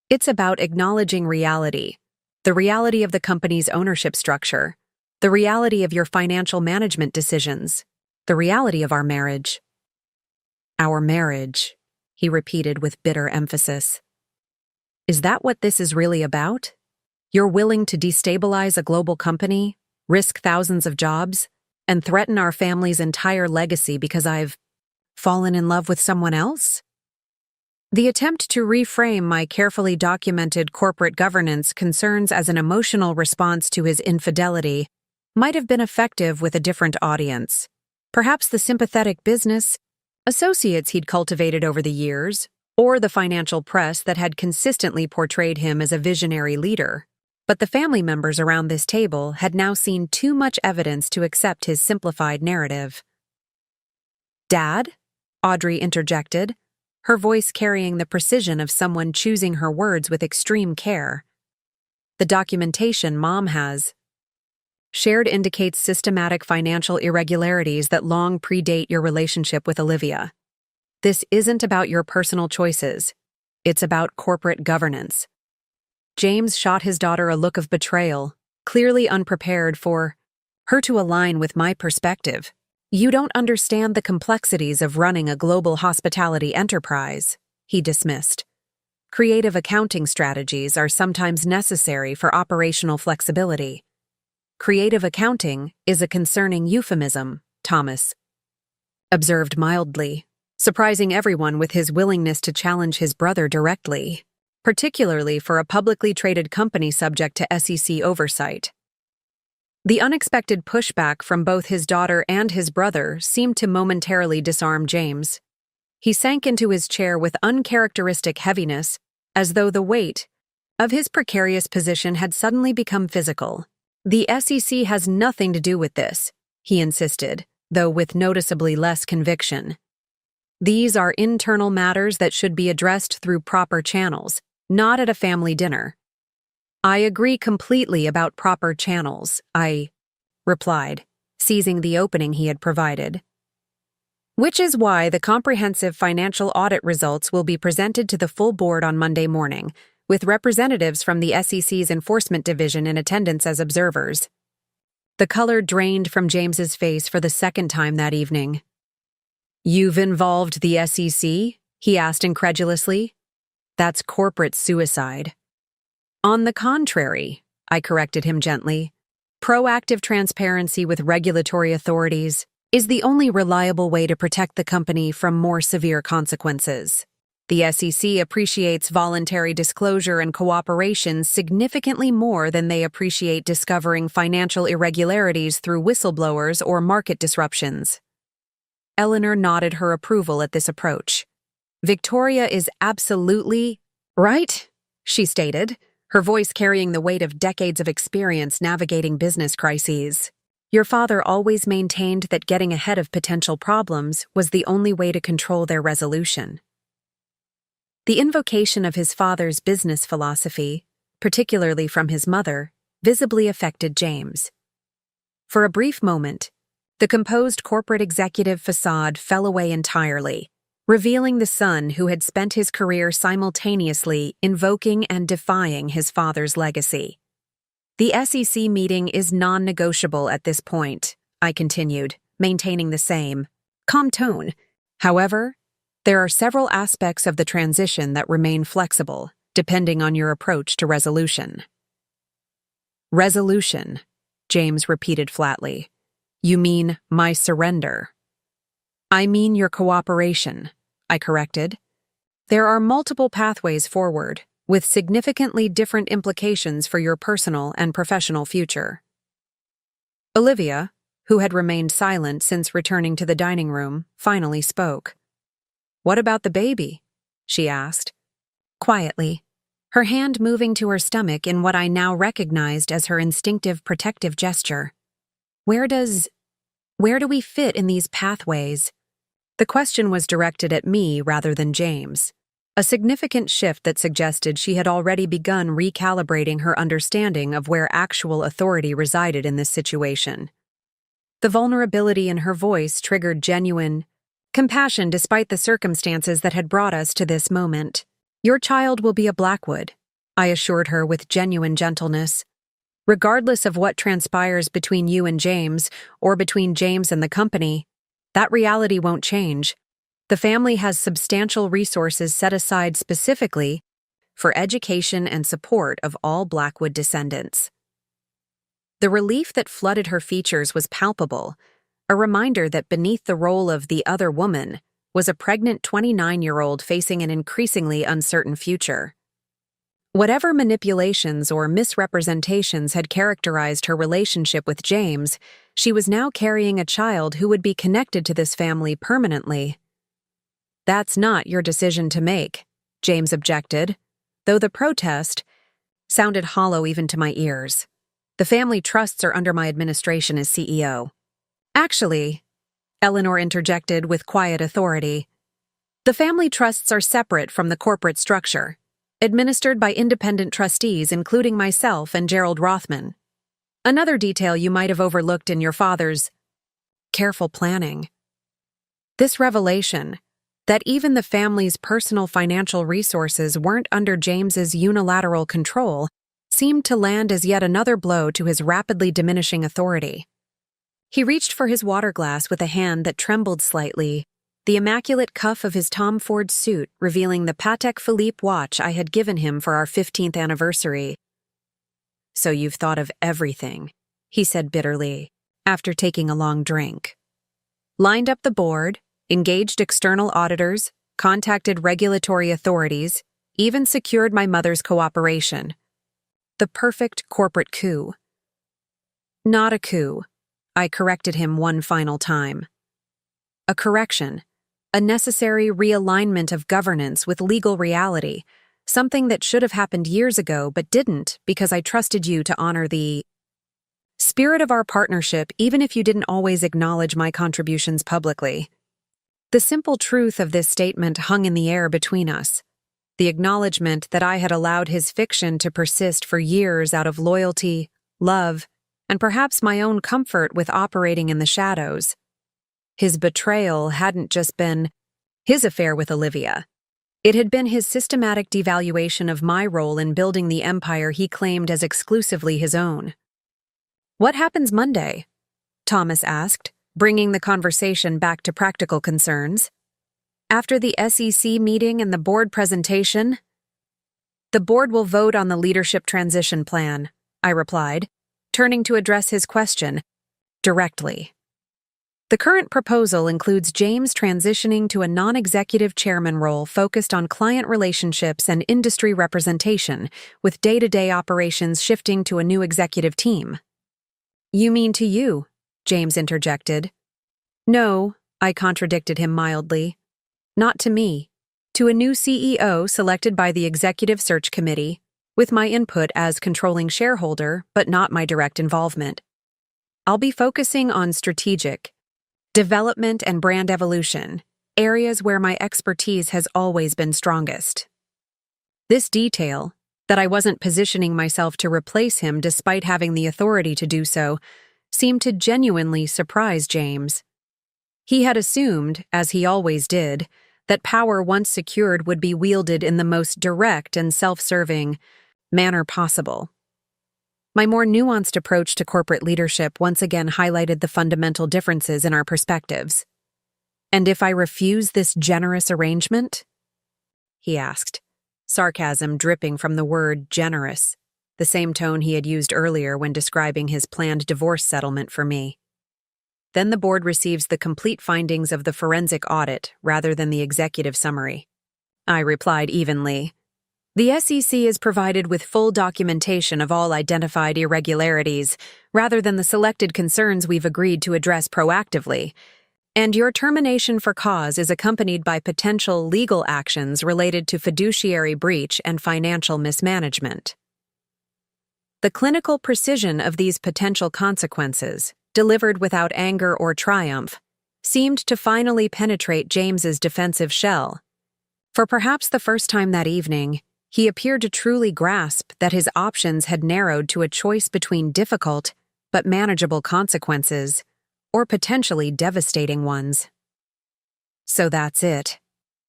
"It's about acknowledging reality, the reality of the company's ownership structure, the reality of your financial management decisions, the reality of our marriage." "Our marriage," he repeated with bitter emphasis. "Is that what this is really about? You're willing to destabilize a global company, risk thousands of jobs, and threaten our family's entire legacy because I've fallen in love with someone else?" The attempt to reframe my carefully documented corporate governance concerns as an emotional response to his infidelity might have been effective with a different audience. Perhaps the sympathetic business associates he'd cultivated over the years, or the financial press that had consistently portrayed him as a visionary leader. But the family members around this table had now seen too much evidence to accept his simplified narrative. "Dad?" Audrey interjected, her voice carrying the precision of someone choosing her words with extreme care. "The documentation Mom has shared indicates systematic financial irregularities that long predate your relationship with Olivia. This isn't about your personal choices. It's about corporate governance." James shot his daughter a look of betrayal, clearly unprepared for her to align with my perspective. "You don't understand the complexities of running a global hospitality enterprise," he dismissed. "Creative accounting strategies are sometimes necessary for operational flexibility." "Creative accounting is a concerning euphemism," Thomas observed mildly, surprising everyone with his willingness to challenge his brother directly. particularly for a publicly traded company subject to SEC oversight. The unexpected pushback from both his daughter and his brother seemed to momentarily disarm James. He sank into his chair with uncharacteristic heaviness, as though the weight of his precarious position had suddenly become physical. "The SEC has nothing to do with this," he insisted, though with noticeably less conviction. "These are internal matters that should be addressed through proper channels, not at a family dinner." "I agree completely about proper channels," I replied, seizing the opening he had provided. "Which is why the comprehensive financial audit results will be presented to the full board on Monday morning, with representatives from the SEC's Enforcement Division in attendance as observers." The color drained from James's face for the second time that evening. "You've involved the SEC?" he asked incredulously. "That's corporate suicide." "On the contrary," I corrected him gently, "proactive transparency with regulatory authorities is the only reliable way to protect the company from more severe consequences. The SEC appreciates voluntary disclosure and cooperation significantly more than they appreciate discovering financial irregularities through whistleblowers or market disruptions." Eleanor nodded her approval at this approach. "Victoria is absolutely right," she stated, her voice carrying the weight of decades of experience navigating business crises. "Your father always maintained that getting ahead of potential problems was the only way to control their resolution." The invocation of his father's business philosophy, particularly from his mother, visibly affected James. For a brief moment, the composed corporate executive facade fell away entirely, revealing the son who had spent his career simultaneously invoking and defying his father's legacy. "The SEC meeting is non-negotiable at this point," I continued, maintaining the same calm tone. "However, there are several aspects of the transition that remain flexible, depending on your approach to resolution." "Resolution," James repeated flatly. "You mean my surrender?" "I mean your cooperation," I corrected. "There are multiple pathways forward, with significantly different implications for your personal and professional future." Olivia, who had remained silent since returning to the dining room, finally spoke. "What about the baby?" she asked, quietly, her hand moving to her stomach in what I now recognized as her instinctive protective gesture. Where do we fit in these pathways?" The question was directed at me rather than James, a significant shift that suggested she had already begun recalibrating her understanding of where actual authority resided in this situation. The vulnerability in her voice triggered genuine compassion despite the circumstances that had brought us to this moment. "Your child will be a Blackwood," I assured her with genuine gentleness. "Regardless of what transpires between you and James, or between James and the company, that reality won't change. The family has substantial resources set aside specifically for education and support of all Blackwood descendants." The relief that flooded her features was palpable, a reminder that beneath the role of the other woman was a pregnant 29-year-old facing an increasingly uncertain future. Whatever manipulations or misrepresentations had characterized her relationship with James, she was now carrying a child who would be connected to this family permanently. "That's not your decision to make," James objected, though the protest sounded hollow even to my ears. "The family trusts are under my administration as CEO." "Actually," Eleanor interjected with quiet authority, "the family trusts are separate from the corporate structure, administered by independent trustees including myself and Gerald Rothman. Another detail you might have overlooked in your father's careful planning." This revelation, that even the family's personal financial resources weren't under James's unilateral control, seemed to land as yet another blow to his rapidly diminishing authority. He reached for his water glass with a hand that trembled slightly, the immaculate cuff of his Tom Ford suit revealing the Patek Philippe watch I had given him for our 15th anniversary. "So you've thought of everything," he said bitterly, after taking a long drink. "Lined up the board, engaged external auditors, contacted regulatory authorities, even secured my mother's cooperation. The perfect corporate coup. Not a coup, I corrected him one final time. A correction, a necessary realignment of governance with legal reality, something that should have happened years ago but didn't because I trusted you to honor the spirit of our partnership even if you didn't always acknowledge my contributions publicly. The simple truth of this statement hung in the air between us. The acknowledgement that I had allowed his fiction to persist for years out of loyalty, love, and perhaps my own comfort with operating in the shadows. His betrayal hadn't just been his affair with Olivia. It had been his systematic devaluation of my role in building the empire he claimed as exclusively his own. "What happens Monday?" Thomas asked, bringing the conversation back to practical concerns. "After the SEC meeting and the board presentation?" "The board will vote on the leadership transition plan," I replied, turning to address his question directly. "The current proposal includes James transitioning to a non-executive chairman role focused on client relationships and industry representation, with day-to-day operations shifting to a new executive team." "You mean to you?" James interjected. "No," I contradicted him mildly. "Not to me. To a new CEO selected by the Executive Search Committee, with my input as controlling shareholder, but not my direct involvement. I'll be focusing on strategic development and brand evolution, areas where my expertise has always been strongest." This detail, that I wasn't positioning myself to replace him despite having the authority to do so, seemed to genuinely surprise James. He had assumed, as he always did, that power once secured would be wielded in the most direct and self-serving manner possible. My more nuanced approach to corporate leadership once again highlighted the fundamental differences in our perspectives. "And if I refuse this generous arrangement?" he asked, sarcasm dripping from the word generous, the same tone he had used earlier when describing his planned divorce settlement for me. "Then the board receives the complete findings of the forensic audit rather than the executive summary," I replied evenly. "The SEC is provided with full documentation of all identified irregularities, rather than the selected concerns we've agreed to address proactively, and your termination for cause is accompanied by potential legal actions related to fiduciary breach and financial mismanagement." The clinical precision of these potential consequences, delivered without anger or triumph, seemed to finally penetrate James's defensive shell. For perhaps the first time that evening, he appeared to truly grasp that his options had narrowed to a choice between difficult but manageable consequences, or potentially devastating ones. "So that's it,"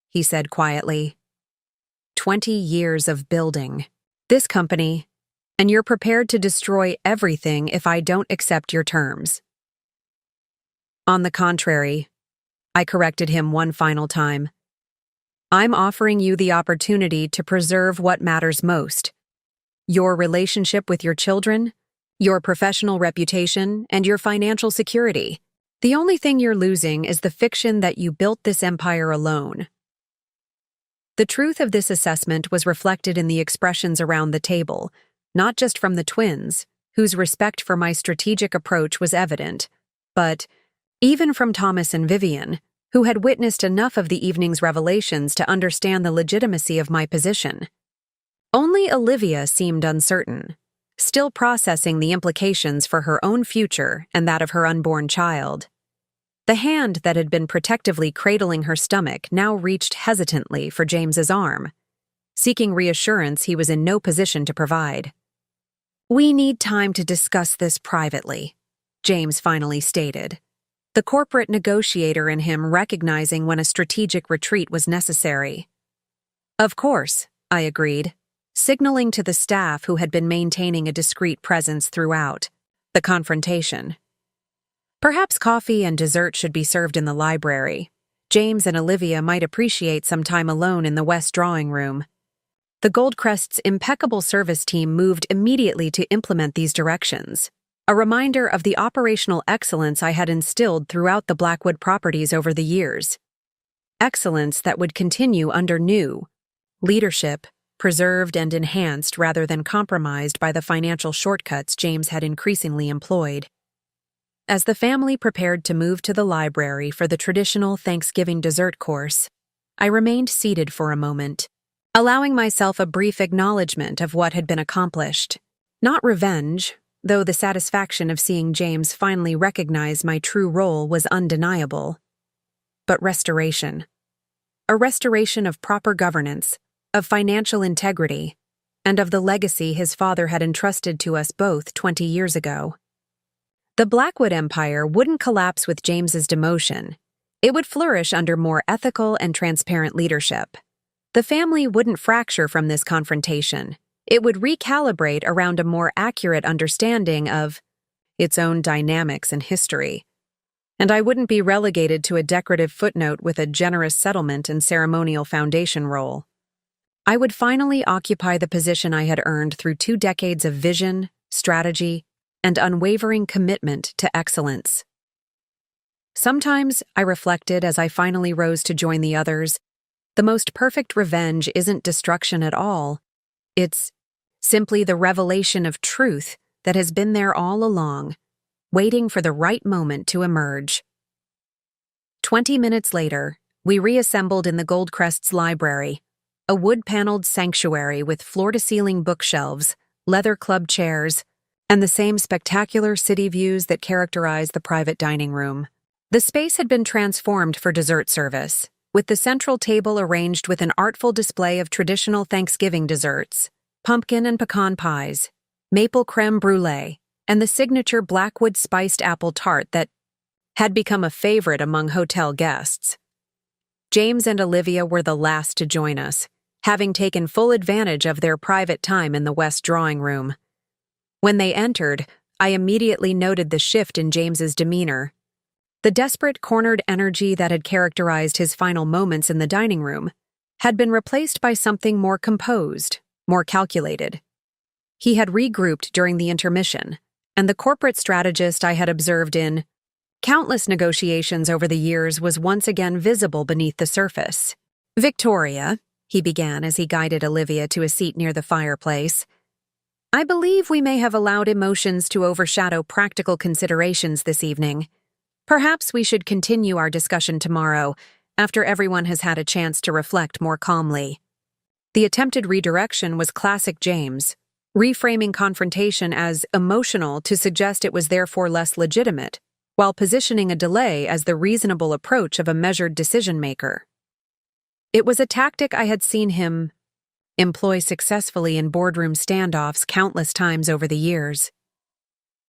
he said quietly. 20 years of building this company, and you're prepared to destroy everything if I don't accept your terms. "On the contrary," I corrected him one final time. "I'm offering you the opportunity to preserve what matters most: your relationship with your children, your professional reputation, and your financial security. The only thing you're losing is the fiction that you built this empire alone." The truth of this assessment was reflected in the expressions around the table, not just from the twins, whose respect for my strategic approach was evident, but even from Thomas and Vivian, who had witnessed enough of the evening's revelations to understand the legitimacy of my position. Only Olivia seemed uncertain, still processing the implications for her own future and that of her unborn child. The hand that had been protectively cradling her stomach now reached hesitantly for James's arm, seeking reassurance he was in no position to provide. "We need time to discuss this privately," James finally stated, the corporate negotiator in him recognizing when a strategic retreat was necessary. "Of course," I agreed, signaling to the staff who had been maintaining a discreet presence throughout the confrontation. Perhaps coffee and dessert should be served in the library. James and Olivia might appreciate some time alone in the West drawing room. The Goldcrest's impeccable service team moved immediately to implement these directions, a reminder of the operational excellence I had instilled throughout the Blackwood properties over the years. Excellence that would continue under new, leadership, preserved and enhanced rather than compromised by the financial shortcuts James had increasingly employed. As the family prepared to move to the library for the traditional Thanksgiving dessert course, I remained seated for a moment, allowing myself a brief acknowledgement of what had been accomplished. Not revenge, though the satisfaction of seeing James finally recognize my true role was undeniable, but restoration. A restoration of proper governance, of financial integrity, and of the legacy his father had entrusted to us both 20 years ago. The Blackwood Empire wouldn't collapse with James's demotion. It would flourish under more ethical and transparent leadership. The family wouldn't fracture from this confrontation. It would recalibrate around a more accurate understanding of its own dynamics and history. And I wouldn't be relegated to a decorative footnote with a generous settlement and ceremonial foundation role. I would finally occupy the position I had earned through 2 decades of vision, strategy, and unwavering commitment to excellence. Sometimes, I reflected as I finally rose to join the others, the most perfect revenge isn't destruction at all. It's simply the revelation of truth that has been there all along, waiting for the right moment to emerge. 20 minutes later, we reassembled in the Goldcrest's library, a wood-paneled sanctuary with floor-to-ceiling bookshelves, leather club chairs, and the same spectacular city views that characterize the private dining room. The space had been transformed for dessert service, with the central table arranged with an artful display of traditional Thanksgiving desserts, pumpkin and pecan pies, maple creme brulee, and the signature Blackwood spiced apple tart that had become a favorite among hotel guests. James and Olivia were the last to join us, having taken full advantage of their private time in the West drawing room. When they entered, I immediately noted the shift in James's demeanor. The desperate, cornered energy that had characterized his final moments in the dining room had been replaced by something more composed, more calculated. He had regrouped during the intermission, and the corporate strategist I had observed in countless negotiations over the years was once again visible beneath the surface. "Victoria," he began as he guided Olivia to a seat near the fireplace, "I believe we may have allowed emotions to overshadow practical considerations this evening. Perhaps we should continue our discussion tomorrow, after everyone has had a chance to reflect more calmly." The attempted redirection was classic James, reframing confrontation as emotional to suggest it was therefore less legitimate, while positioning a delay as the reasonable approach of a measured decision-maker. It was a tactic I had seen him employ successfully in boardroom standoffs countless times over the years.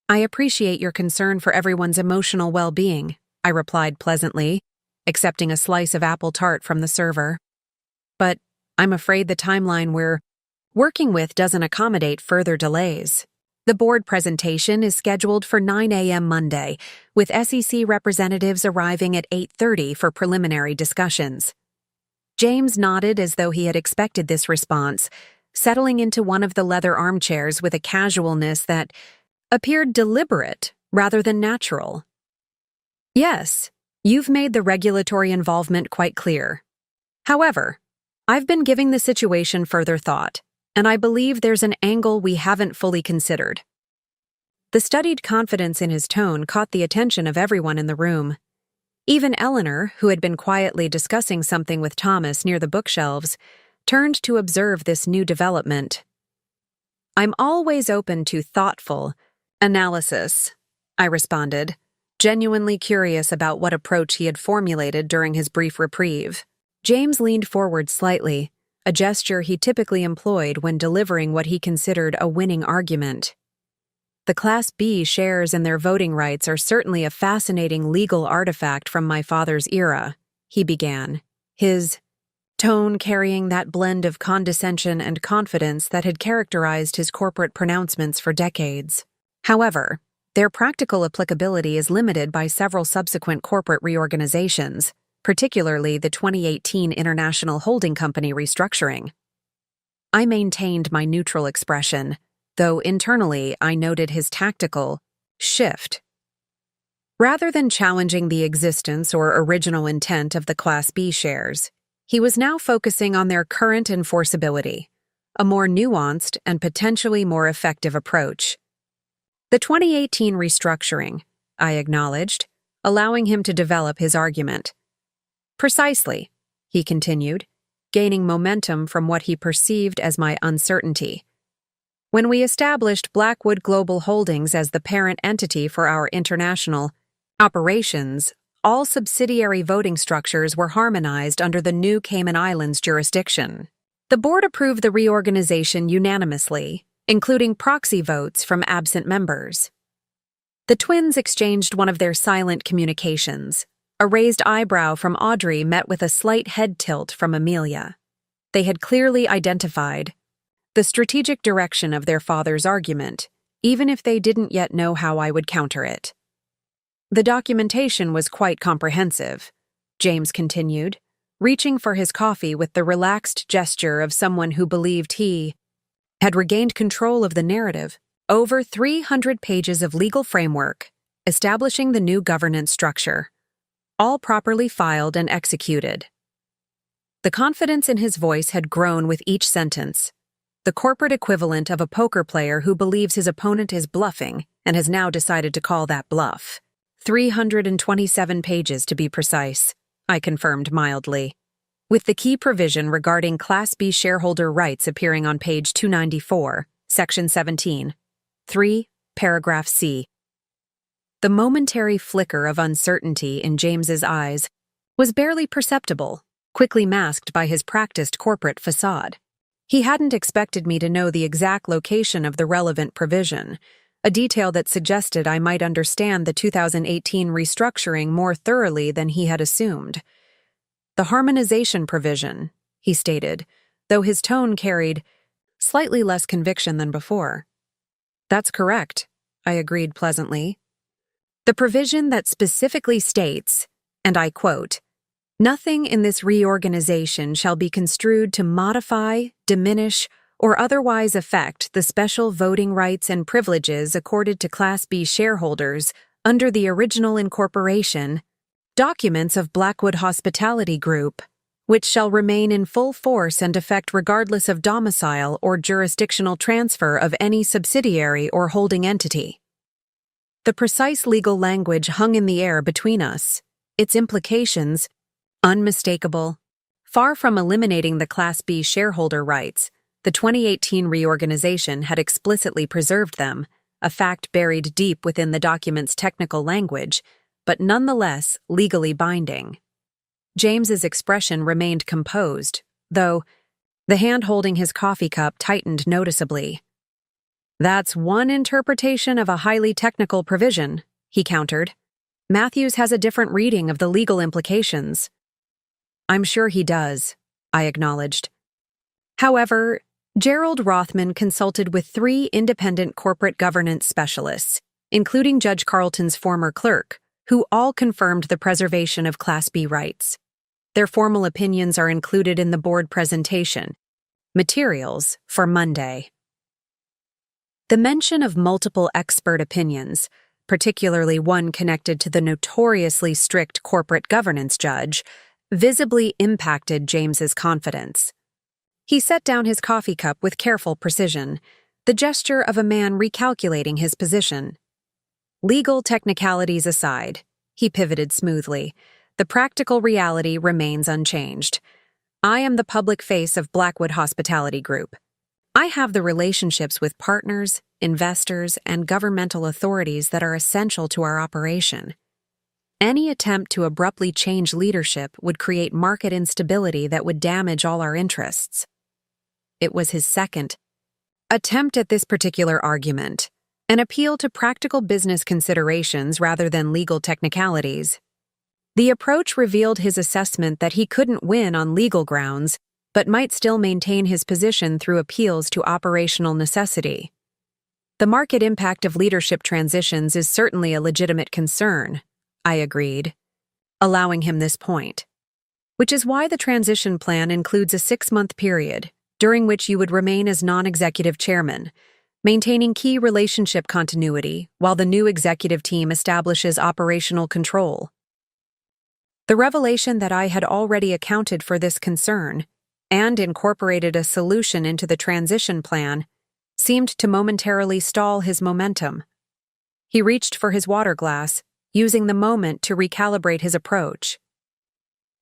"I appreciate your concern for everyone's emotional well-being," I replied pleasantly, accepting a slice of apple tart from the server. "But I'm afraid the timeline we're working with doesn't accommodate further delays. The board presentation is scheduled for 9 a.m. Monday, with SEC representatives arriving at 8:30 for preliminary discussions." James nodded as though he had expected this response, settling into one of the leather armchairs with a casualness that appeared deliberate rather than natural. "Yes, you've made the regulatory involvement quite clear. However, I've been giving the situation further thought, and I believe there's an angle we haven't fully considered." The studied confidence in his tone caught the attention of everyone in the room. Even Eleanor, who had been quietly discussing something with Thomas near the bookshelves, turned to observe this new development. "I'm always open to thoughtful analysis," I responded, genuinely curious about what approach he had formulated during his brief reprieve. James leaned forward slightly, a gesture he typically employed when delivering what he considered a winning argument. "The Class B shares and their voting rights are certainly a fascinating legal artifact from my father's era," he began, his tone carrying that blend of condescension and confidence that had characterized his corporate pronouncements for decades. "However, their practical applicability is limited by several subsequent corporate reorganizations, particularly the 2018 International Holding Company restructuring." I maintained my neutral expression, though internally I noted his tactical shift. Rather than challenging the existence or original intent of the Class B shares, He was now focusing on their current enforceability, a more nuanced and potentially more effective approach. The 2018 restructuring, I acknowledged, allowing him to develop his argument. Precisely, he continued, gaining momentum from what he perceived as my uncertainty. When we established Blackwood Global Holdings as the parent entity for our international operations, all subsidiary voting structures were harmonized under the new Cayman Islands jurisdiction. The board approved the reorganization unanimously, including proxy votes from absent members. The twins exchanged one of their silent communications. A raised eyebrow from Audrey met with a slight head tilt from Amelia. They had clearly identified the strategic direction of their father's argument, even if they didn't yet know how I would counter it. The documentation was quite comprehensive, James continued, reaching for his coffee with the relaxed gesture of someone who believed he had regained control of the narrative. Over 300 pages of legal framework, establishing the new governance structure, all properly filed and executed. The confidence in his voice had grown with each sentence, the corporate equivalent of a poker player who believes his opponent is bluffing and has now decided to call that bluff. 327 pages to be precise, I confirmed mildly, with the key provision regarding Class B shareholder rights appearing on page 294, Section 17, 3, Paragraph C. The momentary flicker of uncertainty in James's eyes was barely perceptible, quickly masked by his practiced corporate facade. He hadn't expected me to know the exact location of the relevant provision, a detail that suggested I might understand the 2018 restructuring more thoroughly than he had assumed. The harmonization provision, he stated, though his tone carried slightly less conviction than before. That's correct, I agreed pleasantly. The provision that specifically states, and I quote, "Nothing in this reorganization shall be construed to modify, diminish, or otherwise affect the special voting rights and privileges accorded to Class B shareholders under the original incorporation, documents of Blackwood Hospitality Group, which shall remain in full force and effect regardless of domicile or jurisdictional transfer of any subsidiary or holding entity." The precise legal language hung in the air between us, its implications unmistakable. Far from eliminating the Class B shareholder rights, the 2018 reorganization had explicitly preserved them, a fact buried deep within the document's technical language, but nonetheless legally binding. James's expression remained composed, though the hand holding his coffee cup tightened noticeably. "That's one interpretation of a highly technical provision," he countered. "Matthews has a different reading of the legal implications." "I'm sure he does," I acknowledged. However, Gerald Rothman consulted with 3 independent corporate governance specialists, including Judge Carlton's former clerk, who all confirmed the preservation of Class B rights. Their formal opinions are included in the board presentation, materials for Monday. The mention of multiple expert opinions, particularly one connected to the notoriously strict corporate governance judge, visibly impacted James's confidence. He set down his coffee cup with careful precision, the gesture of a man recalculating his position. Legal technicalities aside, he pivoted smoothly, the practical reality remains unchanged. I am the public face of Blackwood Hospitality Group. I have the relationships with partners, investors, and governmental authorities that are essential to our operation. Any attempt to abruptly change leadership would create market instability that would damage all our interests. It was his second attempt at this particular argument, an appeal to practical business considerations rather than legal technicalities. The approach revealed his assessment that he couldn't win on legal grounds, but might still maintain his position through appeals to operational necessity. The market impact of leadership transitions is certainly a legitimate concern, I agreed, allowing him this point, which is why the transition plan includes a 6-month period, during which you would remain as non-executive chairman, maintaining key relationship continuity while the new executive team establishes operational control. The The revelation that I had already accounted for this concern and incorporated a solution into the transition plan seemed to momentarily stall his momentum. He reached for his water glass, using the moment to recalibrate his approach.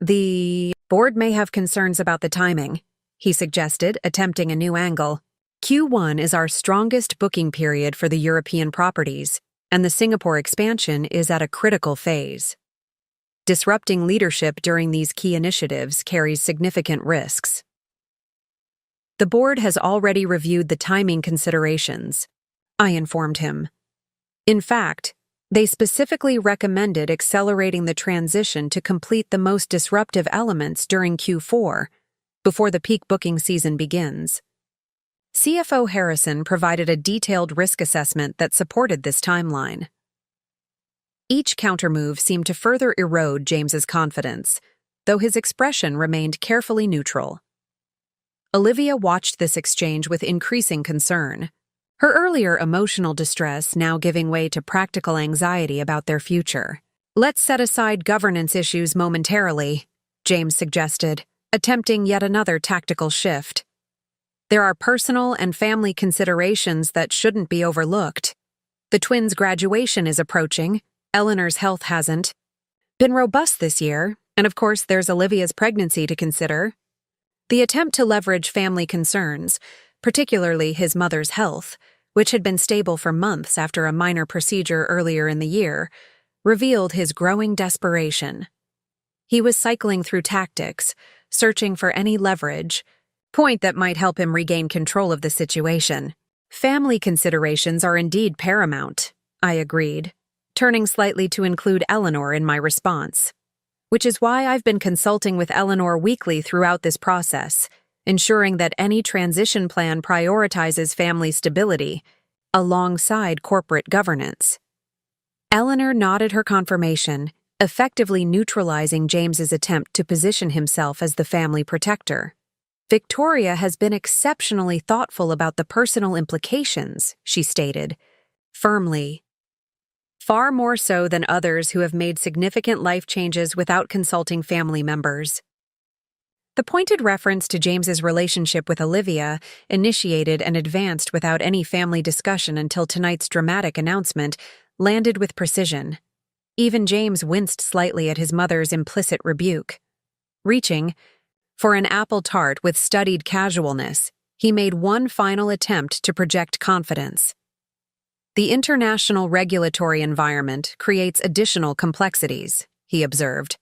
The board may have concerns about the timing, he suggested, attempting a new angle. Q1 is our strongest booking period for the European properties, and the Singapore expansion is at a critical phase. Disrupting leadership during these key initiatives carries significant risks. The board has already reviewed the timing considerations, I informed him. In fact, they specifically recommended accelerating the transition to complete the most disruptive elements during Q4, before the peak booking season begins. CFO Harrison provided a detailed risk assessment that supported this timeline. Each countermove seemed to further erode James's confidence, though his expression remained carefully neutral. Olivia watched this exchange with increasing concern, her earlier emotional distress now giving way to practical anxiety about their future. "Let's set aside governance issues momentarily," James suggested, attempting yet another tactical shift. "There are personal and family considerations that shouldn't be overlooked. The twins' graduation is approaching. Eleanor's health hasn't been robust this year, and of course there's Olivia's pregnancy to consider." The attempt to leverage family concerns, particularly his mother's health, which had been stable for months after a minor procedure earlier in the year, revealed his growing desperation. He was cycling through tactics, searching for any leverage point that might help him regain control of the situation. "Family considerations are indeed paramount," I agreed, turning slightly to include Eleanor in my response. "Which is why I've been consulting with Eleanor weekly throughout this process, ensuring that any transition plan prioritizes family stability alongside corporate governance." Eleanor nodded her confirmation, effectively neutralizing James's attempt to position himself as the family protector. "Victoria has been exceptionally thoughtful about the personal implications," she stated, firmly. "Far more so than others who have made significant life changes without consulting family members." The pointed reference to James's relationship with Olivia, initiated and advanced without any family discussion until tonight's dramatic announcement, landed with precision. Even James winced slightly at his mother's implicit rebuke. Reaching for an apple tart with studied casualness, he made one final attempt to project confidence. "The international regulatory environment creates additional complexities," he observed.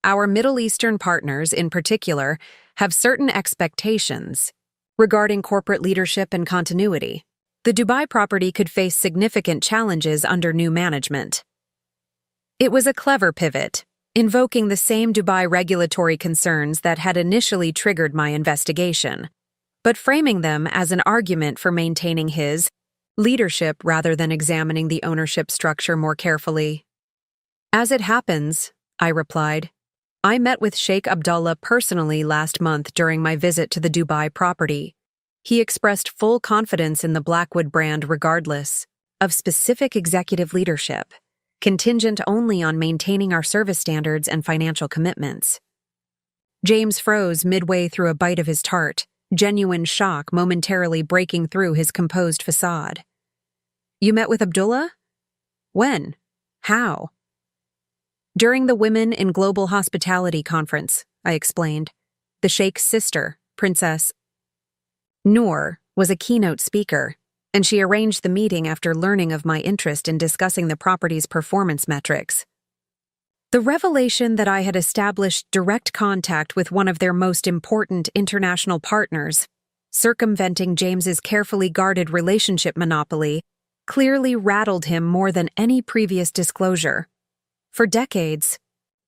"Our Middle Eastern partners, in particular, have certain expectations regarding corporate leadership and continuity. The Dubai property could face significant challenges under new management." It was a clever pivot, invoking the same Dubai regulatory concerns that had initially triggered my investigation, but framing them as an argument for maintaining his leadership rather than examining the ownership structure more carefully. "As it happens," I replied, "I met with Sheikh Abdullah personally last month during my visit to the Dubai property. He expressed full confidence in the Blackwood brand regardless of specific executive leadership, contingent only on maintaining our service standards and financial commitments." James froze midway through a bite of his tart, genuine shock momentarily breaking through his composed facade. "You met with Abdullah? When? How?" "During the Women in Global Hospitality conference," I explained. "The Sheikh's sister, Princess Noor, was a keynote speaker, and she arranged the meeting after learning of my interest in discussing the property's performance metrics." The revelation that I had established direct contact with one of their most important international partners, circumventing James's carefully guarded relationship monopoly, clearly rattled him more than any previous disclosure. For decades,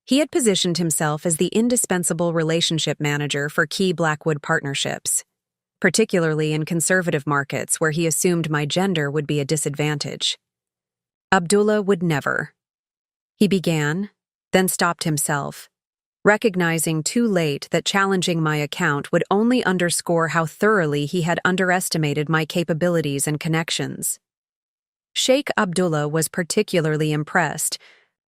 he had positioned himself as the indispensable relationship manager for key Blackwood partnerships, particularly in conservative markets where he assumed my gender would be a disadvantage. Abdullah would never. He began, then stopped himself, recognizing too late that challenging my account would only underscore how thoroughly he had underestimated my capabilities and connections. Sheikh Abdullah was particularly impressed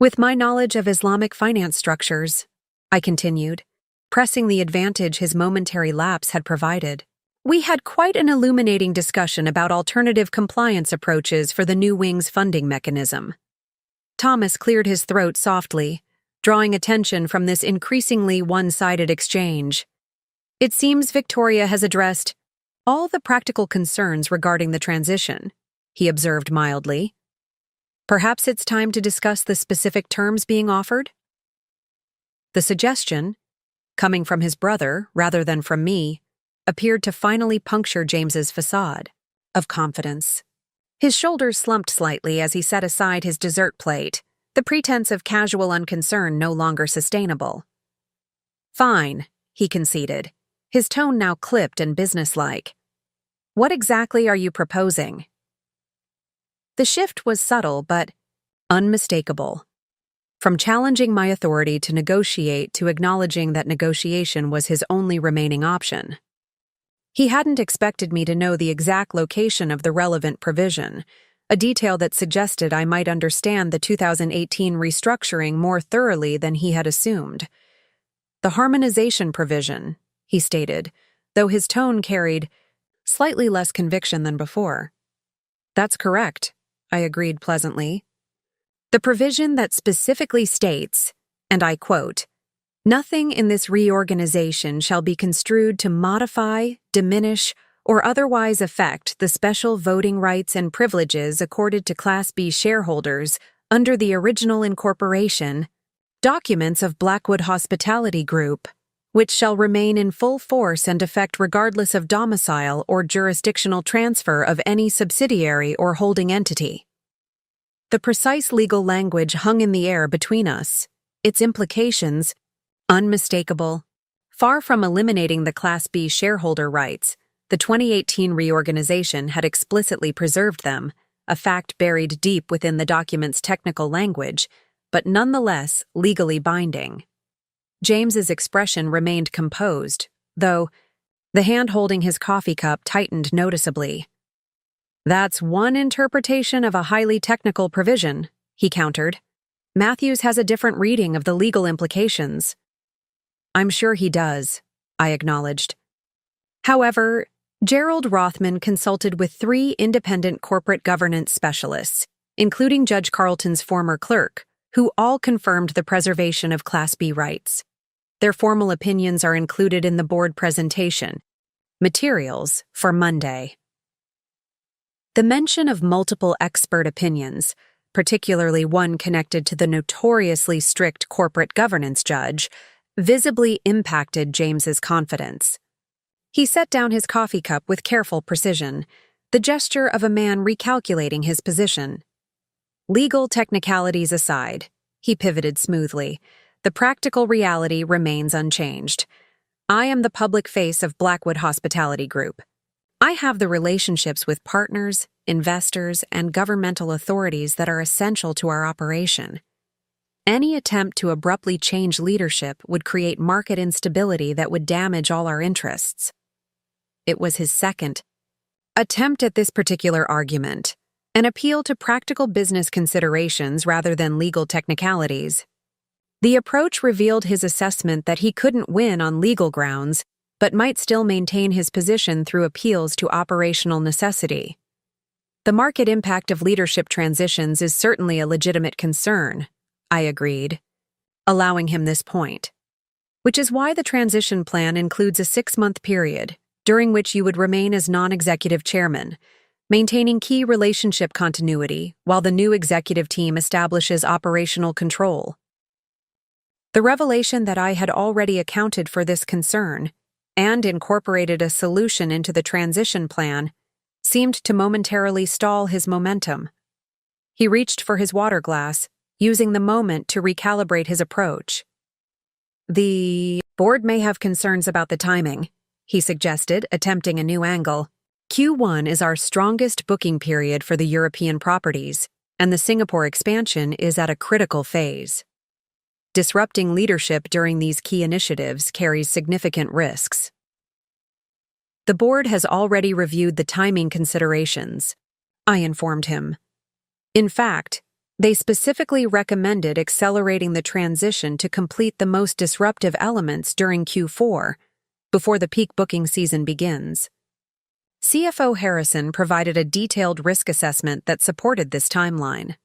With my knowledge of Islamic finance structures, I continued, pressing the advantage his momentary lapse had provided. We had quite an illuminating discussion about alternative compliance approaches for the new wing's funding mechanism. Thomas cleared his throat softly, drawing attention from this increasingly one-sided exchange. It seems Victoria has addressed all the practical concerns regarding the transition, he observed mildly. Perhaps it's time to discuss the specific terms being offered? The suggestion, coming from his brother rather than from me, appeared to finally puncture James's facade of confidence. His shoulders slumped slightly as he set aside his dessert plate, the pretense of casual unconcern no longer sustainable. Fine, he conceded, his tone now clipped and businesslike. What exactly are you proposing? The shift was subtle but unmistakable. From challenging my authority to negotiate to acknowledging that negotiation was his only remaining option. He hadn't expected me to know the exact location of the relevant provision, a detail that suggested I might understand the 2018 restructuring more thoroughly than he had assumed. The harmonization provision, he stated, though his tone carried slightly less conviction than before. That's correct, I agreed pleasantly. The provision that specifically states, and I quote, "Nothing in this reorganization shall be construed to modify, diminish, or otherwise affect the special voting rights and privileges accorded to Class B shareholders under the original incorporation, documents of Blackwood Hospitality Group, which shall remain in full force and effect regardless of domicile or jurisdictional transfer of any subsidiary or holding entity." The precise legal language hung in the air between us, its implications unmistakable. Far from eliminating the Class B shareholder rights, the 2018 reorganization had explicitly preserved them, a fact buried deep within the document's technical language, but nonetheless legally binding. James's expression remained composed, though the hand holding his coffee cup tightened noticeably. That's one interpretation of a highly technical provision, he countered. Matthews has a different reading of the legal implications. I'm sure he does, I acknowledged. However, Gerald Rothman consulted with 3 independent corporate governance specialists, including Judge Carlton's former clerk, who all confirmed the preservation of Class B rights. Their formal opinions are included in the board presentation. Materials for Monday. The mention of multiple expert opinions, particularly one connected to the notoriously strict corporate governance judge, visibly impacted James's confidence. He set down his coffee cup with careful precision, the gesture of a man recalculating his position. Legal technicalities aside, he pivoted smoothly, the practical reality remains unchanged. I am the public face of Blackwood Hospitality Group. I have the relationships with partners, investors, and governmental authorities that are essential to our operation. Any attempt to abruptly change leadership would create market instability that would damage all our interests. It was his second attempt at this particular argument, an appeal to practical business considerations rather than legal technicalities. The approach revealed his assessment that he couldn't win on legal grounds, but might still maintain his position through appeals to operational necessity. The market impact of leadership transitions is certainly a legitimate concern, I agreed, allowing him this point. Which is why the transition plan includes a 6-month period, during which you would remain as non-executive chairman, maintaining key relationship continuity while the new executive team establishes operational control. The revelation that I had already accounted for this concern and incorporated a solution into the transition plan seemed to momentarily stall his momentum. He reached for his water glass, using the moment to recalibrate his approach. The board may have concerns about the timing, he suggested, attempting a new angle. Q1 is our strongest booking period for the European properties, and the Singapore expansion is at a critical phase. Disrupting leadership during these key initiatives carries significant risks. The board has already reviewed the timing considerations, I informed him. In fact, They specifically recommended accelerating the transition to complete the most disruptive elements during Q4, before the peak booking season begins. CFO Harrison provided a detailed risk assessment that supported this timeline.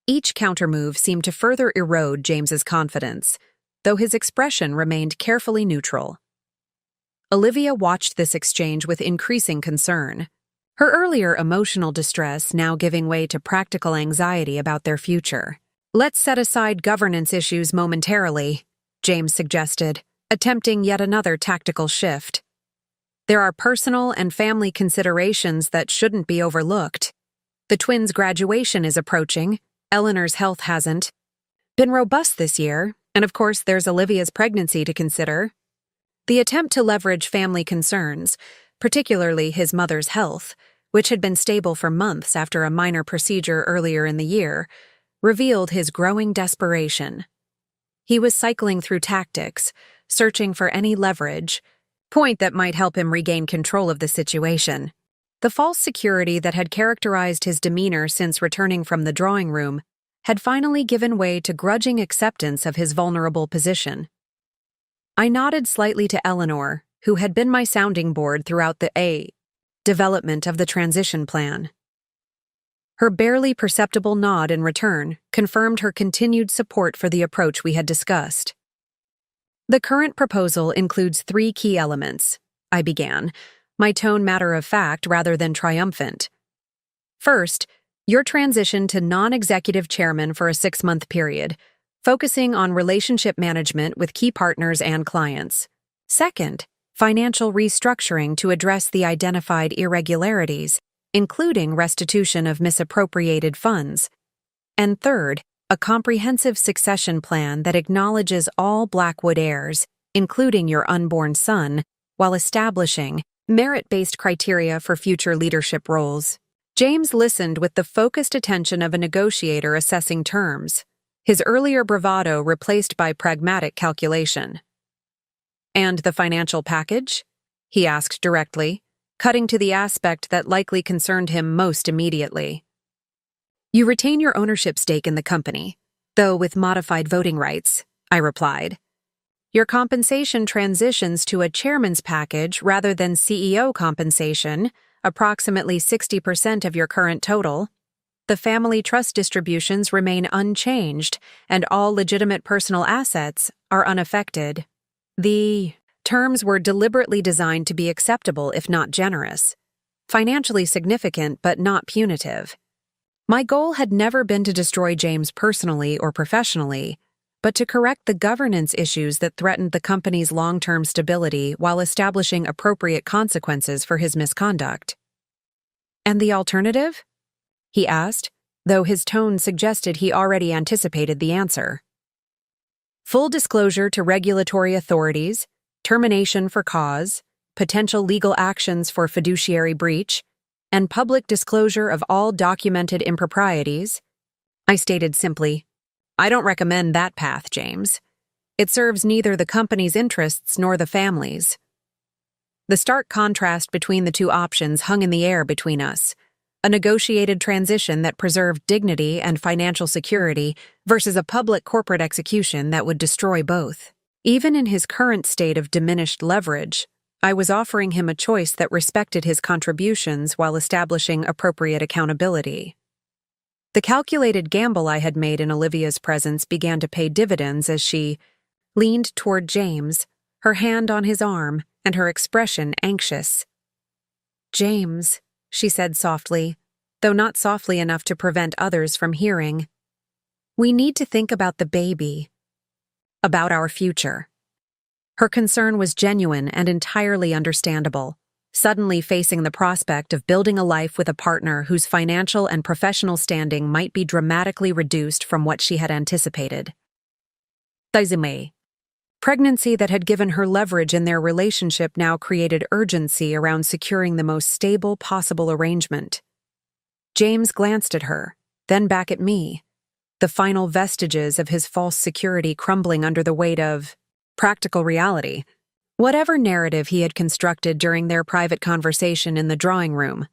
Each countermove seemed to further erode James's confidence, though his expression remained carefully neutral. Olivia watched this exchange with increasing concern, her earlier emotional distress now giving way to practical anxiety about their future. "Let's set aside governance issues momentarily," James suggested, attempting yet another tactical shift. "There are personal and family considerations that shouldn't be overlooked. The twins' graduation is approaching. Eleanor's health hasn't been robust this year, and of course there's Olivia's pregnancy to consider." The attempt to leverage family concerns, particularly his mother's health, which had been stable for months after a minor procedure earlier in the year, revealed his growing desperation. He was cycling through tactics, searching for any leverage point that might help him regain control of the situation. The false security that had characterized his demeanor since returning from the drawing room had finally given way to grudging acceptance of his vulnerable position. I nodded slightly to Eleanor, who had been my sounding board throughout the development of the transition plan. Her barely perceptible nod in return confirmed her continued support for the approach we had discussed. "The current proposal includes 3 key elements," I began, my tone matter-of-fact rather than triumphant. "First, your transition to non-executive chairman for a 6-month period, focusing on relationship management with key partners and clients. Second, financial restructuring to address the identified irregularities, including restitution of misappropriated funds. And third, a comprehensive succession plan that acknowledges all Blackwood heirs, including your unborn son, while establishing merit-based criteria for future leadership roles." James listened with the focused attention of a negotiator assessing terms, his earlier bravado replaced by pragmatic calculation. "And the financial package?" he asked directly, cutting to the aspect that likely concerned him most immediately. "You retain your ownership stake in the company, though with modified voting rights," I replied. "Your compensation transitions to a chairman's package rather than CEO compensation, approximately 60% of your current total. The family trust distributions remain unchanged, and all legitimate personal assets are unaffected." The terms were deliberately designed to be acceptable if not generous, financially significant but not punitive. My goal had never been to destroy James personally or professionally, but to correct the governance issues that threatened the company's long-term stability while establishing appropriate consequences for his misconduct. "And the alternative?" he asked, though his tone suggested he already anticipated the answer. "Full disclosure to regulatory authorities, termination for cause, potential legal actions for fiduciary breach, and public disclosure of all documented improprieties." I stated simply, "I don't recommend that path, James. It serves neither the company's interests nor the family's." The stark contrast between the two options hung in the air between us, a negotiated transition that preserved dignity and financial security versus a public corporate execution that would destroy both. Even in his current state of diminished leverage, I was offering him a choice that respected his contributions while establishing appropriate accountability. The calculated gamble I had made in Olivia's presence began to pay dividends as she leaned toward James, her hand on his arm and her expression anxious. "James," she said softly, though not softly enough to prevent others from hearing, "we need to think about the baby, about our future." Her concern was genuine and entirely understandable, suddenly facing the prospect of building a life with a partner whose financial and professional standing might be dramatically reduced from what she had anticipated. Pregnancy that had given her leverage in their relationship now created urgency around securing the most stable possible arrangement. James glanced at her, then back at me, the final vestiges of his false security crumbling under the weight of practical reality. Whatever narrative he had constructed during their private conversation in the drawing room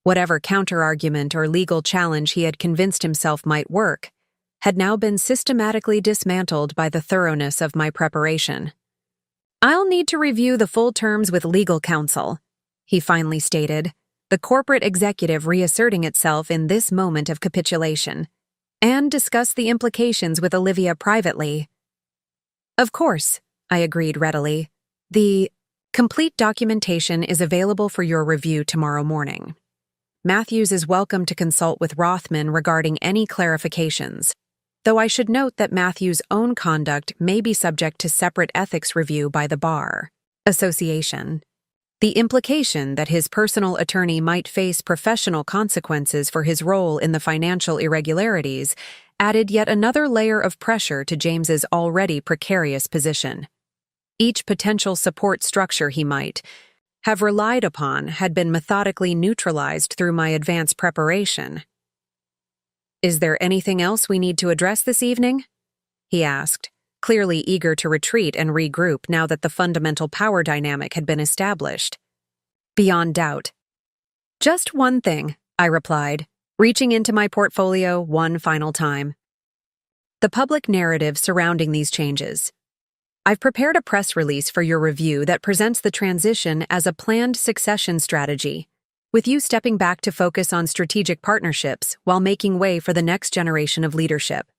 Whatever counterargument or legal challenge he had convinced himself might work had now been systematically dismantled by the thoroughness of my preparation. "I'll need to review the full terms with legal counsel," he finally stated, the corporate executive reasserting itself in this moment of capitulation, "and discuss the implications with Olivia privately." "Of course," I agreed readily. "The complete documentation is available for your review tomorrow morning. Matthews is welcome to consult with Rothman regarding any clarifications, though I should note that Matthews' own conduct may be subject to separate ethics review by the Bar Association. The implication that his personal attorney might face professional consequences for his role in the financial irregularities added yet another layer of pressure to James's already precarious position. Each potential support structure he might have relied upon had been methodically neutralized through my advance preparation. "Is there anything else we need to address this evening?" he asked, clearly eager to retreat and regroup now that the fundamental power dynamic had been established. "Beyond doubt." "Just one thing," I replied, reaching into my portfolio one final time. "The public narrative surrounding these changes. I've prepared a press release for your review that presents the transition as a planned succession strategy, with you stepping back to focus on strategic partnerships while making way for the next generation of leadership."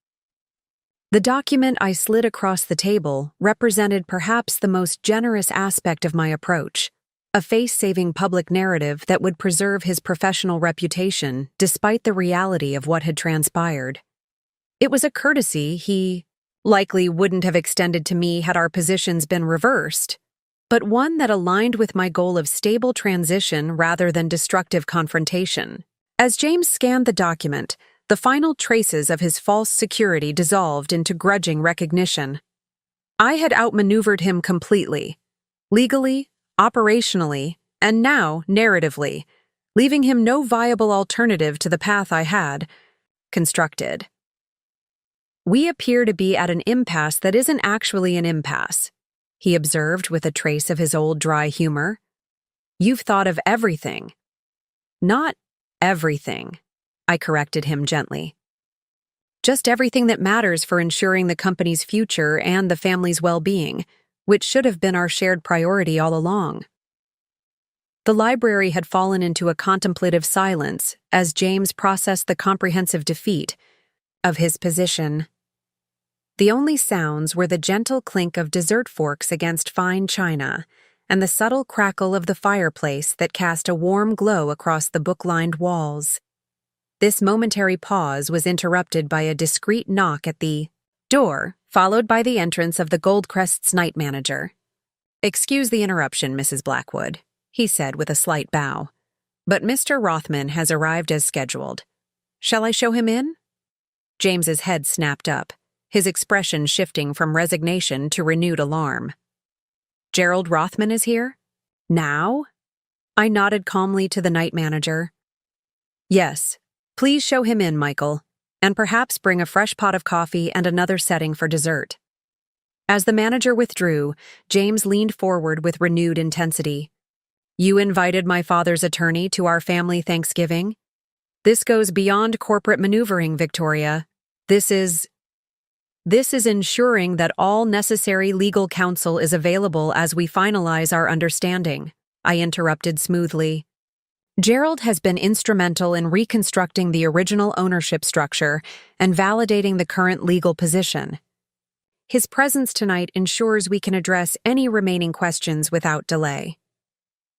The document I slid across the table represented perhaps the most generous aspect of my approach, a face-saving public narrative that would preserve his professional reputation despite the reality of what had transpired. It was a courtesy he likely wouldn't have extended to me had our positions been reversed, but one that aligned with my goal of stable transition rather than destructive confrontation. As James scanned the document, the final traces of his false security dissolved into grudging recognition. I had outmaneuvered him completely, legally, operationally, and now narratively, leaving him no viable alternative to the path I had constructed. "We appear to be at an impasse that isn't actually an impasse," he observed with a trace of his old dry humor. "You've thought of everything." "Not everything," I corrected him gently. "Just everything that matters for ensuring the company's future and the family's well-being, which should have been our shared priority all along." The library had fallen into a contemplative silence as James processed the comprehensive defeat of his position. The only sounds were the gentle clink of dessert forks against fine china and the subtle crackle of the fireplace that cast a warm glow across the book-lined walls. This momentary pause was interrupted by a discreet knock at the door, followed by the entrance of the Goldcrest's night manager. "Excuse the interruption, Mrs. Blackwood," he said with a slight bow, "but Mr. Rothman has arrived as scheduled. Shall I show him in?" James's head snapped up, his expression shifting from resignation to renewed alarm. "Gerald Rothman is here? Now?" I nodded calmly to the night manager. "Yes, please show him in, Michael, and perhaps bring a fresh pot of coffee and another setting for dessert." As the manager withdrew, James leaned forward with renewed intensity. "You invited my father's attorney to our family Thanksgiving? This goes beyond corporate maneuvering, Victoria. This is ensuring that all necessary legal counsel is available as we finalize our understanding," I interrupted smoothly. "Gerald has been instrumental in reconstructing the original ownership structure and validating the current legal position. His presence tonight ensures we can address any remaining questions without delay."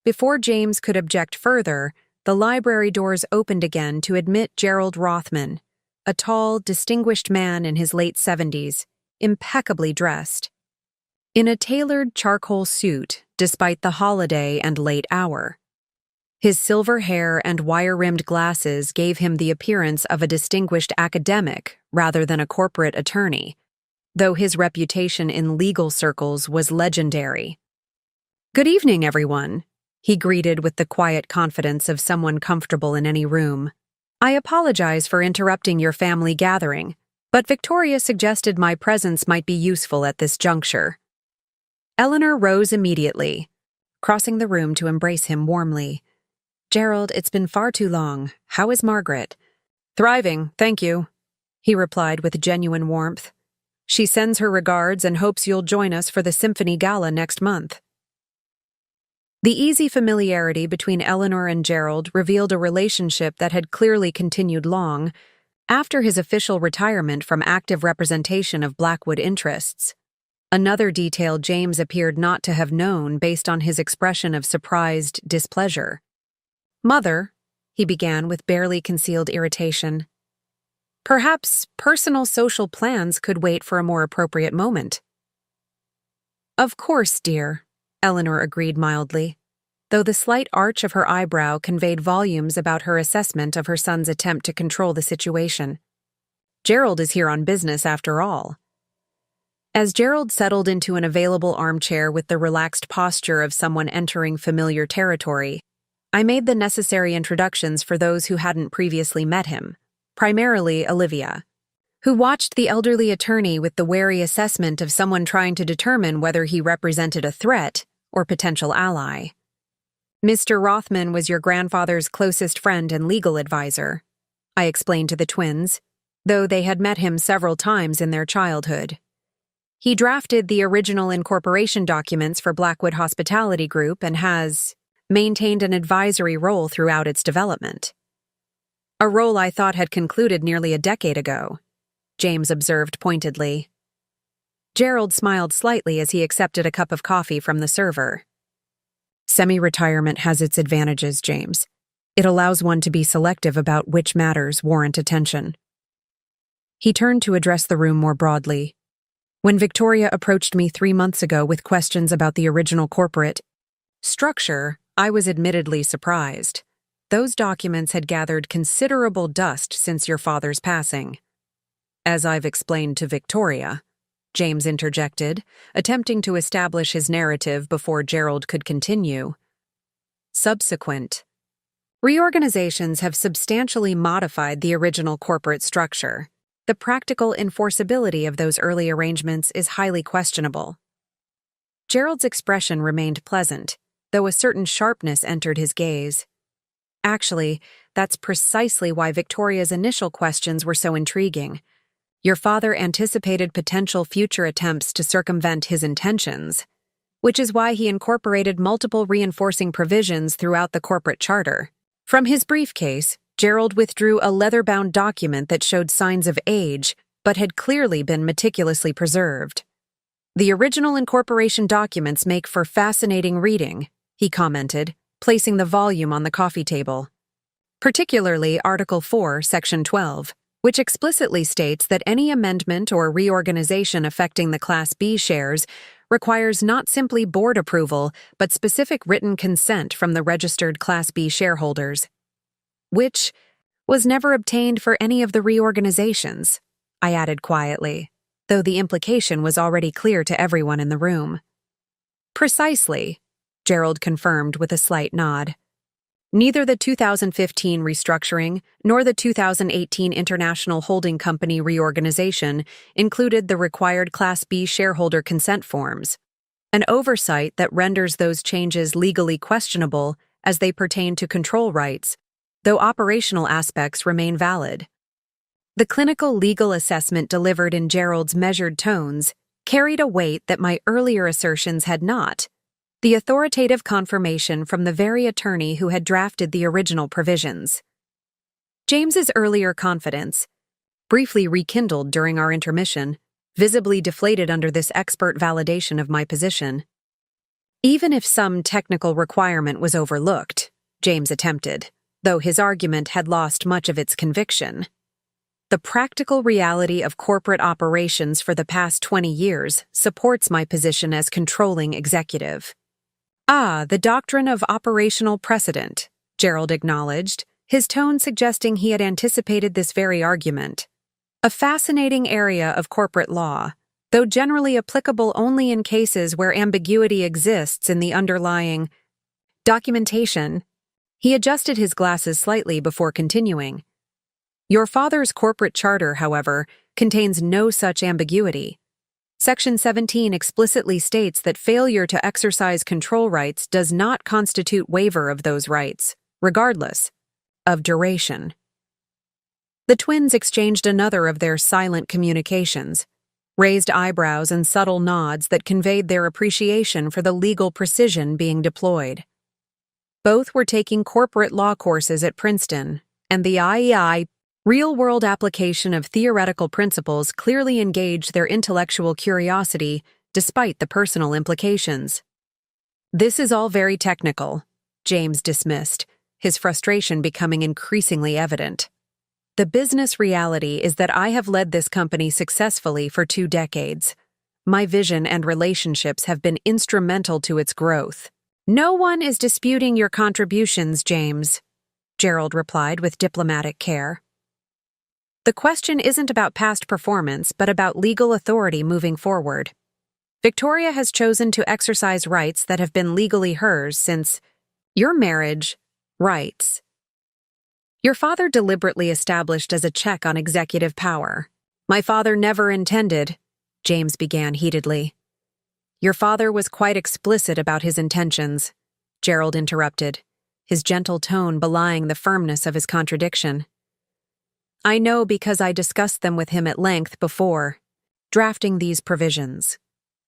Before James could object further, the library doors opened again to admit Gerald Rothman, a tall, distinguished man in his late 70s, impeccably dressed. In a tailored charcoal suit, despite the holiday and late hour. His silver hair and wire-rimmed glasses gave him the appearance of a distinguished academic rather than a corporate attorney, though his reputation in legal circles was legendary. "Good evening, everyone," he greeted with the quiet confidence of someone comfortable in any room. "I apologize for interrupting your family gathering, but Victoria suggested my presence might be useful at this juncture." Eleanor rose immediately, crossing the room to embrace him warmly. Gerald, it's been far too long. How is Margaret? Thriving, thank you, he replied with genuine warmth. She sends her regards and hopes you'll join us for the Symphony Gala next month. The easy familiarity between Eleanor and Gerald revealed a relationship that had clearly continued long after his official retirement from active representation of Blackwood interests. Another detail James appeared not to have known based on his expression of surprised displeasure. "Mother," he began with barely concealed irritation. "Perhaps personal social plans could wait for a more appropriate moment." "Of course, dear," Eleanor agreed mildly, though the slight arch of her eyebrow conveyed volumes about her assessment of her son's attempt to control the situation. "Gerald is here on business after all." As Gerald settled into an available armchair with the relaxed posture of someone entering familiar territory, I made the necessary introductions for those who hadn't previously met him, primarily Olivia, who watched the elderly attorney with the wary assessment of someone trying to determine whether he represented a threat or potential ally. "Mr. Rothman was your grandfather's closest friend and legal advisor," I explained to the twins, though they had met him several times in their childhood. "He drafted the original incorporation documents for Blackwood Hospitality Group and has maintained an advisory role throughout its development." "A role I thought had concluded nearly a decade ago," James observed pointedly. Gerald smiled slightly as he accepted a cup of coffee from the server. "Semi-retirement has its advantages, James. It allows one to be selective about which matters warrant attention." He turned to address the room more broadly. "When Victoria approached me 3 months ago with questions about the original corporate structure, I was admittedly surprised. Those documents had gathered considerable dust since your father's passing." "As I've explained to Victoria," James interjected, attempting to establish his narrative before Gerald could continue. "Subsequent reorganizations have substantially modified the original corporate structure. The practical enforceability of those early arrangements is highly questionable." Gerald's expression remained pleasant, though a certain sharpness entered his gaze. "Actually, that's precisely why Victoria's initial questions were so intriguing. Your father anticipated potential future attempts to circumvent his intentions, which is why he incorporated multiple reinforcing provisions throughout the corporate charter. From his briefcase, Gerald withdrew a leather-bound document that showed signs of age, but had clearly been meticulously preserved. "The original incorporation documents make for fascinating reading," he commented, placing the volume on the coffee table. "Particularly Article 4, Section 12, which explicitly states that any amendment or reorganization affecting the Class B shares requires not simply board approval, but specific written consent from the registered Class B shareholders. Which was never obtained for any of the reorganizations," I added quietly, though the implication was already clear to everyone in the room. "Precisely," Gerald confirmed with a slight nod. "Neither the 2015 restructuring nor the 2018 International Holding Company reorganization included the required Class B shareholder consent forms, an oversight that renders those changes legally questionable as they pertain to control rights, though operational aspects remain valid." The clinical legal assessment delivered in Gerald's measured tones carried a weight that my earlier assertions had not, the authoritative confirmation from the very attorney who had drafted the original provisions. James's earlier confidence, briefly rekindled during our intermission, visibly deflated under this expert validation of my position. "Even if some technical requirement was overlooked," James attempted, though his argument had lost much of its conviction, "the practical reality of corporate operations for the past 20 years supports my position as controlling executive." "Ah, the doctrine of operational precedent," Gerald acknowledged, his tone suggesting he had anticipated this very argument. "A fascinating area of corporate law, though generally applicable only in cases where ambiguity exists in the underlying documentation." He adjusted his glasses slightly before continuing. "Your father's corporate charter, however, contains no such ambiguity. Section 17 explicitly states that failure to exercise control rights does not constitute waiver of those rights, regardless of duration. The twins exchanged another of their silent communications, raised eyebrows and subtle nods that conveyed their appreciation for the legal precision being deployed. Both were taking corporate law courses at Princeton, and the IEI real-world application of theoretical principles clearly engaged their intellectual curiosity despite the personal implications. "This is all very technical," James dismissed, his frustration becoming increasingly evident. "The business reality is that I have led this company successfully for 2 decades. My vision and relationships have been instrumental to its growth." "No one is disputing your contributions, James," Gerald replied with diplomatic care. "The question isn't about past performance, but about legal authority moving forward. Victoria has chosen to exercise rights that have been legally hers since your marriage rights. Your father deliberately established as a check on executive power. My father never intended," James began heatedly. "Your father was quite explicit about his intentions," Gerald interrupted, his gentle tone belying the firmness of his contradiction. "I know because I discussed them with him at length before drafting these provisions.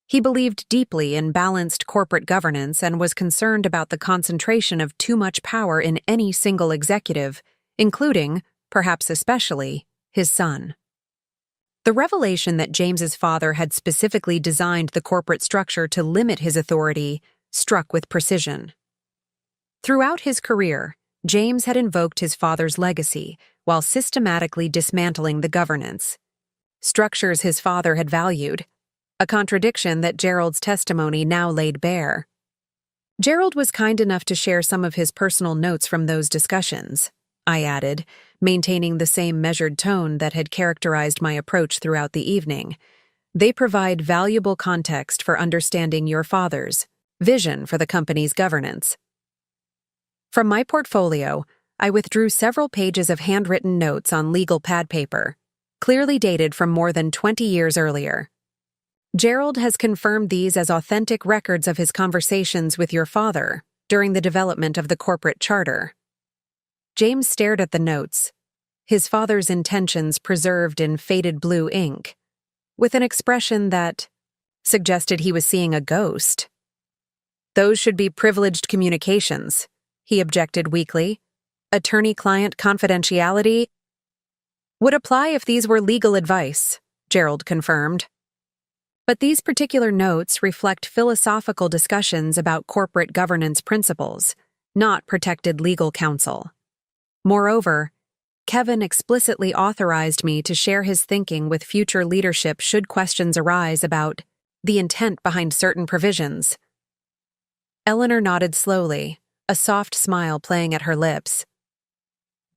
He believed deeply in balanced corporate governance and was concerned about the concentration of too much power in any single executive, including, perhaps especially, his son." The revelation that James's father had specifically designed the corporate structure to limit his authority struck with precision. Throughout his career, James had invoked his father's legacy while systematically dismantling the governance structures his father had valued, a contradiction that Gerald's testimony now laid bare. "Gerald was kind enough to share some of his personal notes from those discussions," I added, maintaining the same measured tone that had characterized my approach throughout the evening. "They provide valuable context for understanding your father's vision for the company's governance." From my portfolio, I withdrew several pages of handwritten notes on legal pad paper, clearly dated from more than 20 years earlier. "Gerald has confirmed these as authentic records of his conversations with your father during the development of the corporate charter." James stared at the notes, his father's intentions preserved in faded blue ink, with an expression that suggested he was seeing a ghost. "Those should be privileged communications," he objected weakly. "Attorney-client confidentiality would apply if these were legal advice," Gerald confirmed. "But these particular notes reflect philosophical discussions about corporate governance principles, not protected legal counsel. Moreover, Kevin explicitly authorized me to share his thinking with future leadership should questions arise about the intent behind certain provisions." Eleanor nodded slowly, a soft smile playing at her lips.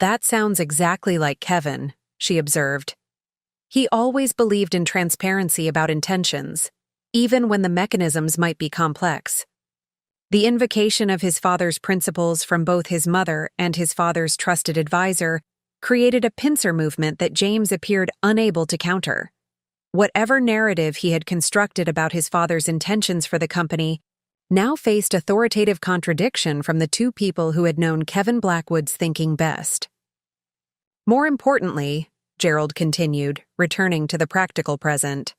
"That sounds exactly like Kevin," she observed. "He always believed in transparency about intentions, even when the mechanisms might be complex. The invocation of his father's principles from both his mother and his father's trusted advisor created a pincer movement that James appeared unable to counter. Whatever narrative he had constructed about his father's intentions for the company now faced authoritative contradiction from the two people who had known Kevin Blackwood's thinking best. More importantly," Gerald continued, returning to the practical present,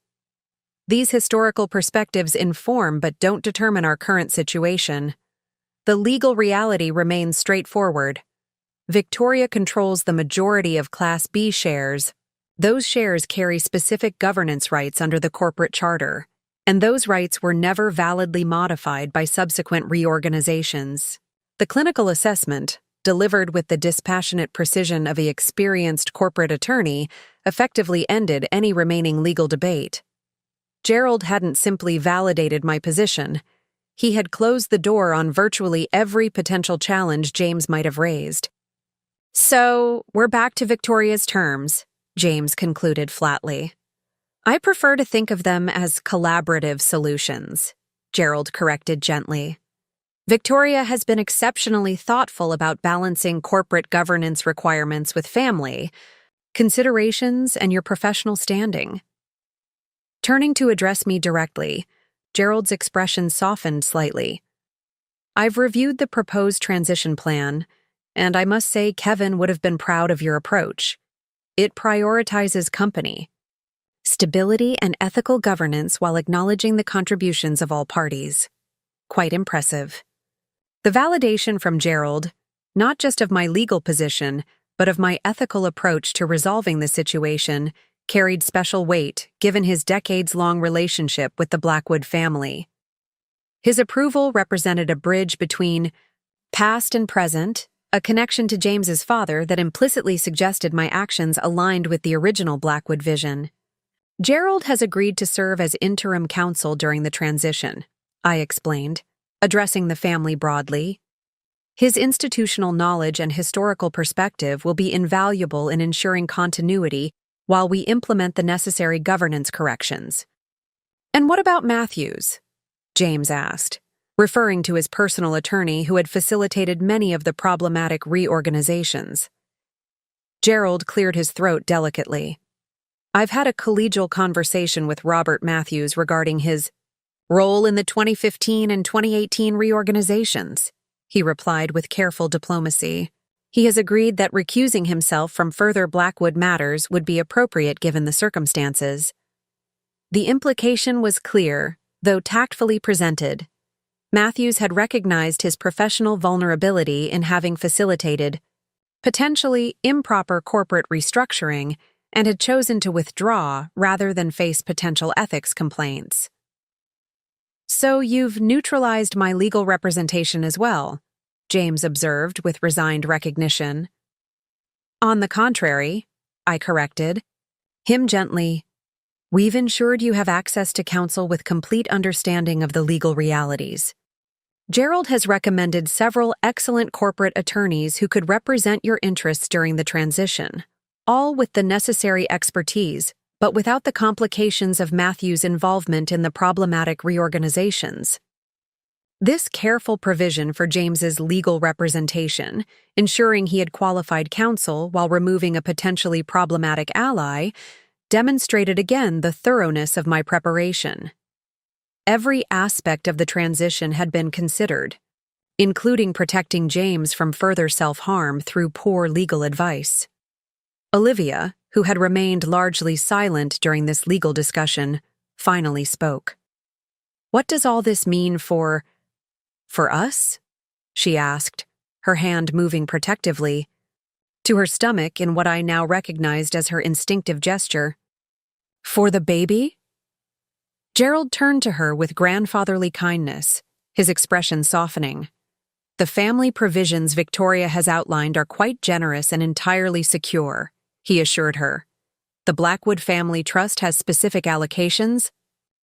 "these historical perspectives inform but don't determine our current situation. The legal reality remains straightforward. Victoria controls the majority of Class B shares. Those shares carry specific governance rights under the corporate charter, and those rights were never validly modified by subsequent reorganizations. The clinical assessment, delivered with the dispassionate precision of an experienced corporate attorney, effectively ended any remaining legal debate. Gerald hadn't simply validated my position. He had closed the door on virtually every potential challenge James might have raised. "So, we're back to Victoria's terms," James concluded flatly. "I prefer to think of them as collaborative solutions," Gerald corrected gently. "Victoria has been exceptionally thoughtful about balancing corporate governance requirements with family considerations and your professional standing." Turning to address me directly, Gerald's expression softened slightly. "I've reviewed the proposed transition plan, and I must say Kevin would have been proud of your approach. It prioritizes company, stability, and ethical governance while acknowledging the contributions of all parties. Quite impressive. The validation from Gerald, not just of my legal position, but of my ethical approach to resolving the situation, carried special weight given his decades-long relationship with the Blackwood family. His approval represented a bridge between past and present, a connection to James's father that implicitly suggested my actions aligned with the original Blackwood vision. Gerald has agreed to serve as interim counsel during the transition, I explained, addressing the family broadly. His institutional knowledge and historical perspective will be invaluable in ensuring continuity while we implement the necessary governance corrections. And what about Matthews? James asked, referring to his personal attorney who had facilitated many of the problematic reorganizations. Gerald cleared his throat delicately. I've had a collegial conversation with Robert Matthews regarding his role in the 2015 and 2018 reorganizations, he replied with careful diplomacy. He has agreed that recusing himself from further Blackwood matters would be appropriate given the circumstances. The implication was clear, though tactfully presented. Matthews had recognized his professional vulnerability in having facilitated potentially improper corporate restructuring and had chosen to withdraw rather than face potential ethics complaints. So you've neutralized my legal representation as well, James observed with resigned recognition. On the contrary, I corrected, him gently. We've ensured you have access to counsel with complete understanding of the legal realities. Gerald has recommended several excellent corporate attorneys who could represent your interests during the transition, all with the necessary expertise, but without the complications of Matthew's involvement in the problematic reorganizations. This careful provision for James's legal representation, ensuring he had qualified counsel while removing a potentially problematic ally, demonstrated again the thoroughness of my preparation. Every aspect of the transition had been considered, including protecting James from further self-harm through poor legal advice. Olivia, who had remained largely silent during this legal discussion, finally spoke. What does all this mean for us? She asked, her hand moving protectively to her stomach in what I now recognized as her instinctive gesture. For the baby? Gerald turned to her with grandfatherly kindness, his expression softening. The family provisions Victoria has outlined are quite generous and entirely secure, he assured her. The Blackwood Family Trust has specific allocations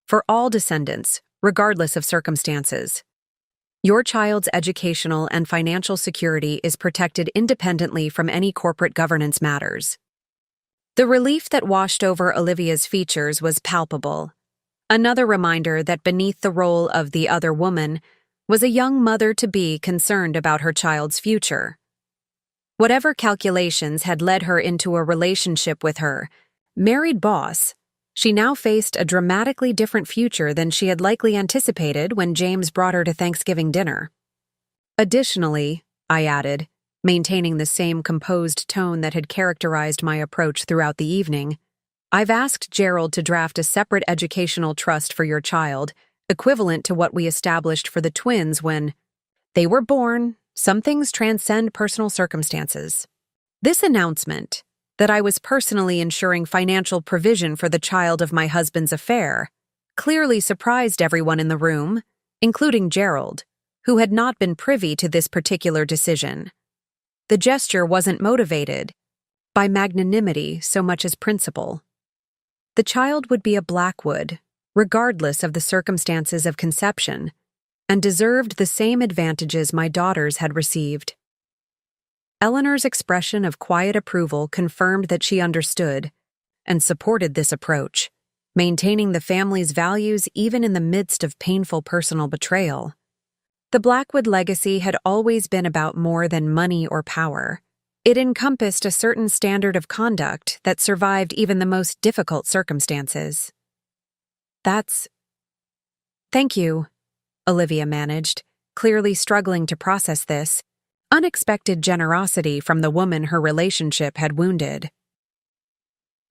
for all descendants, regardless of circumstances. Your child's educational and financial security is protected independently from any corporate governance matters. The relief that washed over Olivia's features was palpable. Another reminder that beneath the role of the other woman was a young mother-to-be concerned about her child's future. Whatever calculations had led her into a relationship with her married boss, she now faced a dramatically different future than she had likely anticipated when James brought her to Thanksgiving dinner. Additionally, I added, maintaining the same composed tone that had characterized my approach throughout the evening, I've asked Gerald to draft a separate educational trust for your child, equivalent to what we established for the twins when they were born. Some things transcend personal circumstances. This announcement, that I was personally ensuring financial provision for the child of my husband's affair, clearly surprised everyone in the room, including Gerald, who had not been privy to this particular decision. The gesture wasn't motivated by magnanimity so much as principle. The child would be a Blackwood, regardless of the circumstances of conception, and deserved the same advantages my daughters had received. Eleanor's expression of quiet approval confirmed that she understood and supported this approach, maintaining the family's values even in the midst of painful personal betrayal. The Blackwood legacy had always been about more than money or power. It encompassed a certain standard of conduct that survived even the most difficult circumstances. Thank you, Olivia managed, clearly struggling to process this. Unexpected generosity from the woman her relationship had wounded.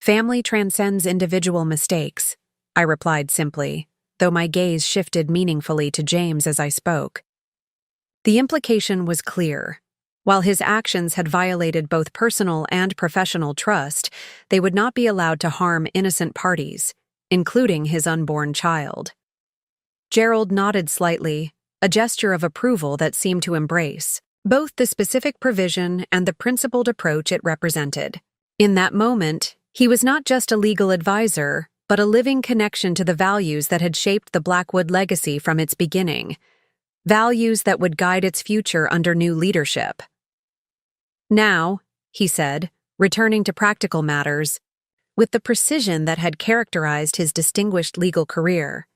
Family transcends individual mistakes, I replied simply, though my gaze shifted meaningfully to James as I spoke. The implication was clear. While his actions had violated both personal and professional trust, they would not be allowed to harm innocent parties, including his unborn child. Gerald nodded slightly, a gesture of approval that seemed to embrace both the specific provision and the principled approach it represented. In that moment, he was not just a legal advisor, but a living connection to the values that had shaped the Blackwood legacy from its beginning, values that would guide its future under new leadership. Now, he said, returning to practical matters, with the precision that had characterized his distinguished legal career,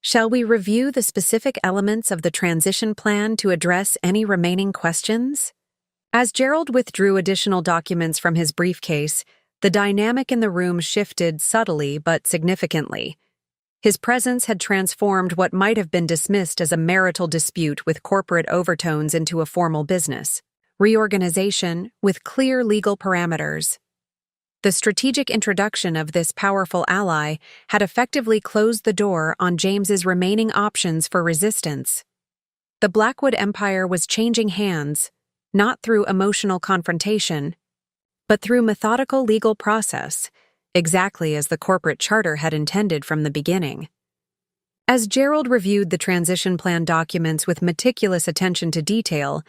shall we review the specific elements of the transition plan to address any remaining questions? As Gerald withdrew additional documents from his briefcase, the dynamic in the room shifted subtly but significantly. His presence had transformed what might have been dismissed as a marital dispute with corporate overtones into a formal business reorganization with clear legal parameters. The strategic introduction of this powerful ally had effectively closed the door on James's remaining options for resistance. The Blackwood Empire was changing hands, not through emotional confrontation, but through methodical legal process, exactly as the corporate charter had intended from the beginning. As Gerald reviewed the transition plan documents with meticulous attention to detail,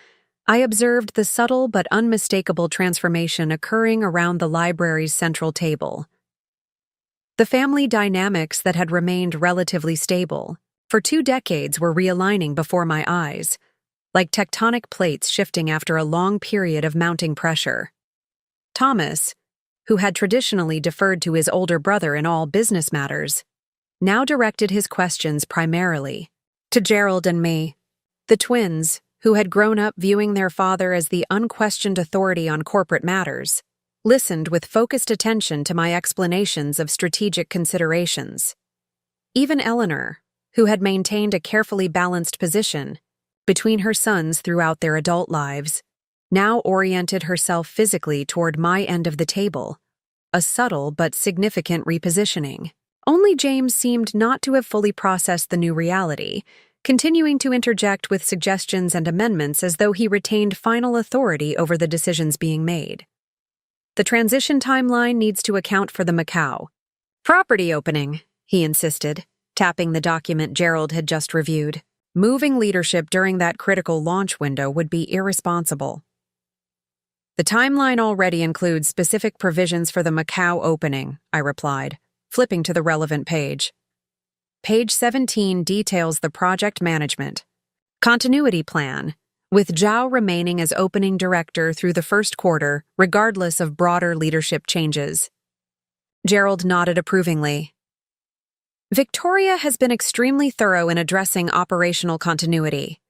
I observed the subtle but unmistakable transformation occurring around the library's central table. The family dynamics that had remained relatively stable for 2 decades were realigning before my eyes, like tectonic plates shifting after a long period of mounting pressure. Thomas, who had traditionally deferred to his older brother in all business matters, now directed his questions primarily to Gerald and me. The twins, who had grown up viewing their father as the unquestioned authority on corporate matters, listened with focused attention to my explanations of strategic considerations. Even Eleanor, who had maintained a carefully balanced position between her sons throughout their adult lives, now oriented herself physically toward my end of the table, a subtle but significant repositioning. Only James seemed not to have fully processed the new reality, continuing to interject with suggestions and amendments as though he retained final authority over the decisions being made. The transition timeline needs to account for the Macau property opening, he insisted, tapping the document Gerald had just reviewed. Moving leadership during that critical launch window would be irresponsible. The timeline already includes specific provisions for the Macau opening, I replied, flipping to the relevant page. Page 17 details the project management continuity plan, with Zhao remaining as opening director through the first quarter, regardless of broader leadership changes. Gerald nodded approvingly. Victoria has been extremely thorough in addressing operational continuity.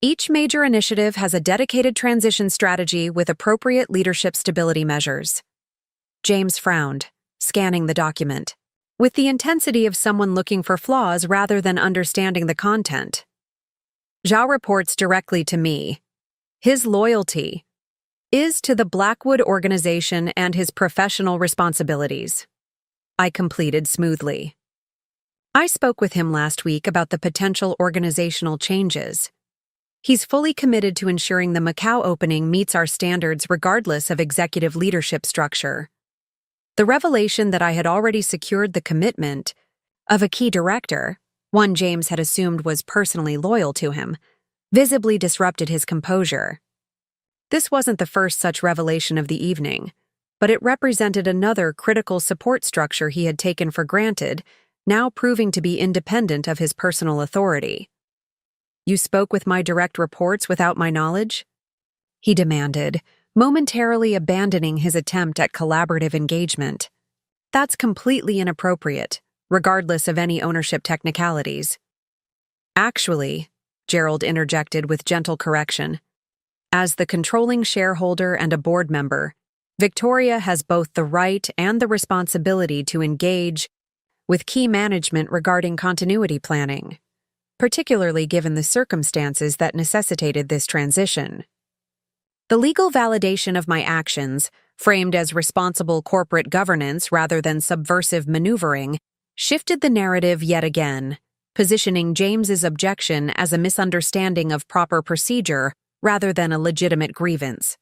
Each major initiative has a dedicated transition strategy with appropriate leadership stability measures. James frowned, scanning the document, with the intensity of someone looking for flaws rather than understanding the content. Zhao reports directly to me. His loyalty is to the Blackwood organization and his professional responsibilities. I completed smoothly. I spoke with him last week about the potential organizational changes. He's fully committed to ensuring the Macau opening meets our standards regardless of executive leadership structure. The revelation that I had already secured the commitment of a key director, one James had assumed was personally loyal to him, visibly disrupted his composure. This wasn't the first such revelation of the evening, but it represented another critical support structure he had taken for granted, now proving to be independent of his personal authority. You spoke with my direct reports without my knowledge? He demanded, momentarily abandoning his attempt at collaborative engagement. That's completely inappropriate, regardless of any ownership technicalities. Actually, Gerald interjected with gentle correction, as the controlling shareholder and a board member, Victoria has both the right and the responsibility to engage with key management regarding continuity planning, particularly given the circumstances that necessitated this transition. The legal validation of my actions, framed as responsible corporate governance rather than subversive maneuvering, shifted the narrative yet again, positioning James's objection as a misunderstanding of proper procedure rather than a legitimate grievance.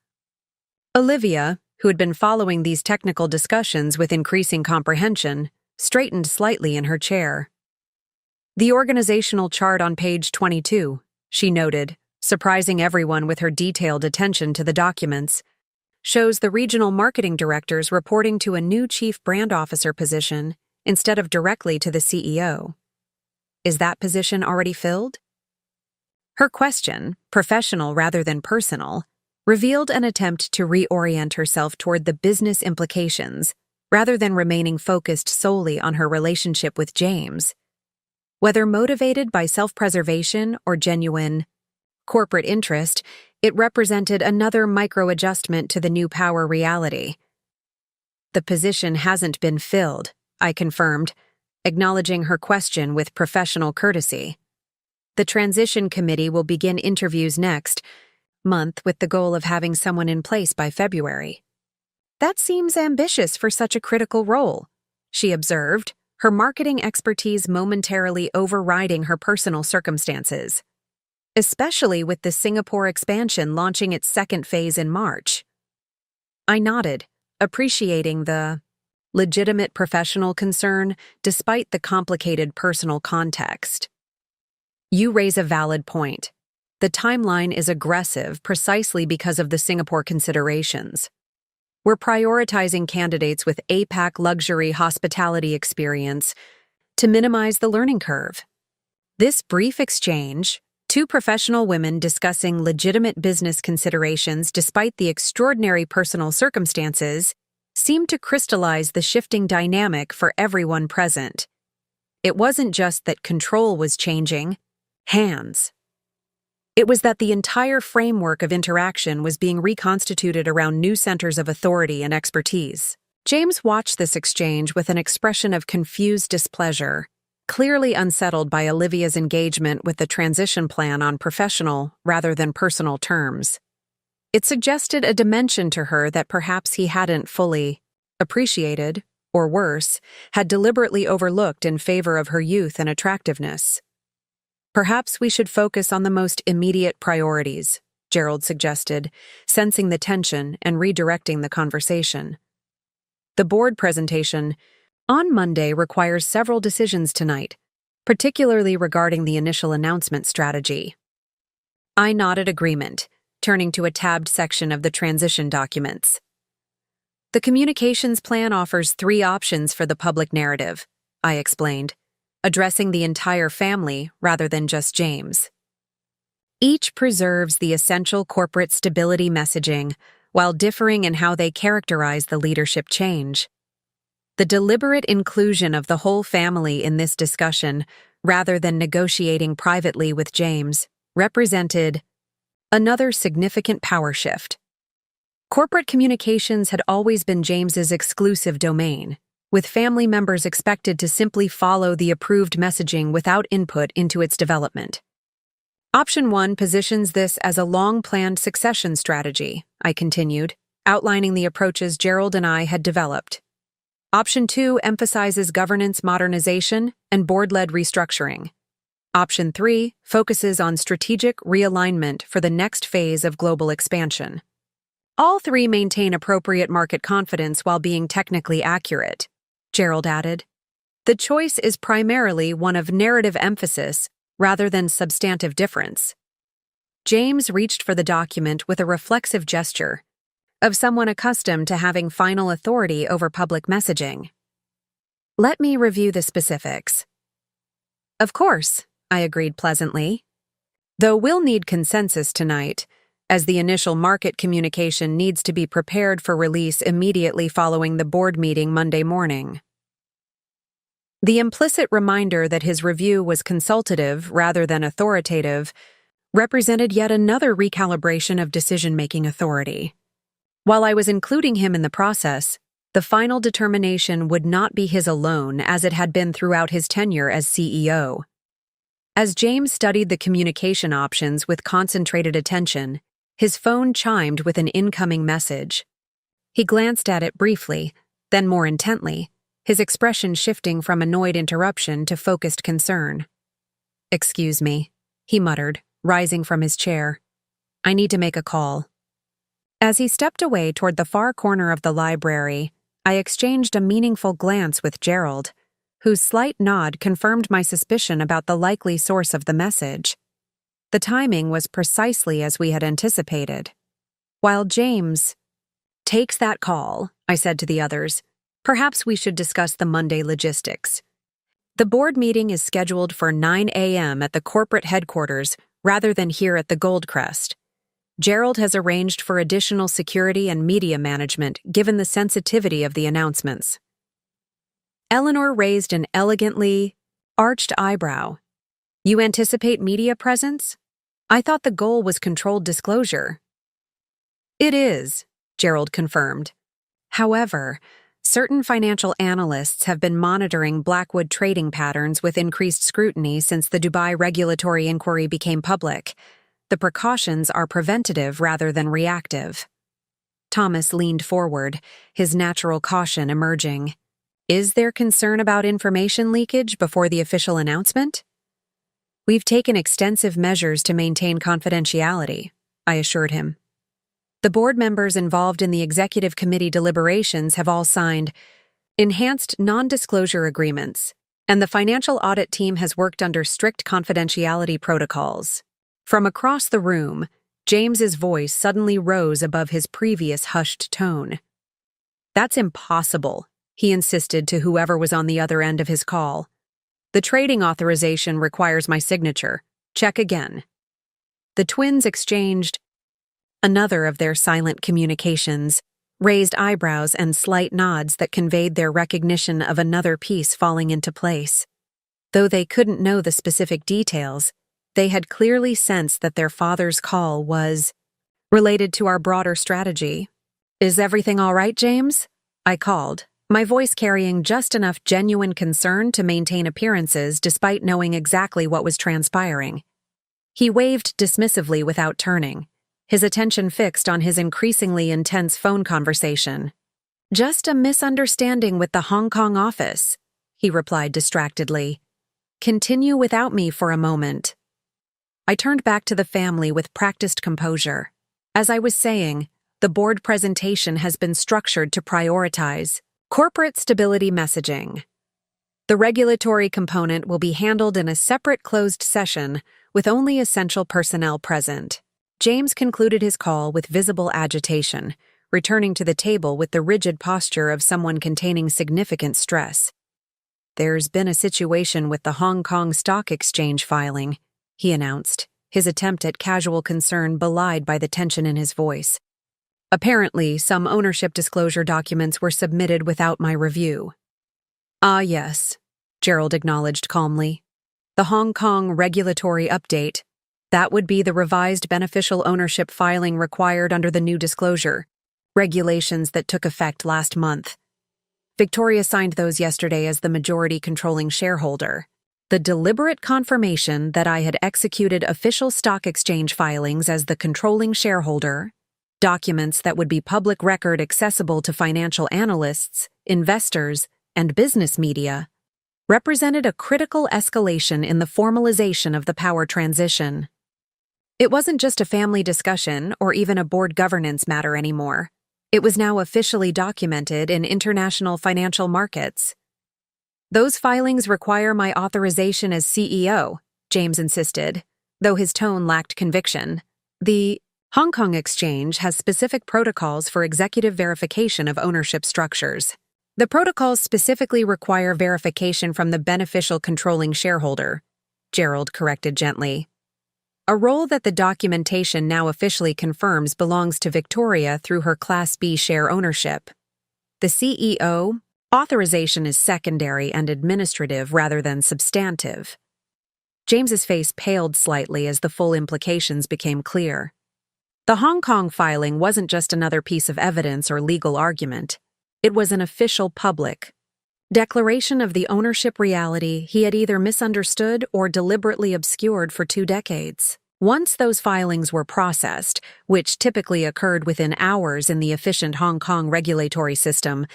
Olivia, who had been following these technical discussions with increasing comprehension, straightened slightly in her chair. "The organizational chart on page 22, she noted, surprising everyone with her detailed attention to the documents, shows the regional marketing directors reporting to a new chief brand officer position instead of directly to the CEO. Is that position already filled?" Her question, professional rather than personal, revealed an attempt to reorient herself toward the business implications rather than remaining focused solely on her relationship with James. Whether motivated by self-preservation or genuine corporate interest, it represented another micro-adjustment to the new power reality. "The position hasn't been filled," I confirmed, acknowledging her question with professional courtesy. "The transition committee will begin interviews next month with the goal of having someone in place by February." "That seems ambitious for such a critical role," she observed, her marketing expertise momentarily overriding her personal circumstances, especially with the Singapore expansion launching its second phase in March. I nodded, appreciating the legitimate professional concern despite the complicated personal context. "You raise a valid point. The timeline is aggressive precisely because of the Singapore considerations. We're prioritizing candidates with APAC luxury hospitality experience to minimize the learning curve." This brief exchange, two professional women discussing legitimate business considerations despite the extraordinary personal circumstances, seemed to crystallize the shifting dynamic for everyone present. It wasn't just that control was changing hands. It was that the entire framework of interaction was being reconstituted around new centers of authority and expertise. James watched this exchange with an expression of confused displeasure, clearly unsettled by Olivia's engagement with the transition plan on professional rather than personal terms. It suggested a dimension to her that perhaps he hadn't fully appreciated, or worse, had deliberately overlooked in favor of her youth and attractiveness. "Perhaps we should focus on the most immediate priorities," Gerald suggested, sensing the tension and redirecting the conversation. "The board presentation on Monday requires several decisions tonight, particularly regarding the initial announcement strategy." I nodded agreement, turning to a tabbed section of the transition documents. "The communications plan offers 3 options for the public narrative," I explained, addressing the entire family rather than just James. "Each preserves the essential corporate stability messaging while differing in how they characterize the leadership change. The deliberate inclusion of the whole family in this discussion, rather than negotiating privately with James, represented another significant power shift. Corporate communications had always been James's exclusive domain, with family members expected to simply follow the approved messaging without input into its development. Option 1 positions this as a long-planned succession strategy, I continued, outlining the approaches Gerald and I had developed. Option 2 emphasizes governance modernization and board-led restructuring. Option 3 focuses on strategic realignment for the next phase of global expansion. All 3 maintain appropriate market confidence while being technically accurate, Gerald added. The choice is primarily one of narrative emphasis rather than substantive difference. James reached for the document with a reflexive gesture of someone accustomed to having final authority over public messaging. "Let me review the specifics." "Of course," I agreed pleasantly. "Though we'll need consensus tonight, as the initial market communication needs to be prepared for release immediately following the board meeting Monday morning." The implicit reminder that his review was consultative rather than authoritative represented yet another recalibration of decision-making authority. While I was including him in the process, the final determination would not be his alone as it had been throughout his tenure as CEO. As James studied the communication options with concentrated attention, His phone chimed with an incoming message. He glanced at it briefly, then more intently, his expression shifting from annoyed interruption to focused concern. "Excuse me," he muttered, rising from his chair. "I need to make a call." As he stepped away toward the far corner of the library, I exchanged a meaningful glance with Gerald, whose slight nod confirmed my suspicion about the likely source of the message. The timing was precisely as we had anticipated. While James takes that call, I said to the others, perhaps we should discuss the Monday logistics. The board meeting is scheduled for 9 a.m. at the corporate headquarters rather than here at the Goldcrest. Gerald has arranged for additional security and media management given the sensitivity of the announcements. Eleanor raised an elegantly arched eyebrow. "You anticipate media presence? I thought the goal was controlled disclosure." "It is," Gerald confirmed. "However, certain financial analysts have been monitoring Blackwood trading patterns with increased scrutiny since the Dubai regulatory inquiry became public. The precautions are preventative rather than reactive." Thomas leaned forward, his natural caution emerging. "Is there concern about information leakage before the official announcement?" "We've taken extensive measures to maintain confidentiality," I assured him. "The board members involved in the executive committee deliberations have all signed enhanced non-disclosure agreements, and the financial audit team has worked under strict confidentiality protocols." From across the room, James's voice suddenly rose above his previous hushed tone. "That's impossible," he insisted to whoever was on the other end of his call. "The trading authorization requires my signature. Check again." The twins exchanged another of their silent communications, raised eyebrows and slight nods that conveyed their recognition of another piece falling into place. Though they couldn't know the specific details, they had clearly sensed that their father's call was related to our broader strategy. "Is everything all right, James?" I called, my voice carrying just enough genuine concern to maintain appearances despite knowing exactly what was transpiring. He waved dismissively without turning, his attention fixed on his increasingly intense phone conversation. "Just a misunderstanding with the Hong Kong office," he replied distractedly. "Continue without me for a moment." I turned back to the family with practiced composure. As I was saying, the board presentation has been structured to prioritize corporate stability messaging. The regulatory component will be handled in a separate closed session with only essential personnel present. James concluded his call with visible agitation, returning to the table with the rigid posture of someone containing significant stress. "There's been a situation with the Hong Kong Stock Exchange filing," he announced, his attempt at casual concern belied by the tension in his voice. "Apparently, some ownership disclosure documents were submitted without my review." "Ah, yes," Gerald acknowledged calmly. "The Hong Kong regulatory update. That would be the revised beneficial ownership filing required under the new disclosure regulations that took effect last month. Victoria signed those yesterday as the majority controlling shareholder. The deliberate confirmation that I had executed official stock exchange filings as the controlling shareholder, documents that would be public record accessible to financial analysts, investors, and business media, represented a critical escalation in the formalization of the power transition. It wasn't just a family discussion or even a board governance matter anymore. It was now officially documented in international financial markets. "Those filings require my authorization as CEO," James insisted, though his tone lacked conviction. "The Hong Kong Exchange has specific protocols for executive verification of ownership structures. The protocols specifically require verification from the beneficial controlling shareholder," Gerald corrected gently. "A role that the documentation now officially confirms belongs to Victoria through her Class B share ownership. The CEO authorization is secondary and administrative rather than substantive." James's face paled slightly as the full implications became clear. The Hong Kong filing wasn't just another piece of evidence or legal argument. It was an official public declaration of the ownership reality he had either misunderstood or deliberately obscured for 2 decades. Once those filings were processed, which typically occurred within hours in the efficient Hong Kong regulatory system,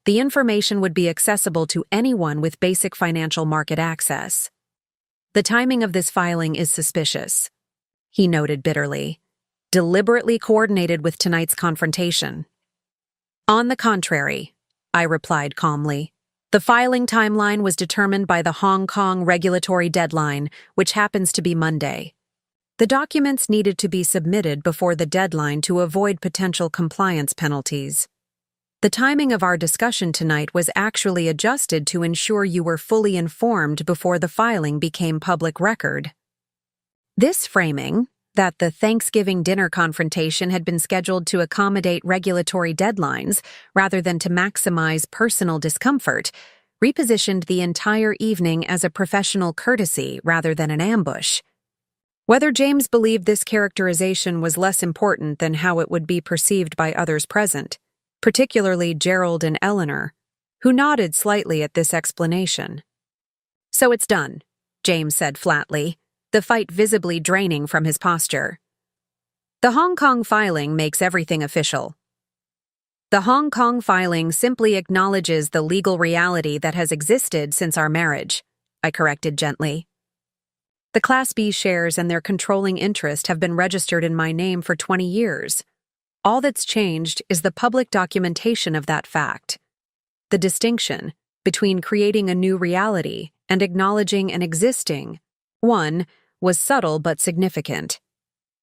the information would be accessible to anyone with basic financial market access. The timing of this filing is suspicious, he noted bitterly, deliberately coordinated with tonight's confrontation. On the contrary, I replied calmly. The filing timeline was determined by the Hong Kong regulatory deadline, which happens to be Monday. The documents needed to be submitted before the deadline to avoid potential compliance penalties. The timing of our discussion tonight was actually adjusted to ensure you were fully informed before the filing became public record. This framing, that the Thanksgiving dinner confrontation had been scheduled to accommodate regulatory deadlines rather than to maximize personal discomfort, repositioned the entire evening as a professional courtesy rather than an ambush. Whether James believed this characterization was less important than how it would be perceived by others present, particularly Gerald and Eleanor, who nodded slightly at this explanation. So it's done, James said flatly, the fight visibly draining from his posture. The Hong Kong filing makes everything official. The Hong Kong filing simply acknowledges the legal reality that has existed since our marriage, I corrected gently. The Class B shares and their controlling interest have been registered in my name for 20 years. All that's changed is the public documentation of that fact. The distinction between creating a new reality and acknowledging an existing one was subtle but significant.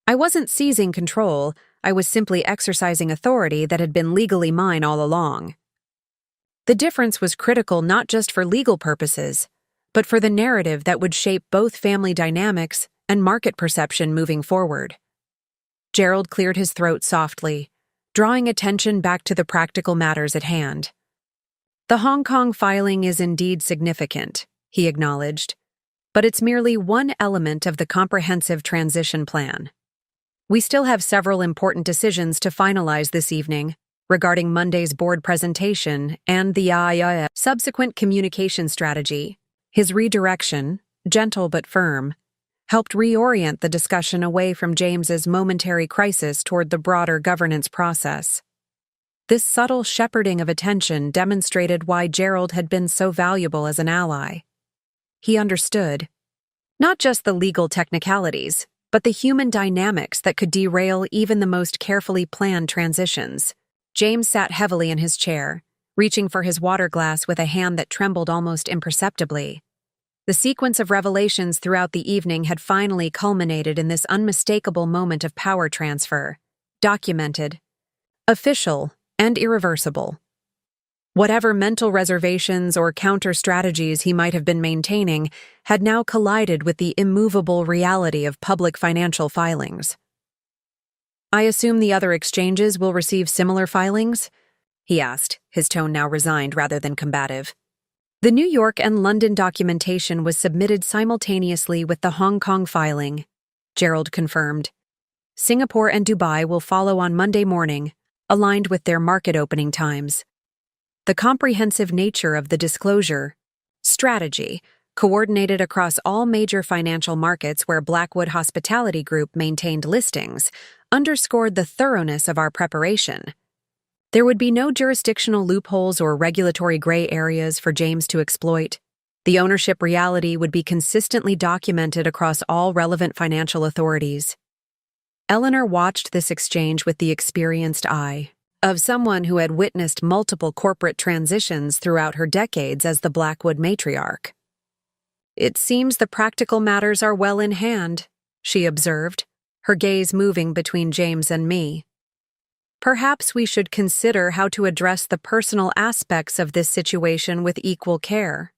I wasn't seizing control, I was simply exercising authority that had been legally mine all along. The difference was critical not just for legal purposes, but for the narrative that would shape both family dynamics and market perception moving forward. Gerald cleared his throat softly, drawing attention back to the practical matters at hand. The Hong Kong filing is indeed significant, he acknowledged, but it's merely one element of the comprehensive transition plan. We still have several important decisions to finalize this evening regarding Monday's board presentation and the subsequent communication strategy. His redirection, gentle but firm, helped reorient the discussion away from James's momentary crisis toward the broader governance process. This subtle shepherding of attention demonstrated why Gerald had been so valuable as an ally. He understood not just the legal technicalities, but the human dynamics that could derail even the most carefully planned transitions. James sat heavily in his chair, reaching for his water glass with a hand that trembled almost imperceptibly. The sequence of revelations throughout the evening had finally culminated in this unmistakable moment of power transfer, documented, official, and irreversible. Whatever mental reservations or counter-strategies he might have been maintaining had now collided with the immovable reality of public financial filings. I assume the other exchanges will receive similar filings? He asked, his tone now resigned rather than combative. The New York and London documentation was submitted simultaneously with the Hong Kong filing, Gerald confirmed. Singapore and Dubai will follow on Monday morning, aligned with their market opening times. The comprehensive nature of the disclosure strategy, coordinated across all major financial markets where Blackwood Hospitality Group maintained listings, underscored the thoroughness of our preparation. There would be no jurisdictional loopholes or regulatory gray areas for James to exploit. The ownership reality would be consistently documented across all relevant financial authorities. Eleanor watched this exchange with the experienced eye of someone who had witnessed multiple corporate transitions throughout her decades as the Blackwood matriarch. It seems the practical matters are well in hand, she observed, her gaze moving between James and me. Perhaps we should consider how to address the personal aspects of this situation with equal care.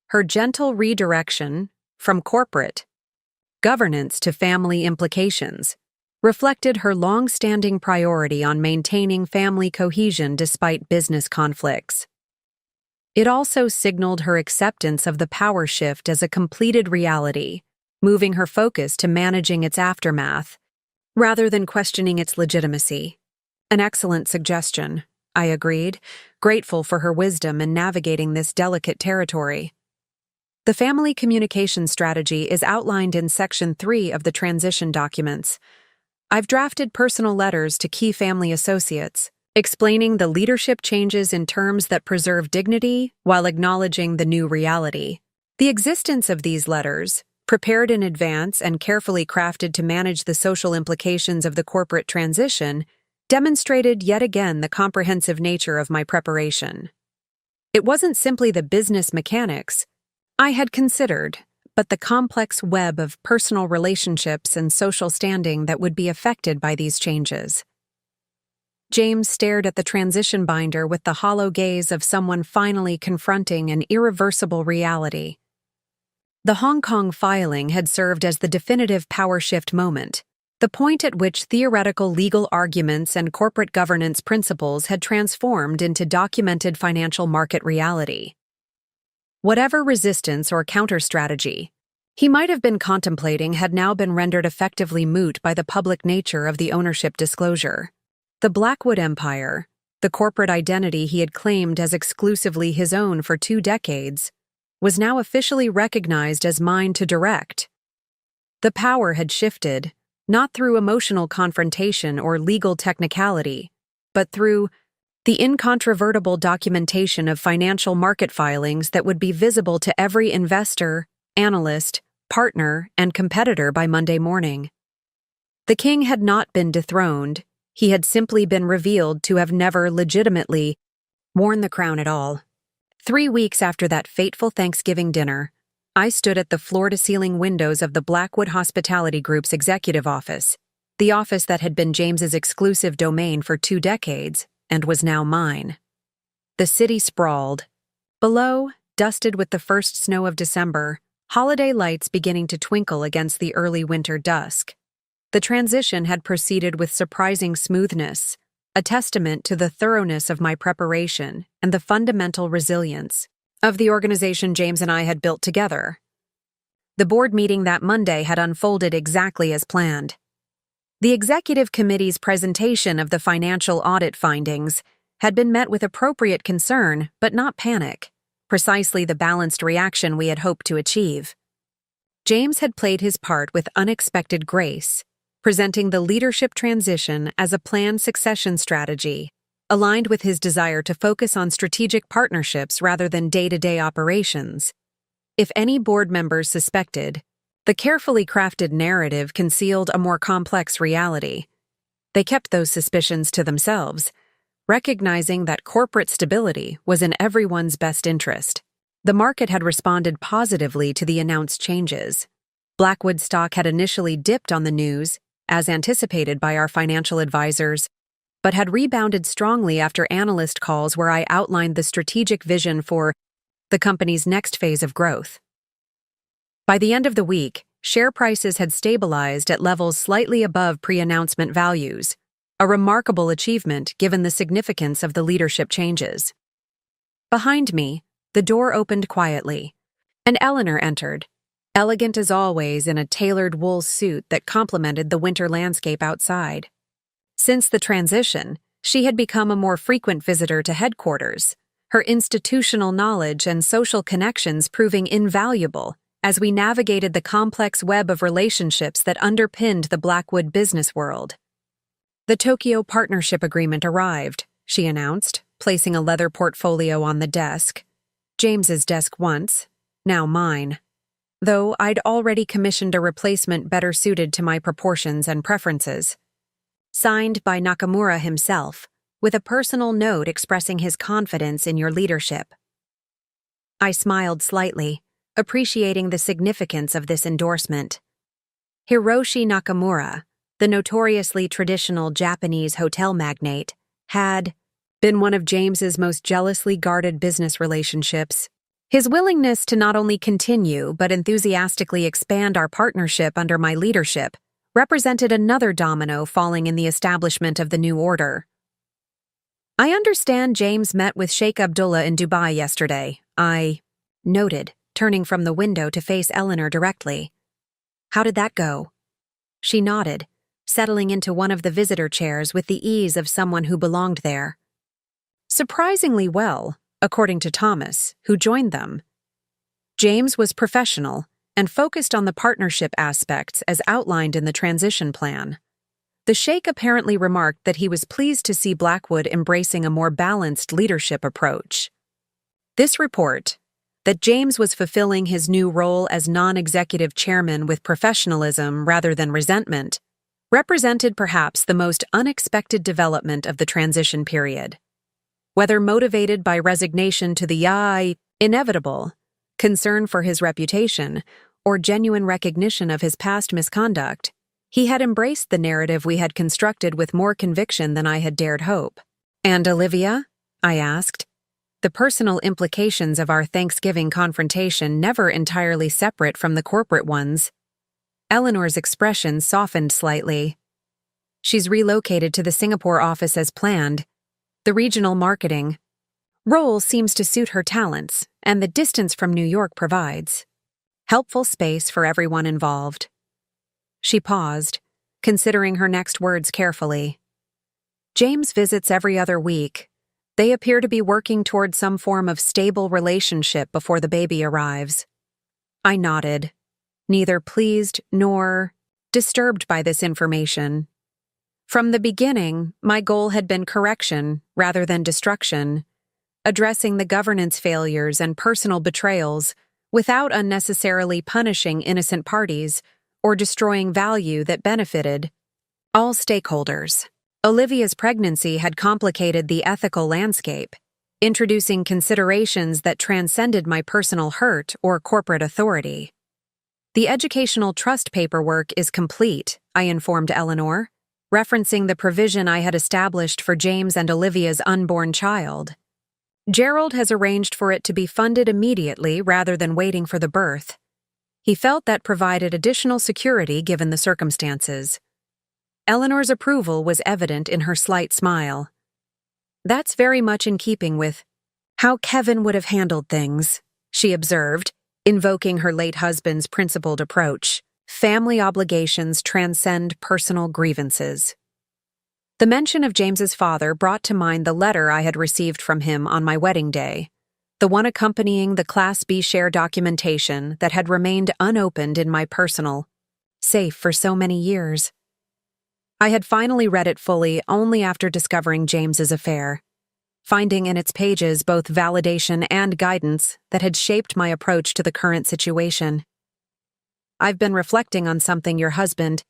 Her gentle redirection, from corporate governance to family implications, reflected her long-standing priority on maintaining family cohesion despite business conflicts. It also signaled her acceptance of the power shift as a completed reality, moving her focus to managing its aftermath, rather than questioning its legitimacy. An excellent suggestion, I agreed, grateful for her wisdom in navigating this delicate territory. The family communication strategy is outlined in Section 3 of the transition documents. I've drafted personal letters to key family associates, explaining the leadership changes in terms that preserve dignity while acknowledging the new reality. The existence of these letters, prepared in advance and carefully crafted to manage the social implications of the corporate transition, demonstrated yet again the comprehensive nature of my preparation. It wasn't simply the business mechanics I had considered, but the complex web of personal relationships and social standing that would be affected by these changes. James stared at the transition binder with the hollow gaze of someone finally confronting an irreversible reality. The Hong Kong filing had served as the definitive power shift moment, the point at which theoretical legal arguments and corporate governance principles had transformed into documented financial market reality. Whatever resistance or counter-strategy he might have been contemplating had now been rendered effectively moot by the public nature of the ownership disclosure. The Blackwood Empire, the corporate identity he had claimed as exclusively his own for 2 decades, was now officially recognized as mine to direct. The power had shifted, not through emotional confrontation or legal technicality, but through the incontrovertible documentation of financial market filings that would be visible to every investor, analyst, partner, and competitor by Monday morning. The king had not been dethroned, he had simply been revealed to have never legitimately worn the crown at all. 3 weeks after that fateful Thanksgiving dinner, I stood at the floor-to-ceiling windows of the Blackwood Hospitality Group's executive office, the office that had been James's exclusive domain for 2 decades and was now mine. The city sprawled. Below, dusted with the first snow of December, holiday lights beginning to twinkle against the early winter dusk. The transition had proceeded with surprising smoothness, a testament to the thoroughness of my preparation and the fundamental resilience of the organization James and I had built together. The board meeting that Monday had unfolded exactly as planned. The executive committee's presentation of the financial audit findings had been met with appropriate concern but not panic, precisely the balanced reaction we had hoped to achieve. James had played his part with unexpected grace, presenting the leadership transition as a planned succession strategy, aligned with his desire to focus on strategic partnerships rather than day-to-day operations. If any board members suspected, the carefully crafted narrative concealed a more complex reality. They kept those suspicions to themselves, recognizing that corporate stability was in everyone's best interest. The market had responded positively to the announced changes. Blackwood stock had initially dipped on the news, as anticipated by our financial advisors, but had rebounded strongly after analyst calls where I outlined the strategic vision for the company's next phase of growth. By the end of the week, share prices had stabilized at levels slightly above pre-announcement values, a remarkable achievement given the significance of the leadership changes. Behind me, the door opened quietly, and Eleanor entered, elegant as always in a tailored wool suit that complemented the winter landscape outside. Since the transition, she had become a more frequent visitor to headquarters, her institutional knowledge and social connections proving invaluable as we navigated the complex web of relationships that underpinned the Blackwood business world. The Tokyo Partnership Agreement arrived, she announced, placing a leather portfolio on the desk. James's desk once, now mine. Though I'd already commissioned a replacement better suited to my proportions and preferences. Signed by Nakamura himself, with a personal note expressing his confidence in your leadership. I smiled slightly, appreciating the significance of this endorsement. Hiroshi Nakamura, the notoriously traditional Japanese hotel magnate, had been one of James's most jealously guarded business relationships. His willingness to not only continue but enthusiastically expand our partnership under my leadership represented another domino falling in the establishment of the new order. I understand James met with Sheikh Abdullah in Dubai yesterday, I noted, turning from the window to face Eleanor directly. How did that go? She nodded, settling into one of the visitor chairs with the ease of someone who belonged there. Surprisingly well, according to Thomas, who joined them. James was professional and focused on the partnership aspects as outlined in the transition plan. The sheikh apparently remarked that he was pleased to see Blackwood embracing a more balanced leadership approach. This report, that James was fulfilling his new role as non-executive chairman with professionalism rather than resentment, represented perhaps the most unexpected development of the transition period. Whether motivated by resignation to the inevitable, concern for his reputation, or genuine recognition of his past misconduct, he had embraced the narrative we had constructed with more conviction than I had dared hope. "And Olivia?" I asked. The personal implications of our Thanksgiving confrontation never entirely separate from the corporate ones. Eleanor's expression softened slightly. "She's relocated to the Singapore office as planned. The regional marketing role seems to suit her talents, and the distance from New York provides helpful space for everyone involved." She paused, considering her next words carefully. "James visits every other week. They appear to be working toward some form of stable relationship before the baby arrives." I nodded, neither pleased nor disturbed by this information. From the beginning, my goal had been correction rather than destruction, addressing the governance failures and personal betrayals without unnecessarily punishing innocent parties or destroying value that benefited all stakeholders. Olivia's pregnancy had complicated the ethical landscape, introducing considerations that transcended my personal hurt or corporate authority. "The educational trust paperwork is complete," I informed Eleanor, referencing the provision I had established for James and Olivia's unborn child. "Gerald has arranged for it to be funded immediately rather than waiting for the birth. He felt that provided additional security given the circumstances." Eleanor's approval was evident in her slight smile. "That's very much in keeping with how Kevin would have handled things," she observed, invoking her late husband's principled approach. "Family obligations transcend personal grievances." The mention of James's father brought to mind the letter I had received from him on my wedding day, the one accompanying the Class B share documentation that had remained unopened in my personal safe for so many years. I had finally read it fully only after discovering James's affair, finding in its pages both validation and guidance that had shaped my approach to the current situation. "I've been reflecting on something your husband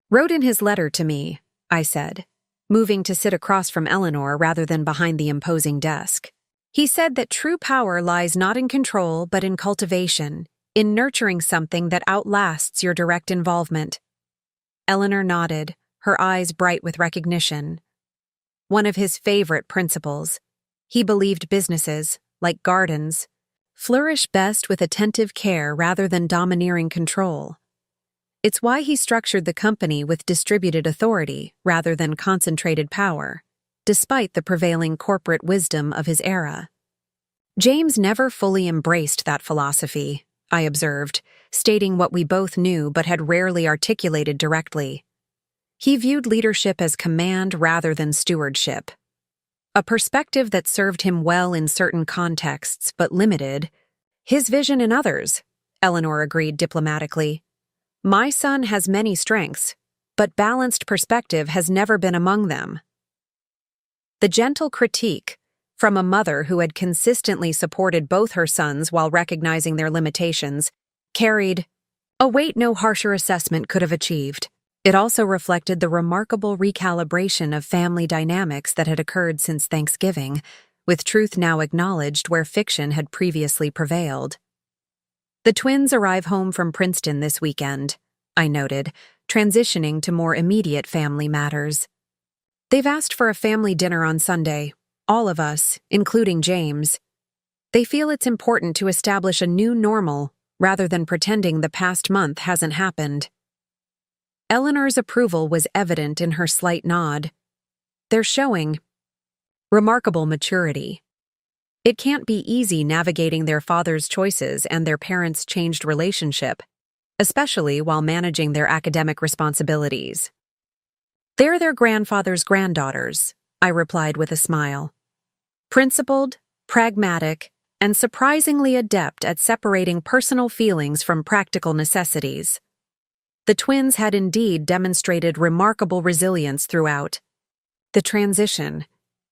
wrote in his letter to me," I said, moving to sit across from Eleanor rather than behind the imposing desk. "He said that true power lies not in control but in cultivation, in nurturing something that outlasts your direct involvement." Eleanor nodded, her eyes bright with recognition. One of his favorite principles. He believed businesses, like gardens, flourish best with attentive care rather than domineering control. It's why he structured the company with distributed authority rather than concentrated power, despite the prevailing corporate wisdom of his era. James never fully embraced that philosophy, I observed, stating what we both knew but had rarely articulated directly. He viewed leadership as command rather than stewardship. A perspective that served him well in certain contexts but limited his vision in others, Eleanor agreed diplomatically. "My son has many strengths, but balanced perspective has never been among them." The gentle critique, from a mother who had consistently supported both her sons while recognizing their limitations, carried a weight no harsher assessment could have achieved. It also reflected the remarkable recalibration of family dynamics that had occurred since Thanksgiving, with truth now acknowledged where fiction had previously prevailed. "The twins arrive home from Princeton this weekend," I noted, transitioning to more immediate family matters. "They've asked for a family dinner on Sunday, all of us, including James. They feel it's important to establish a new normal rather than pretending the past month hasn't happened." Eleanor's approval was evident in her slight nod. "They're showing remarkable maturity. It can't be easy navigating their father's choices and their parents' changed relationship, especially while managing their academic responsibilities." "They're their grandfather's granddaughters," I replied with a smile. "Principled, pragmatic, and surprisingly adept at separating personal feelings from practical necessities. The twins had indeed demonstrated remarkable resilience throughout the transition,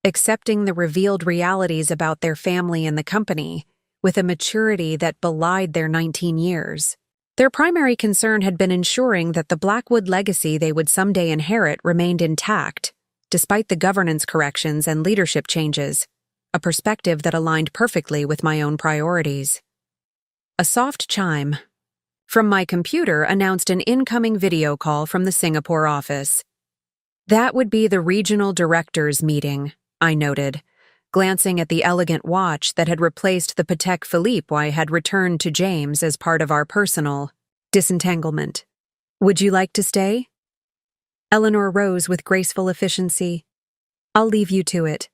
accepting the revealed realities about their family and the company with a maturity that belied their 19 years. Their primary concern had been ensuring that the Blackwood legacy they would someday inherit remained intact, despite the governance corrections and leadership changes, a perspective that aligned perfectly with my own priorities. A soft chime from my computer announced an incoming video call from the Singapore office. That would be the regional directors' meeting, I noted, glancing at the elegant watch that had replaced the Patek Philippe I had returned to James as part of our personal disentanglement. Would you like to stay? Eleanor rose with graceful efficiency. I'll leave you to it.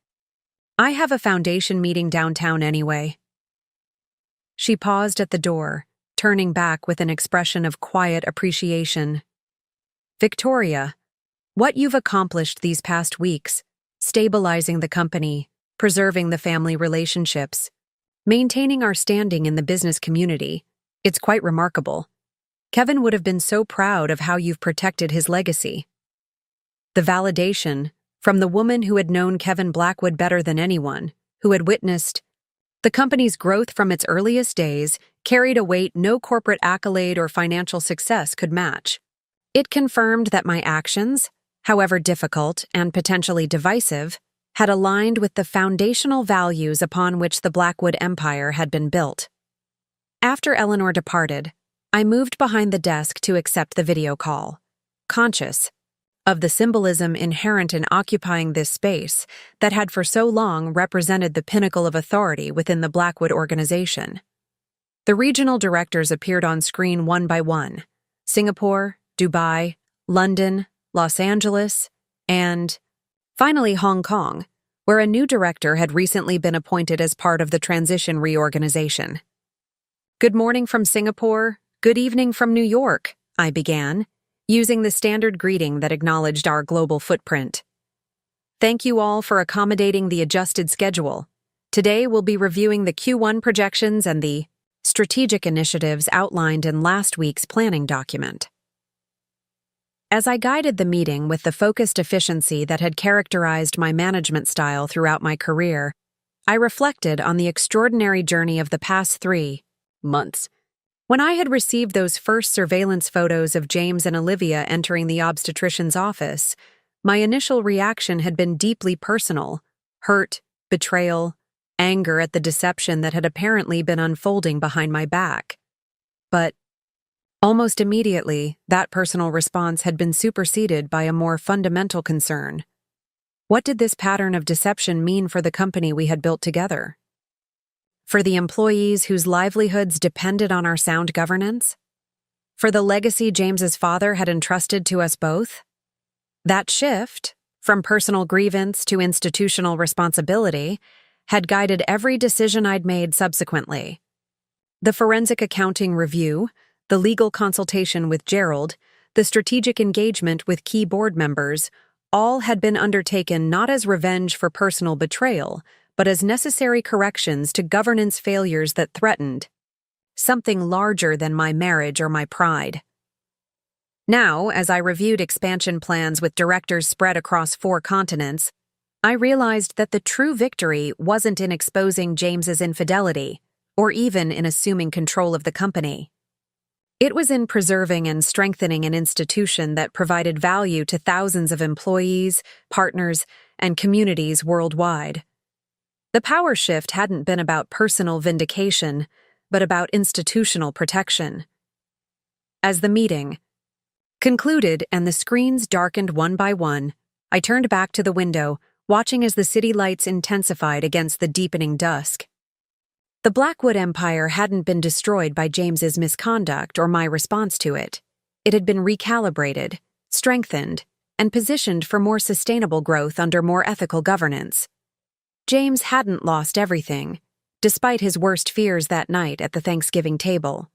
I have a foundation meeting downtown anyway. She paused at the door, turning back with an expression of quiet appreciation. Victoria, what you've accomplished these past weeks, stabilizing the company, preserving the family relationships, maintaining our standing in the business community, it's quite remarkable. Kevin would have been so proud of how you've protected his legacy. The validation, from the woman who had known Kevin Blackwood better than anyone, who had witnessed the company's growth from its earliest days, carried a weight no corporate accolade or financial success could match. It confirmed that my actions, however difficult and potentially divisive, had aligned with the foundational values upon which the Blackwood Empire had been built. After Eleanor departed, I moved behind the desk to accept the video call, conscious of the symbolism inherent in occupying this space that had for so long represented the pinnacle of authority within the Blackwood organization. The regional directors appeared on screen one by one: Singapore, Dubai, London, Los Angeles, and finally Hong Kong, where a new director had recently been appointed as part of the transition reorganization. Good morning from Singapore, good evening from New York, I began, using the standard greeting that acknowledged our global footprint. Thank you all for accommodating the adjusted schedule. Today we'll be reviewing the Q1 projections and the strategic initiatives outlined in last week's planning document. As I guided the meeting with the focused efficiency that had characterized my management style throughout my career, I reflected on the extraordinary journey of the past 3 months. When I had received those first surveillance photos of James and Olivia entering the obstetrician's office, my initial reaction had been deeply personal: hurt, betrayal, anger at the deception that had apparently been unfolding behind my back. But almost immediately, that personal response had been superseded by a more fundamental concern. What did this pattern of deception mean for the company we had built together? For the employees whose livelihoods depended on our sound governance? For the legacy James's father had entrusted to us both? That shift, from personal grievance to institutional responsibility, had guided every decision I'd made subsequently. The forensic accounting review, the legal consultation with Gerald, the strategic engagement with key board members, all had been undertaken not as revenge for personal betrayal, but as necessary corrections to governance failures that threatened something larger than my marriage or my pride. Now, as I reviewed expansion plans with directors spread across 4 continents, I realized that the true victory wasn't in exposing James's infidelity, or even in assuming control of the company. It was in preserving and strengthening an institution that provided value to thousands of employees, partners, and communities worldwide. The power shift hadn't been about personal vindication, but about institutional protection. As the meeting concluded and the screens darkened one by one, I turned back to the window, watching as the city lights intensified against the deepening dusk. The Blackwood Empire hadn't been destroyed by James's misconduct or my response to it. It had been recalibrated, strengthened, and positioned for more sustainable growth under more ethical governance. James hadn't lost everything, despite his worst fears that night at the Thanksgiving table.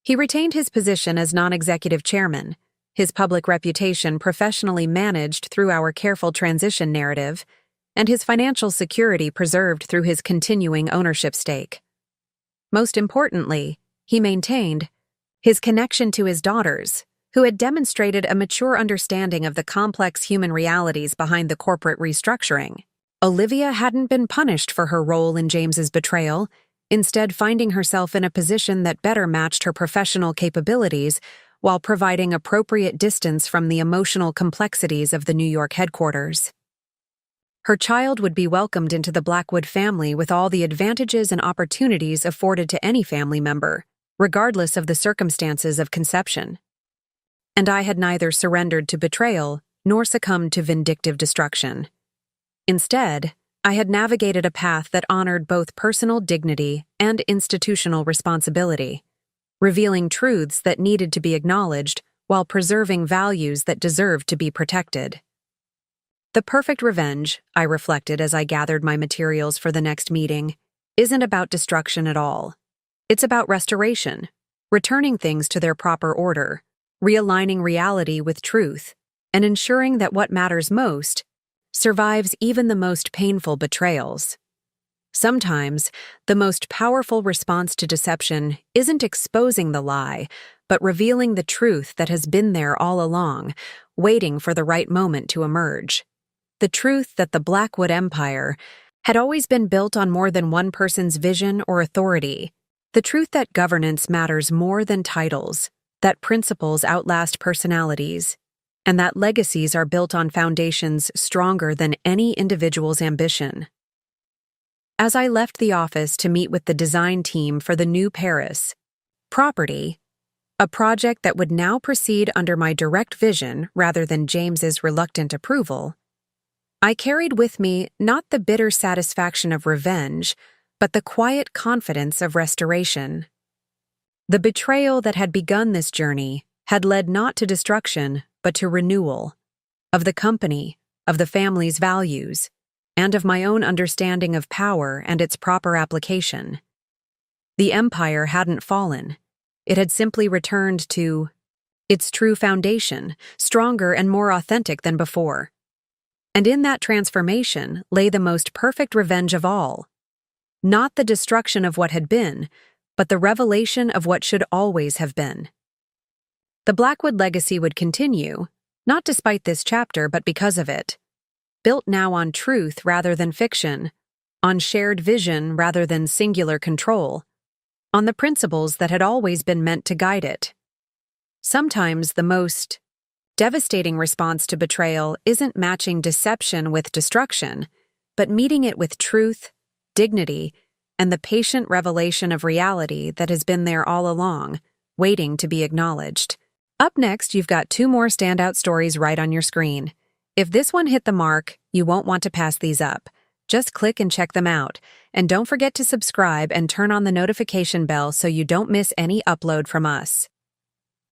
He retained his position as non-executive chairman, his public reputation professionally managed through our careful transition narrative, and his financial security preserved through his continuing ownership stake. Most importantly, he maintained his connection to his daughters, who had demonstrated a mature understanding of the complex human realities behind the corporate restructuring. Olivia hadn't been punished for her role in James's betrayal, instead finding herself in a position that better matched her professional capabilities while providing appropriate distance from the emotional complexities of the New York headquarters. Her child would be welcomed into the Blackwood family with all the advantages and opportunities afforded to any family member, regardless of the circumstances of conception. And I had neither surrendered to betrayal nor succumbed to vindictive destruction. Instead, I had navigated a path that honored both personal dignity and institutional responsibility, revealing truths that needed to be acknowledged while preserving values that deserved to be protected. The perfect revenge, I reflected as I gathered my materials for the next meeting, isn't about destruction at all. It's about restoration, returning things to their proper order, realigning reality with truth, and ensuring that what matters most survives even the most painful betrayals. Sometimes, the most powerful response to deception isn't exposing the lie, but revealing the truth that has been there all along, waiting for the right moment to emerge. The truth that the Blackwood Empire had always been built on more than one person's vision or authority. The truth that governance matters more than titles, that principles outlast personalities, and that legacies are built on foundations stronger than any individual's ambition. As I left the office to meet with the design team for the new Paris property, a project that would now proceed under my direct vision rather than James's reluctant approval, I carried with me not the bitter satisfaction of revenge, but the quiet confidence of restoration. The betrayal that had begun this journey had led not to destruction, but to renewal, of the company, of the family's values, and of my own understanding of power and its proper application. The empire hadn't fallen. It had simply returned to its true foundation, stronger and more authentic than before. And in that transformation lay the most perfect revenge of all. Not the destruction of what had been, but the revelation of what should always have been. The Blackwood legacy would continue, not despite this chapter, but because of it. Built now on truth rather than fiction, on shared vision rather than singular control, on the principles that had always been meant to guide it. Sometimes the most devastating response to betrayal isn't matching deception with destruction, but meeting it with truth, dignity, and the patient revelation of reality that has been there all along, waiting to be acknowledged. Up next, you've got 2 more standout stories right on your screen. If this one hit the mark, you won't want to pass these up. Just click and check them out. And don't forget to subscribe and turn on the notification bell so you don't miss any upload from us.